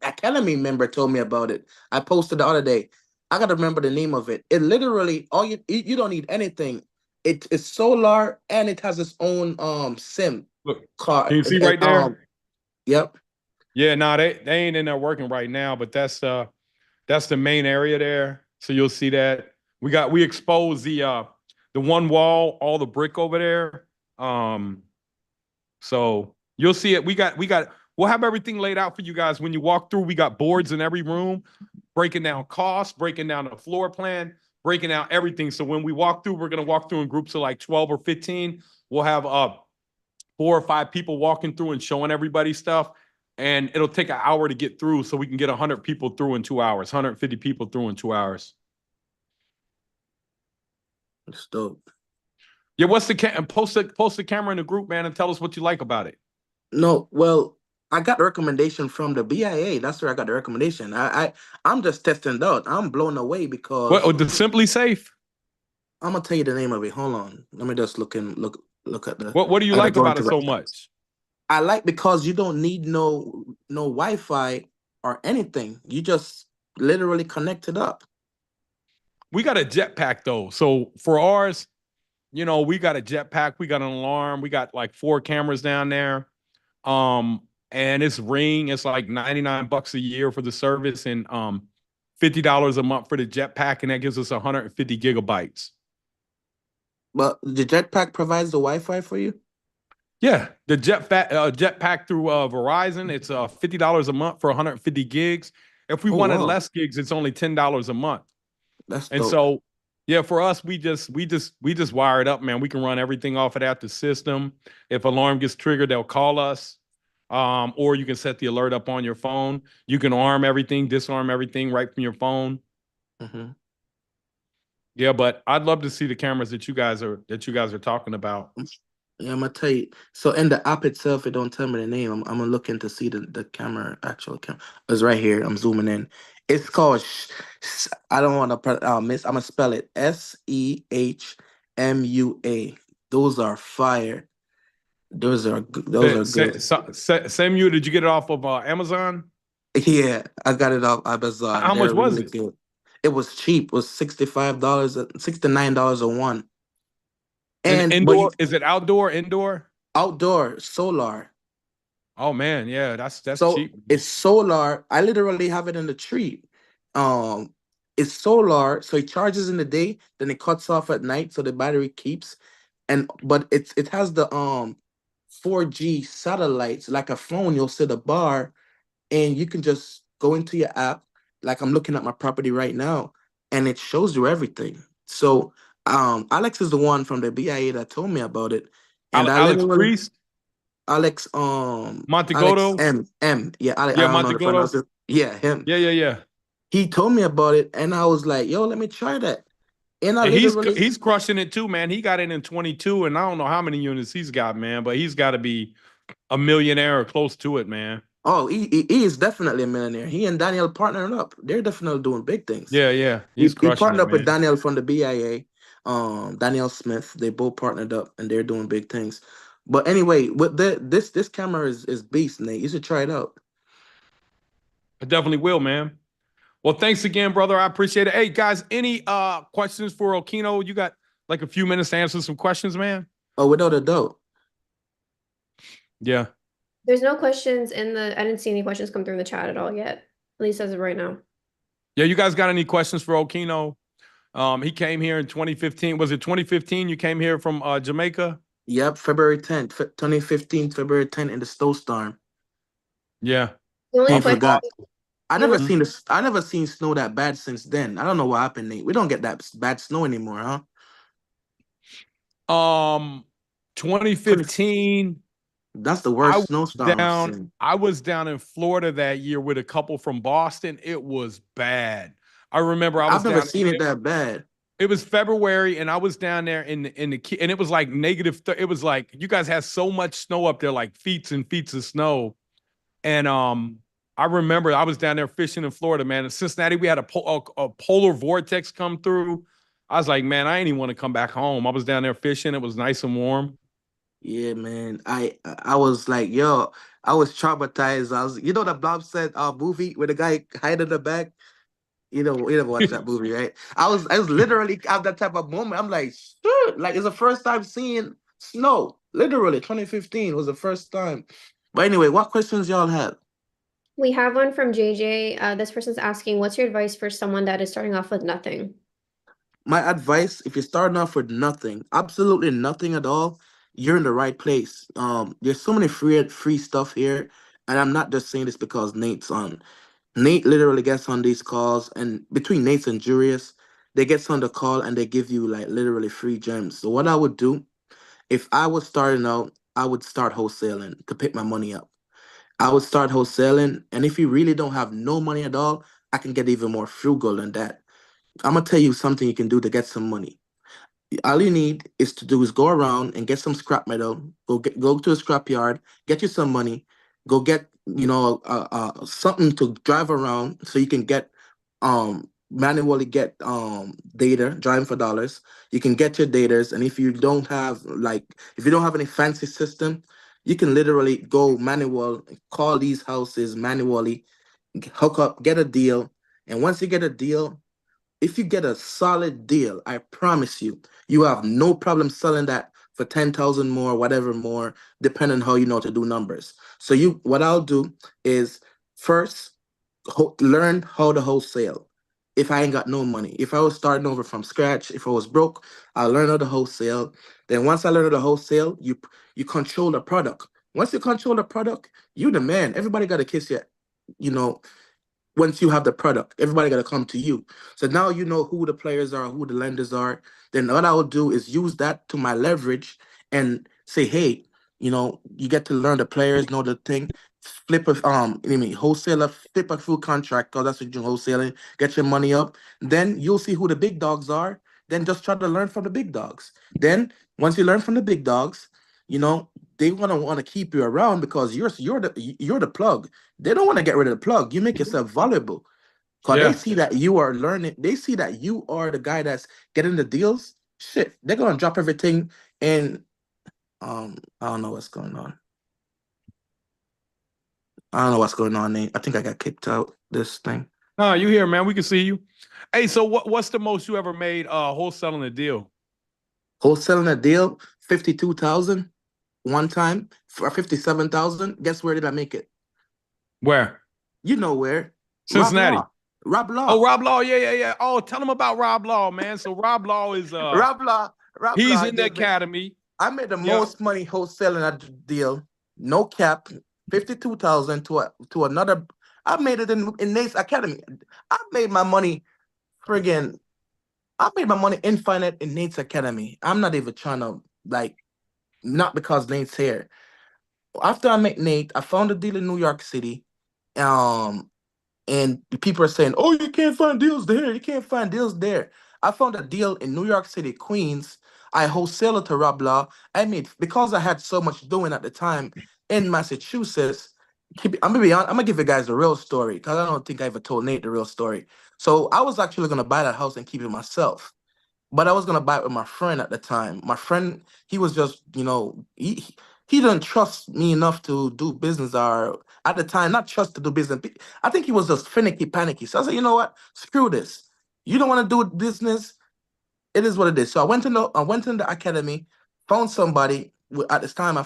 Speaker 4: Academy member told me about it. I posted the other day. I gotta remember the name of it. It literally all you don't need anything. It's solar and it has its own SIM
Speaker 3: Look,
Speaker 4: card.
Speaker 3: can you see right there?
Speaker 4: Yep.
Speaker 3: Yeah, no, they ain't in there working right now, but that's the main area there. So you'll see that. We exposed the one wall, all the brick over there. So you'll see it. We'll have everything laid out for you guys when you walk through. We got boards in every room, breaking down costs, breaking down the floor plan, breaking down everything. So when we walk through, we're gonna walk through in groups of like 12 or 15. We'll have 4 or 5 people walking through and showing everybody stuff. And it'll take an hour to get through, so we can get 100 people through in 2 hours, 150 people through in 2 hours.
Speaker 4: It's dope.
Speaker 3: Yeah, post the camera in the group, man, and tell us what you like about it.
Speaker 4: No, well, I got the recommendation from the BIA. That's where I got the recommendation. I'm just testing it out. I'm blown away
Speaker 3: What?
Speaker 4: because
Speaker 3: Oh, the Simply Safe.
Speaker 4: I'm gonna tell you the name of it. Hold on. Let me just look at the.
Speaker 3: What do you
Speaker 4: I gotta
Speaker 3: like
Speaker 4: go
Speaker 3: about
Speaker 4: into
Speaker 3: it
Speaker 4: the.
Speaker 3: so much?
Speaker 4: I like because you don't need no Wi-Fi or anything. You just literally connect it up.
Speaker 3: We got a jetpack though. So for ours, we got a jetpack, we got an alarm, we got like 4 cameras down there. And it's Ring, it's like $99 a year for the service and $50 a month for the jetpack, and that gives us 150 gigabytes.
Speaker 4: But the jetpack provides the Wi-Fi for you.
Speaker 3: Yeah, the jetpack through Verizon, it's $50 a month for 150 gigs. If we
Speaker 4: Oh
Speaker 3: wanted
Speaker 4: wow,
Speaker 3: less gigs, it's only $10 a month.
Speaker 4: that's
Speaker 3: And
Speaker 4: dope.
Speaker 3: so, yeah, for us, we just wire it up, man. We can run everything off of that the system. If alarm gets triggered, they'll call us. Or you can set the alert up on your phone. You can arm everything, disarm everything right from your phone.
Speaker 4: Hmm.
Speaker 3: Yeah, but I'd love to see the cameras that you guys are talking about.
Speaker 4: Yeah, I'm gonna tell you. So in the app itself, it don't tell me the name. I'm gonna look in to see the camera, actual camera. It's right here. I'm zooming in. It's called. I don't want to miss. I'm gonna spell it SEHMUA. Those are fire. Those are good.
Speaker 3: Same you, did you get it off of Amazon?
Speaker 4: Yeah, I got it off Amazon.
Speaker 3: How much
Speaker 4: They're
Speaker 3: was
Speaker 4: really
Speaker 3: it?
Speaker 4: good. It was cheap. It was $65, $69 a one.
Speaker 3: And
Speaker 4: And but you
Speaker 3: indoor, is it outdoor, indoor?
Speaker 4: outdoor solar.
Speaker 3: Oh man, yeah, that's
Speaker 4: So
Speaker 3: cheap.
Speaker 4: it's solar. I literally have it in the tree. Um, it's solar, so it charges in the day, then it cuts off at night, so the battery keeps. And but it has the 4G satellites, like a phone. You'll set a bar, and you can just go into your app. Like I'm looking at my property right now, and it shows you everything. So Alex is the one from the BIA that told me about it, and I
Speaker 3: Alex
Speaker 4: literally
Speaker 3: Priest,
Speaker 4: Alex
Speaker 3: Montegoto.
Speaker 4: M. Yeah, I
Speaker 3: Yeah,
Speaker 4: don't know how to pronounce
Speaker 3: Montegoto.
Speaker 4: it. Yeah, him.
Speaker 3: Yeah, yeah, yeah.
Speaker 4: He told me about it, and I was like, "Yo, let me try that." And I
Speaker 3: And he's
Speaker 4: literally,
Speaker 3: he's crushing it too, man. He got in 22, and I don't know how many units he's got, man, but he's got to be a millionaire or close to it, man.
Speaker 4: oh, he is definitely a millionaire. He and Daniel partnered up. They're definitely doing big things.
Speaker 3: Yeah, yeah.
Speaker 4: He
Speaker 3: He's
Speaker 4: he
Speaker 3: crushing
Speaker 4: partnered
Speaker 3: it,
Speaker 4: up with
Speaker 3: man.
Speaker 4: Daniel from the BIA, Daniel Smith. They both partnered up, and they're doing big things. But anyway, with this camera is beast, Nate. You should try it out.
Speaker 3: I definitely will, man. Well, thanks again, brother. I appreciate it. Hey, guys, any questions for Okino? You got like a few minutes to answer some questions, man?
Speaker 4: Oh, without a doubt.
Speaker 3: Yeah.
Speaker 2: There's no questions in the, I didn't see any questions come through in the chat at all yet, at least as of right now.
Speaker 3: Yeah, you guys got any questions for Okino? He came here in 2015. Was it 2015 you came here from Jamaica?
Speaker 4: Yep, February 10th, 2015, February 10th in the snowstorm.
Speaker 3: Yeah.
Speaker 2: The only
Speaker 4: I
Speaker 3: Okay.
Speaker 2: question,
Speaker 4: forgot. I
Speaker 2: the
Speaker 4: never
Speaker 2: only,
Speaker 4: seen this. I never seen snow that bad since then. I don't know what happened, Nate. We don't get that bad snow anymore, huh?
Speaker 3: Um,
Speaker 4: 20,
Speaker 3: 2015,
Speaker 4: that's the
Speaker 3: I
Speaker 4: worst
Speaker 3: was
Speaker 4: snowstorm I've
Speaker 3: down.
Speaker 4: seen.
Speaker 3: I was down in Florida that year with a couple from Boston. It was bad. I remember I
Speaker 4: I've
Speaker 3: was
Speaker 4: never
Speaker 3: down.
Speaker 4: seen it that bad.
Speaker 3: It was February, and I was down there and it was like negative. It was like you guys had so much snow up there, like feet and feet of snow. And I remember I was down there fishing in Florida, man. In Cincinnati, we had a polar vortex come through. I was like, man, I ain't even want to come back home. I was down there fishing. It was nice and warm.
Speaker 4: Yeah, man. I was like, yo, I was traumatized. I was, the Bob said movie where the guy hide in the back. You never watched that movie, right? I was literally at that type of moment. I'm like, sure, like it's the first time seeing snow. Literally, 2015 was the first time. But anyway, what questions y'all have?
Speaker 2: we have one from JJ. This person's asking, what's your advice for someone that is starting off with nothing?
Speaker 4: My advice, if you're starting off with nothing, absolutely nothing at all, you're in the right place. There's so many free stuff here, and I'm not just saying this because Nate's on. Nate literally gets on these calls, and between Nate and Julius, they get on the call and they give you like literally free gems. So what I would do if I was starting out, I would start wholesaling to pick my money up. I would start wholesaling, and if you really don't have no money at all, I can get even more frugal than that. I'm gonna tell you something you can do to get some money. All you need is go around and get some scrap metal. Go to a scrap yard, get you some money. Go get something to drive around so you can get manually get data driving for dollars. You can get your datas, and if you don't have any fancy system, you can literally go manual, call these houses manually, hook up, get a deal, and once you get a deal, if you get a solid deal, I promise you, you have no problem selling that for 10,000 more, whatever more, depending on how you know to do numbers. So what I'll do is first learn how to wholesale. If I ain't got no money, if I was starting over from scratch, if I was broke, I'll learn how to wholesale. Then once I learn how to wholesale, you control the product. Once you control the product, you the man. Everybody got to kiss you. You know, once you have the product, everybody got to come to you. So now you know who the players are, who the lenders are. Then what I will do is use that to my leverage and say, hey, you know, you get to learn the players, know the thing. Flip a I mean wholesaler, flip a full contract, because that's what you're wholesaling, get your money up. Then you'll see who the big dogs are. Then just try to learn from the big dogs. Then once you learn from the big dogs, you know, they want to keep you around because you're the plug. They don't want to get rid of the plug. You make yourself valuable. Because they
Speaker 3: Yeah.
Speaker 4: see that you are learning, they see that you are the guy that's getting the deals. Shit, they're gonna drop everything and I don't know what's going on. I don't know what's going on, Nate. I think I got kicked out this thing.
Speaker 3: No, you here, man. We can see you. Hey, so what's the most you ever made wholesaling a deal?
Speaker 4: Wholesaling a deal, 52,000 one time for 57,000. Guess where did I make it?
Speaker 3: Where?
Speaker 4: You know where?
Speaker 3: Cincinnati.
Speaker 4: Rob Law.
Speaker 3: Oh, Rob Law. Yeah, yeah, yeah. Oh, tell them about Rob Law, man. So Rob Law is
Speaker 4: Rob Law.
Speaker 3: he's
Speaker 4: I
Speaker 3: in the
Speaker 4: gave it.
Speaker 3: academy.
Speaker 4: I made the
Speaker 3: Yeah.
Speaker 4: most money wholesaling a deal, no cap, 52,000 to another. I made it in Nate's Academy. I made my money friggin' I made my money infinite in Nate's Academy. I'm not even trying to like, not because Nate's here. After I met Nate, I found a deal in New York City. Um, and people are saying, "Oh, you can't find deals there. You can't find deals there." I found a deal in New York City, Queens. I wholesaled it to Rob Law. I made, because I had so much doing at the time in Massachusetts. I'm gonna be honest, I'm gonna give you guys the real story because I don't think I ever told Nate the real story. So I was actually gonna buy that house and keep it myself, but I was gonna buy it with my friend at the time. My friend, he was just, you know, he didn't trust me enough to do business, or at the time, not trust to do business. I think he was just finicky, panicky. So I said, you know what? Screw this. You don't want to do business. It is what it is. So I went in the academy, found somebody. At this time, I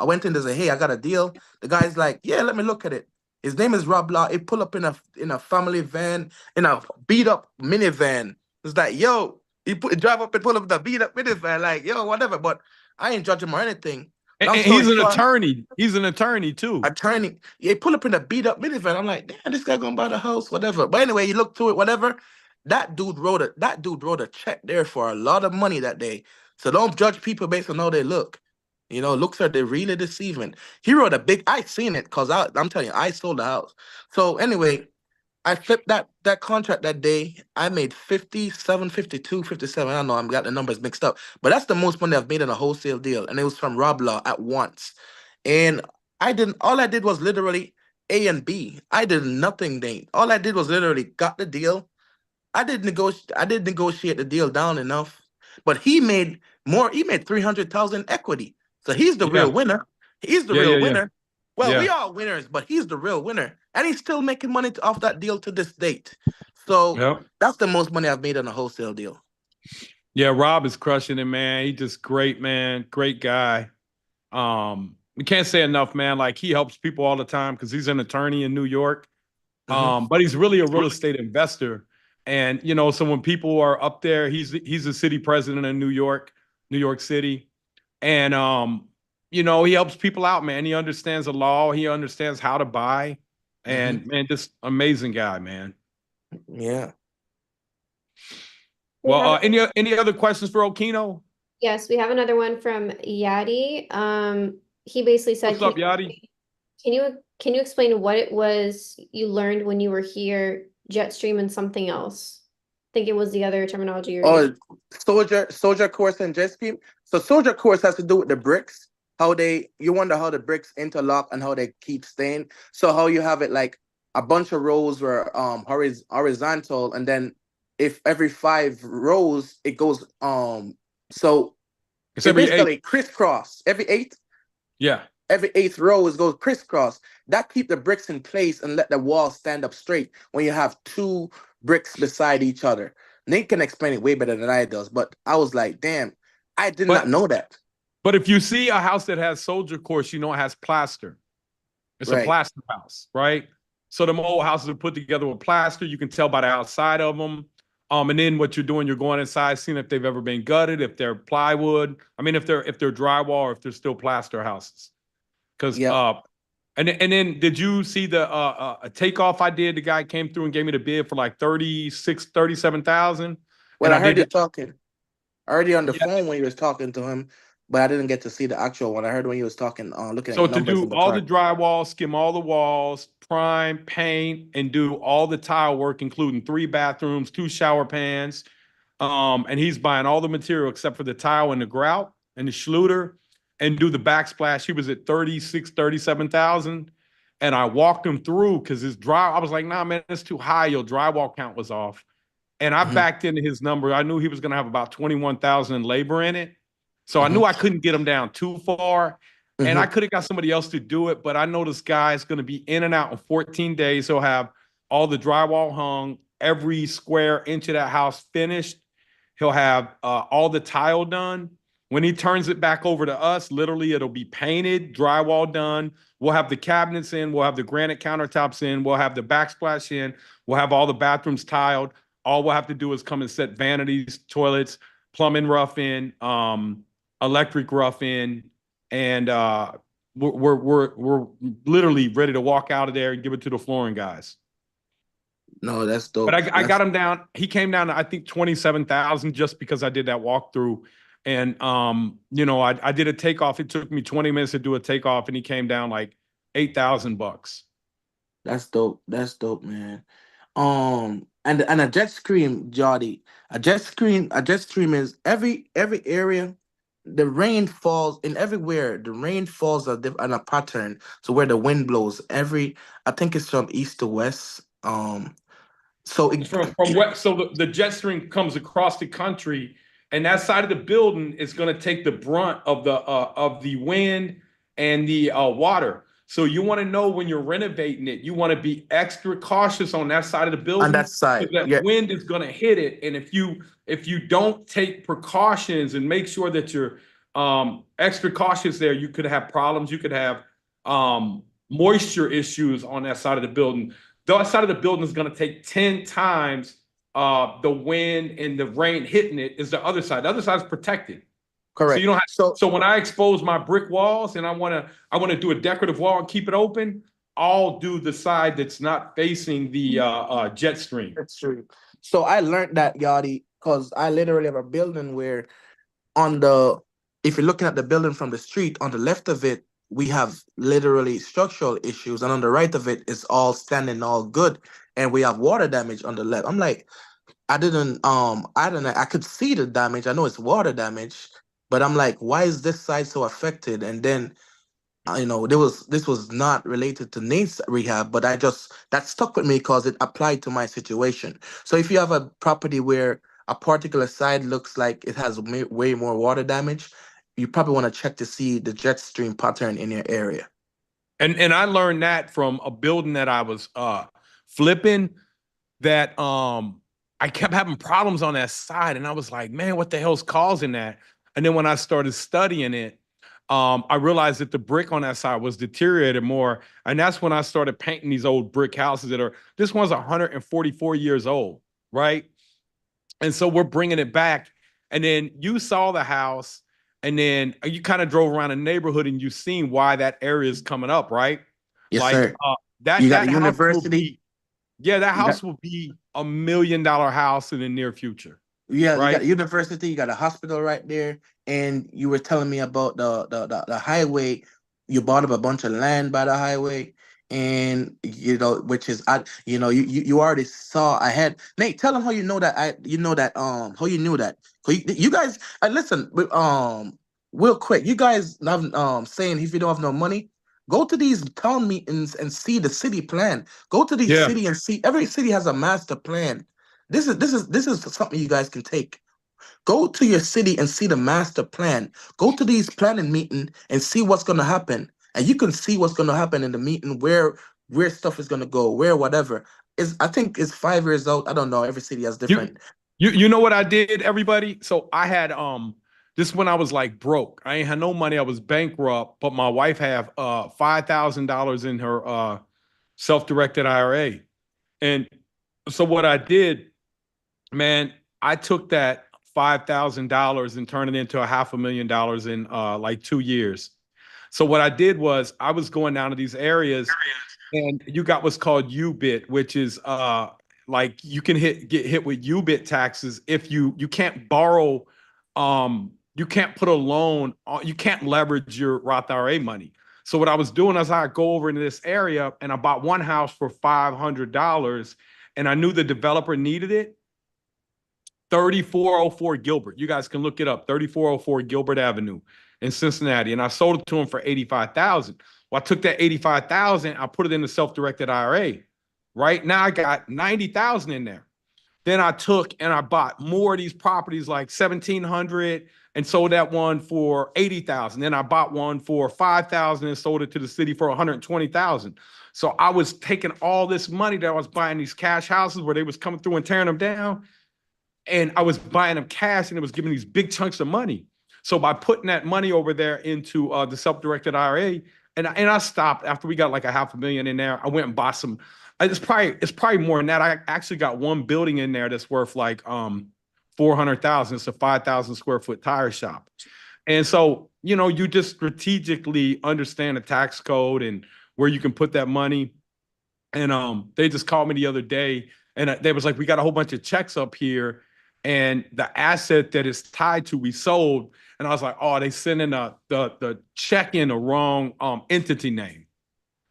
Speaker 4: went in there and said, hey, I got a deal. The guy's like, yeah, let me look at it. His name is Rob Law. He pull up in a family van, in a beat up minivan. It's like, yo, drive up and pull up the beat up minivan, like, yo, whatever. But I ain't judging him or anything. Long
Speaker 3: And
Speaker 4: story
Speaker 3: he's an
Speaker 4: short,
Speaker 3: attorney. He's an attorney too.
Speaker 4: attorney. Yeah, pull up in a beat up minivan. I'm like, damn, this guy gonna buy the house, whatever. But anyway, you look through it, whatever. That dude wrote a check there for a lot of money that day. So don't judge people based on how they look. You know, looks are they really deceiving. He wrote a big. I seen it because I'm telling you, I sold the house. So anyway, I flipped that contract that day. I made 57, 52, 57. I don't know, I've got the numbers mixed up. But that's the most money I've made in a wholesale deal. And it was from Rob Law at once. And all I did was literally A and B. I did nothing, Nate. All I did was literally got the deal. I did negotiate the deal down enough. But he made more, he made 300,000 equity. So he's the
Speaker 3: Yeah.
Speaker 4: real winner. He's the
Speaker 3: Yeah,
Speaker 4: real
Speaker 3: yeah, yeah.
Speaker 4: winner. Well, we
Speaker 3: Yeah.
Speaker 4: are winners, but he's the real winner. And he's still making money off that deal to this date. So
Speaker 3: Yep.
Speaker 4: that's the most money I've made on a wholesale deal.
Speaker 3: Yeah, Rob is crushing it, man. He just great, man. Great guy. We can't say enough, man. Like he helps people all the time because he's an attorney in New York. But he's really a real estate investor. And you know, so when people are up there, he's the city president in New York City. And you know, he helps people out, man. He understands the law, he understands how to buy. And man, just amazing guy, man.
Speaker 4: Yeah.
Speaker 2: We
Speaker 3: Well,
Speaker 2: have,
Speaker 3: any other questions for Okino?
Speaker 2: yes, we have another one from Yadi. He basically said,
Speaker 3: What's up, Yadi?
Speaker 2: can you explain what it was you learned when you were here, Jetstream and something else? I think it was the other terminology you're using.
Speaker 4: Soldier course and jet ski. So soldier course has to do with the bricks. You wonder how the bricks interlock and how they keep staying. So how you have it like a bunch of rows were horizontal, and then if every 5 rows it goes so
Speaker 3: It's
Speaker 4: it
Speaker 3: every 8.
Speaker 4: basically crisscross every eighth.
Speaker 3: Yeah.
Speaker 4: Every 8th row is goes crisscross. That keep the bricks in place and let the wall stand up straight when you have 2 bricks beside each other. Nate can explain it way better than I does, but I was like, damn, I did not know that.
Speaker 3: But if you see a house that has soldier course, you know it has plaster. It's a
Speaker 4: Right.
Speaker 3: plaster house, right? So the old houses are put together with plaster. You can tell by the outside of them. And then what you're doing, you're going inside, seeing if they've ever been gutted, if they're plywood. I mean, if they're drywall or if they're still plaster houses. Because
Speaker 4: Yep.
Speaker 3: and then did you see the a takeoff I did? The guy came through and gave me the bid for like 37,000.
Speaker 4: Well,
Speaker 3: And
Speaker 4: I
Speaker 3: I
Speaker 4: heard you
Speaker 3: did
Speaker 4: talking already on the
Speaker 3: yeah.
Speaker 4: phone when you was talking to him, but I didn't get to see the actual one. I heard when you was talking, looking at
Speaker 3: So to
Speaker 4: numbers
Speaker 3: do
Speaker 4: in the
Speaker 3: all the
Speaker 4: car.
Speaker 3: drywall, skim all the walls, prime, paint, and do all the tile work, including 3 bathrooms, 2 shower pans. And he's buying all the material except for the tile and the grout and the Schluter and do the backsplash. He was at 37,000. And I walked him through because his I was like, nah, man, it's too high. Your drywall count was off. And I
Speaker 4: Hmm.
Speaker 3: backed into his number. I knew he was going to have about 21,000 in labor in it. So I
Speaker 4: Hmm.
Speaker 3: knew I couldn't get him down too far. And I
Speaker 4: Hmm.
Speaker 3: could have got somebody else to do it, but I know this guy is going to be in and out in 14 days. He'll have all the drywall hung, every square inch of that house finished. He'll have all the tile done. When he turns it back over to us, literally it'll be painted, drywall done. We'll have the cabinets in. We'll have the granite countertops in. We'll have the backsplash in. We'll have all the bathrooms tiled. All we'll have to do is come and set vanities, toilets, plumbing rough in, electric rough in, and we're literally ready to walk out of there and give it to the flooring guys.
Speaker 4: No, that's
Speaker 3: But
Speaker 4: dope.
Speaker 3: I got him down. He came down to I think 27,000 just because I did that walkthrough. And I did a takeoff. It took me 20 minutes to do a takeoff, and he came down like $8,000.
Speaker 4: That's dope. That's dope, man. And a jet stream, Jody. A jet stream is every area. The rain falls in everywhere. The rain falls on a pattern. So where the wind blows, I think it's from east to west. So
Speaker 3: From what? So the jet stream comes across the country, and that side of the building is going to take the brunt of the wind and the water. So you want to know when you're renovating it, you want to be extra cautious on that side of the
Speaker 4: on
Speaker 3: building
Speaker 4: that side,
Speaker 3: because that
Speaker 4: yeah,
Speaker 3: wind is going to hit it. And if you don't take precautions and make sure that you're extra cautious there, you could have problems. You could have moisture issues on that side of the building. The side of the building is going to take 10 times the wind and the rain hitting it is the other side. The other side is protected. So you
Speaker 4: correct.
Speaker 3: don't have,
Speaker 4: So
Speaker 3: so when I expose my brick walls and I want to do a decorative wall and keep it open, I'll do the side that's not facing the jet stream.
Speaker 4: that's true. So I learned that, Yachty, because I literally have a building where on the if you're looking at the building from the street, on the left of it, we have literally structural issues, and on the right of it, it's all standing all good, and we have water damage on the left. I'm like, I don't know, I could see the damage. I know it's water damage, but I'm like, why is this side so affected? And then this was not related to Nate's rehab, but that stuck with me because it applied to my situation. So if you have a property where a particular side looks like it has way more water damage, you probably want to check to see the jet stream pattern in your area.
Speaker 3: And I learned that from a building that I was flipping that I kept having problems on that side. And I was like, man, what the hell's causing that? And then when I started studying it, I realized that the brick on that side was deteriorated more. And that's when I started painting these old brick houses this one's 144 years old, right? And so we're bringing it back. And then you saw the house, and then you kind of drove around the neighborhood and you seen why that area is coming up, right?
Speaker 4: Yes,
Speaker 3: Like
Speaker 4: sir. You got
Speaker 3: that
Speaker 4: a
Speaker 3: house will
Speaker 4: university.
Speaker 3: be, yeah, that
Speaker 4: You got
Speaker 3: house will be $1 million house in the near future,
Speaker 4: Yeah, you got
Speaker 3: right?
Speaker 4: a university, you got a hospital right there, and you were telling me about the highway. You bought up a bunch of land by the highway, and which is you already saw ahead. Nate, tell them how you know that how you knew that. 'Cause you guys, listen, real quick, you guys have saying if you don't have no money, go to these town meetings and see the city plan. Go to the
Speaker 3: Yeah.
Speaker 4: city and see every city has a master plan. This is something you guys can take. Go to your city and see the master plan. Go to these planning meeting and see what's gonna happen. And you can see what's gonna happen in the meeting where stuff is gonna go, where whatever. I think it's 5 years out. I don't know. Every city has
Speaker 3: You
Speaker 4: different.
Speaker 3: you know what I did, everybody? So I had this when I was like broke. I ain't had no money. I was bankrupt, but my wife had $5,000 in her self-directed IRA. And so what I did Man, I took that $5,000 and turned it into $500,000 in like 2 years. So what I did was I was going down to these areas, and you got what's called U-bit, which is like you can get hit with U-bit taxes if you can't borrow, you can't put a loan, you can't leverage your Roth IRA money. So what I was doing is I go over into this area and I bought one house for $500, and I knew the developer needed it. 3404 Gilbert. You guys can look it up. 3404 Gilbert Avenue in Cincinnati. And I sold it to him for 85,000. Well, I took that 85,000, I put it in the self-directed IRA. Right now I got 90,000 in there. Then I took and I bought more of these properties like 1,700 and sold that one for 80,000. Then I bought one for 5,000 and sold it to the city for 120,000. So I was taking all this money that I was buying these cash houses where they was coming through and tearing them down, and I was buying them cash, and it was giving these big chunks of money. So by putting that money over there into the self-directed IRA, and I stopped after we got like $500,000 in there. I went and bought some. It's probably more than that. I actually got one building in there that's worth like 400,000. It's a 5,000 square foot tire shop. And so, you just strategically understand the tax code and where you can put that money. And they just called me the other day, and they was like, we got a whole bunch of checks up here, and the asset that it's tied to, we sold. And I was like, oh, they sent in the check in the wrong entity name.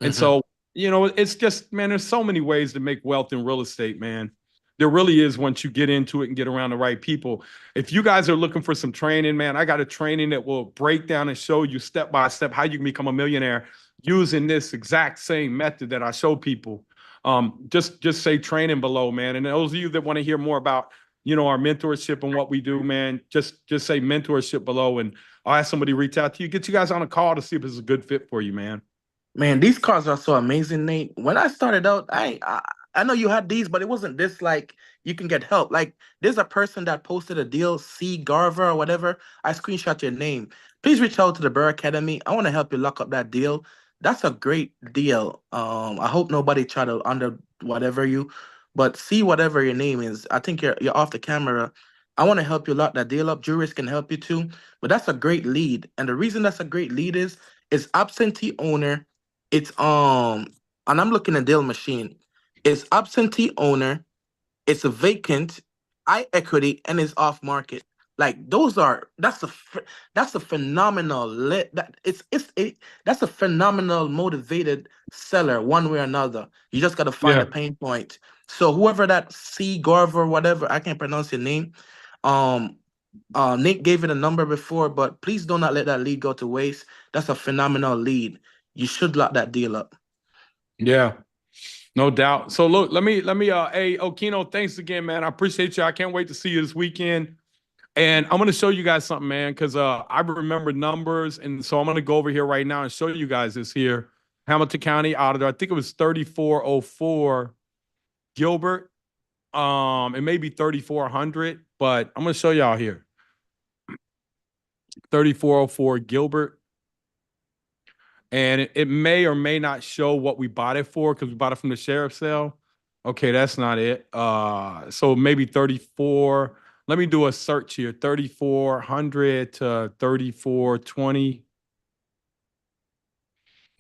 Speaker 3: And so, it's just, man, there's so many ways to make wealth in real estate, man. There really is, once you get into it and get around the right people. If you guys are looking for some training, man, I got a training that will break down and show you step by step how you can become a millionaire using this exact same method that I show people. Just say training below, man. And those of you that want to hear more about, our mentorship and what we do, man, just say mentorship below, and I'll ask somebody to reach out to you, get you guys on a call to see if it's a good fit for you, man.
Speaker 4: Man, these cars are so amazing, Nate. When I started out, I know you had these, but it wasn't this like you can get help. Like there's a person that posted a deal, C Garver or whatever. I screenshot your name. Please reach out to the BRRRR Academy. I want to help you lock up that deal. That's a great deal. I hope nobody try to under whatever you, but see whatever your name is. I think you're off the camera. I want to help you lock that deal up. Jurists can help you too. But that's a great lead. And the reason that's a great lead is it's absentee owner. It's and I'm looking at deal machine. It's absentee owner, it's a vacant, high equity, and it's off market. Like that's a phenomenal that's a phenomenal motivated seller one way or another. You just gotta find a pain point. So whoever that C Garver, whatever, I can't pronounce your name. Nick gave it a number before, but please do not let that lead go to waste. That's a phenomenal lead. You should lock that deal up.
Speaker 3: Yeah, no doubt. So look, let me hey, Okino, thanks again, man. I appreciate you. I can't wait to see you this weekend. And I'm gonna show you guys something, man, because I remember numbers, and so I'm gonna go over here right now and show you guys this here. Hamilton County Auditor. I think it was 3404 Gilbert. It may be 3400, but I'm gonna show y'all here. 3404 Gilbert. And it may or may not show what we bought it for, because we bought it from the sheriff's sale. Okay, that's not it. So maybe 34. Let me do a search here. 3400 to 3420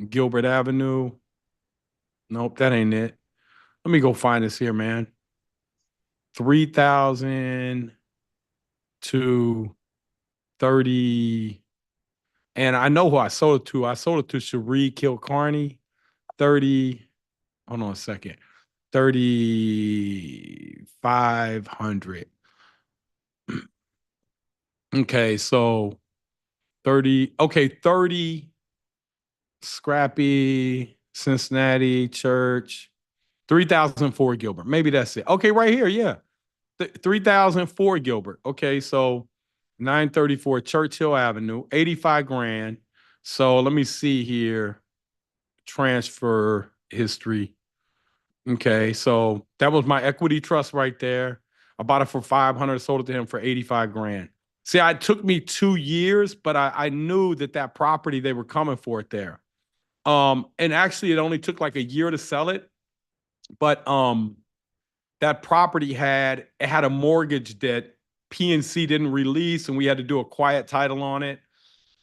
Speaker 3: Gilbert Avenue. Nope, that ain't it. Let me go find this here, man. 3,000 to 30. And I know who I sold it to. I sold it to Cherie Kilcarney. 30. Hold on a second. 3,500. Okay, so 30. Okay, 30. Scrappy, Cincinnati, Church. 3,004 Gilbert. Maybe that's it. Okay, right here. Yeah. 3,004 Gilbert. Okay, so 934 Churchill Avenue, 85 grand. So let me see here. Transfer history. Okay, so that was my equity trust right there. I bought it for 500, sold it to him for 85 grand. See, it took me 2 years, but I knew that property, they were coming for it there. And actually it only took like a year to sell it. But that property had a mortgage that PNC didn't release, and we had to do a quiet title on it.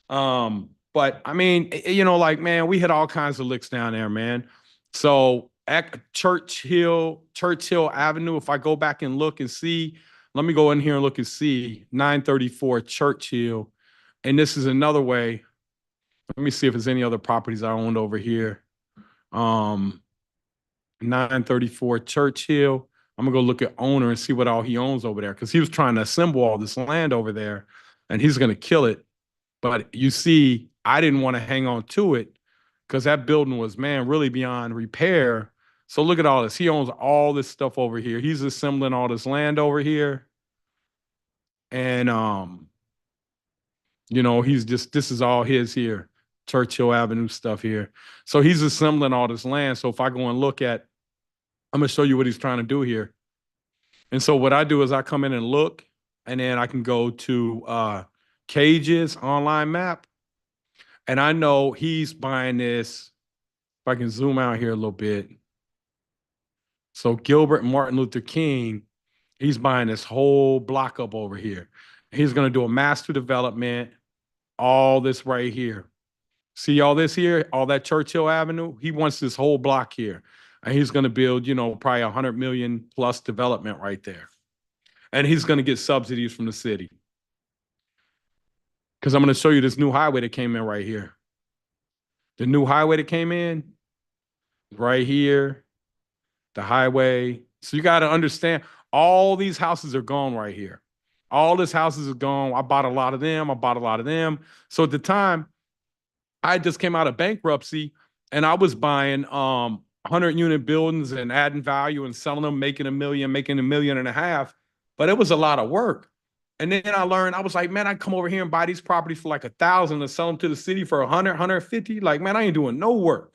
Speaker 3: But I mean, you know, like, man, we had all kinds of licks down there, man. So at Churchill Avenue, if I go back and look and see, let me go in here and look and see 934 Churchill. And this is another way. Let me see if there's any other properties I owned over here. 934 Churchill. I'm gonna go look at owner and see what all he owns over there, because he was trying to assemble all this land over there, and he's gonna kill it. But you see, I didn't want to hang on to it because that building was, man, really beyond repair. So look at all this. He owns all this stuff over here. He's assembling all this land over here. And you know, this is all his here. Churchill Avenue stuff here. So he's assembling all this land. So if I go and look at, I'm gonna show you what he's trying to do here. And so what I do is I come in and look, and then I can go to Cage's online map. And I know he's buying this. If I can zoom out here a little bit. So Gilbert Martin Luther King, he's buying this whole block up over here. He's going to do a master development, all this right here. See all this here, all that Churchill Avenue? He wants this whole block here. And he's going to build, you know, probably 100 million plus development right there. And he's going to get subsidies from the city. Because I'm going to show you this new highway that came in right here. The new highway that came in, right here, the highway. So you got to understand, all these houses are gone right here. All these houses are gone. I bought a lot of them. So at the time, I just came out of bankruptcy, and I was buying 100-unit buildings and adding value and selling them, making $1 million, making $1.5 million. But it was a lot of work. And then I learned, I was like, man, I come over here and buy these properties for like 1,000 and sell them to the city for 100, 150. Like, man, I ain't doing no work.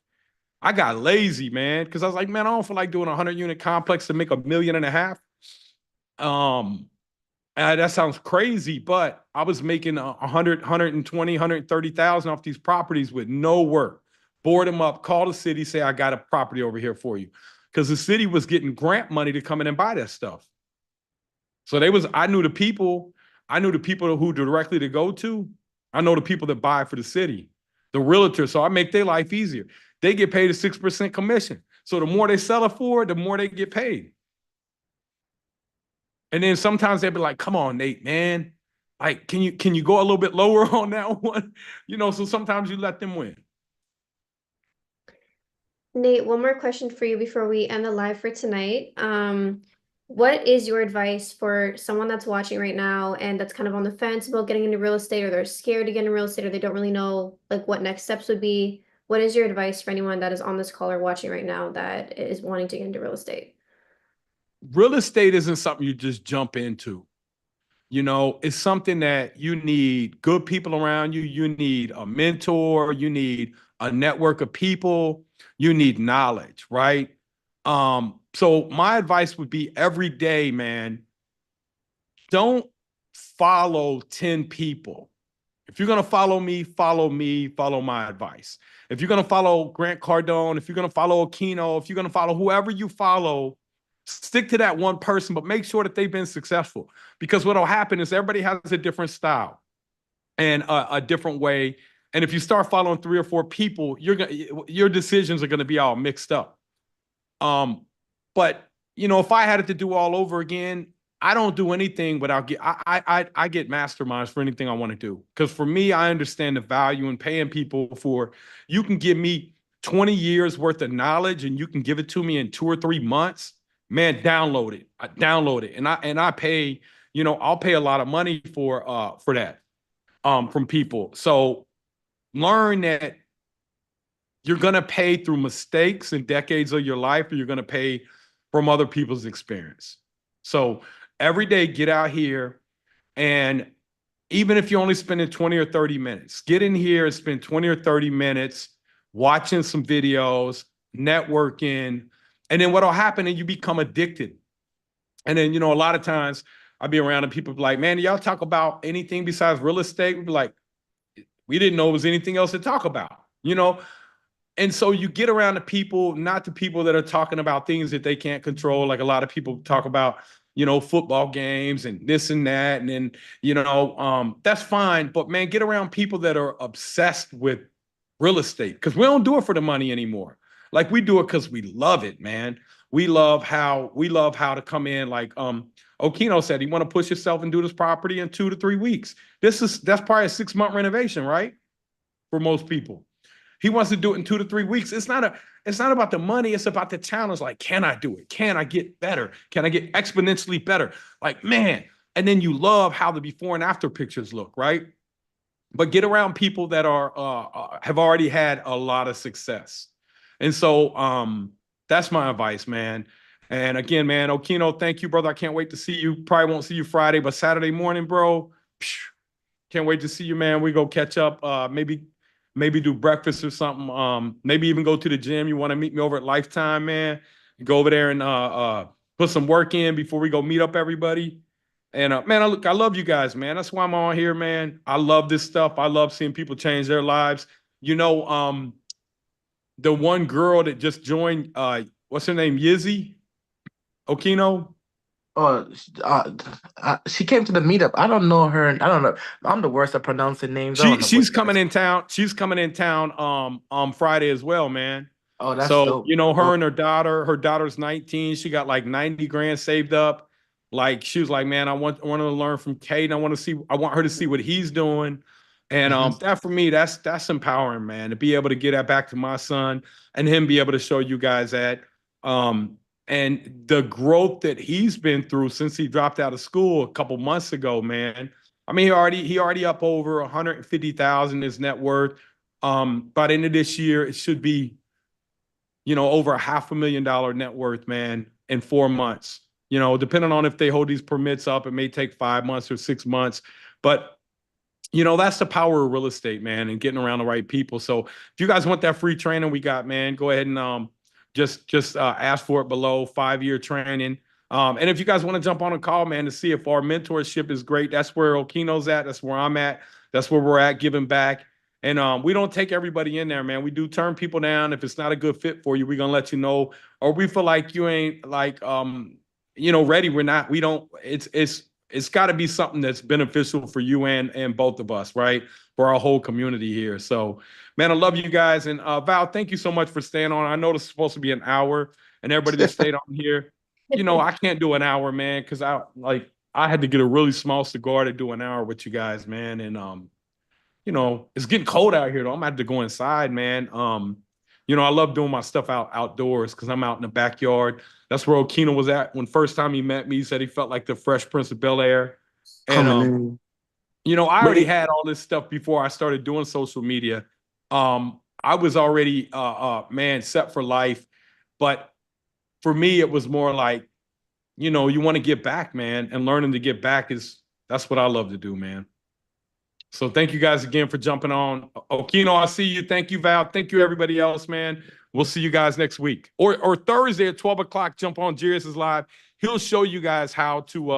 Speaker 3: I got lazy, man, because I was like, man, I don't feel like doing a 100-unit complex to make $1.5 million. That sounds crazy, but I was making 100, 120, 130,000 off these properties with no work. Board them up, call the city, say, I got a property over here for you. Because the city was getting grant money to come in and buy that stuff. So I knew the people who directly to go to. I know the people that buy for the city, the realtors. So I make their life easier. They get paid a 6% commission. So the more they sell it for, the more they get paid. And then sometimes they'd be like, come on, Nate, man. Like, can you go a little bit lower on that one? You know, so sometimes you let them win.
Speaker 2: Nate, one more question for you before we end the live for tonight. What is your advice for someone that's watching right now and that's kind of on the fence about getting into real estate, or they're scared to get into real estate, or they don't really know like what next steps would be? What is your advice for anyone that is on this call or watching right now that is wanting to get into real estate?
Speaker 3: Real estate isn't something you just jump into. You know, it's something that you need good people around you. You need a mentor. You need a network of people. You need knowledge, right? So my advice would be every day, man, don't follow 10 people. If you're going to follow me, follow my advice. If you're going to follow Grant Cardone, if you're going to follow Aquino, if you're going to follow whoever you follow, stick to that one person, but make sure that they've been successful. Because what'll happen is everybody has a different style and a different way. And if you start following 3 or 4 people, your decisions are going to be all mixed up. But you know, if I had it to do all over again, I don't do anything without I get masterminds for anything I want to do. Because for me, I understand the value in paying people for, you can give me 20 years worth of knowledge and you can give it to me in 2 or 3 months. Man, download it. I download it. And I pay, you know, I'll pay a lot of money for that from people. So learn that you're going to pay through mistakes and decades of your life, or you're going to pay from other people's experience. So every day, get out here, and even if you're only spending 20 or 30 minutes, get in here and spend 20 or 30 minutes watching some videos, networking, and then what'll happen is you become addicted. And then, you know, a lot of times I'll be around and people be like, man, do y'all talk about anything besides real estate? We'd be like, we didn't know it was anything else to talk about, you know? And so you get around the people, not the people that are talking about things that they can't control. Like a lot of people talk about, football games and this and that. And then, that's fine. But man, get around people that are obsessed with real estate, because we don't do it for the money anymore. Like we do it because we love it, man. We love how to come in. Like Okino said, you want to push yourself and do this property in 2 to 3 weeks. That's probably a 6-month renovation, right? For most people. He wants to do it in 2 to 3 weeks. It's not about the money. It's about the challenge. Like, can I do it? Can I get better? Can I get exponentially better? Like, man. And then you love how the before and after pictures look, right? But get around people that have already had a lot of success. And so that's my advice, man. And again, man, Okino, thank you, brother. I can't wait to see you. Probably won't see you Friday, but Saturday morning, bro. Can't wait to see you, man. We go catch up. Maybe do breakfast or something. Maybe even go to the gym. You want to meet me over at Lifetime, man? Go over there and put some work in before we go meet up everybody. And man, I love you guys, man. That's why I'm on here, man. I love this stuff. I love seeing people change their lives. The one girl that just joined, what's her name? Yizzy Okino.
Speaker 4: Oh, she came to the meetup. I don't know her. I don't know. I'm the worst at pronouncing names. I don't know
Speaker 3: She's coming in town. She's coming in town Friday as well, man.
Speaker 4: Oh, that's
Speaker 3: so
Speaker 4: dope.
Speaker 3: her and her daughter's 19. She got like 90 grand saved up. Like she was like, man, I want to learn from Kate. I want her to see what he's doing. And that for me, that's empowering, man, to be able to get that back to my son and him be able to show you guys that. And the growth that he's been through since he dropped out of school a couple months ago, man. I mean, he already up over 150,000 his net worth. By the end of this year, it should be, over $500,000 net worth, man, in 4 months. Depending on if they hold these permits up, it may take 5 months or 6 months. But that's the power of real estate, man, and getting around the right people. So if you guys want that free training we got, man, go ahead and just ask for it below. 5-year training. And if you guys want to jump on a call, man, to see if our mentorship is great, that's where Okino's at. That's where I'm at. That's where we're at, giving back. And we don't take everybody in there, man. We do turn people down. If it's not a good fit for you, we're going to let you know. Or we feel like you ain't like, ready. We don't, it's got to be something that's beneficial for you and both of us, right? For our whole community here. So, man, I love you guys. And Val, thank you so much for staying on. I know this is supposed to be an hour, and everybody that stayed on here, I can't do an hour, man, because I had to get a really small cigar to do an hour with you guys, man. And it's getting cold out here, though. I'm gonna have to go inside, man. I love doing my stuff outdoors because I'm out in the backyard. That's where Okino was at when first time he met me. He said he felt like the Fresh Prince of Bel-Air. And I already had all this stuff before I started doing social media. I was already man, set for life. But for me, it was more like, you want to get back, man, and learning to get back that's what I love to do, man. So thank you guys again for jumping on. Okino, I see you. Thank you, Val. Thank you, everybody else, man. We'll see you guys next week. Or Thursday at 12 o'clock, jump on Jarius's Live. He'll show you guys how to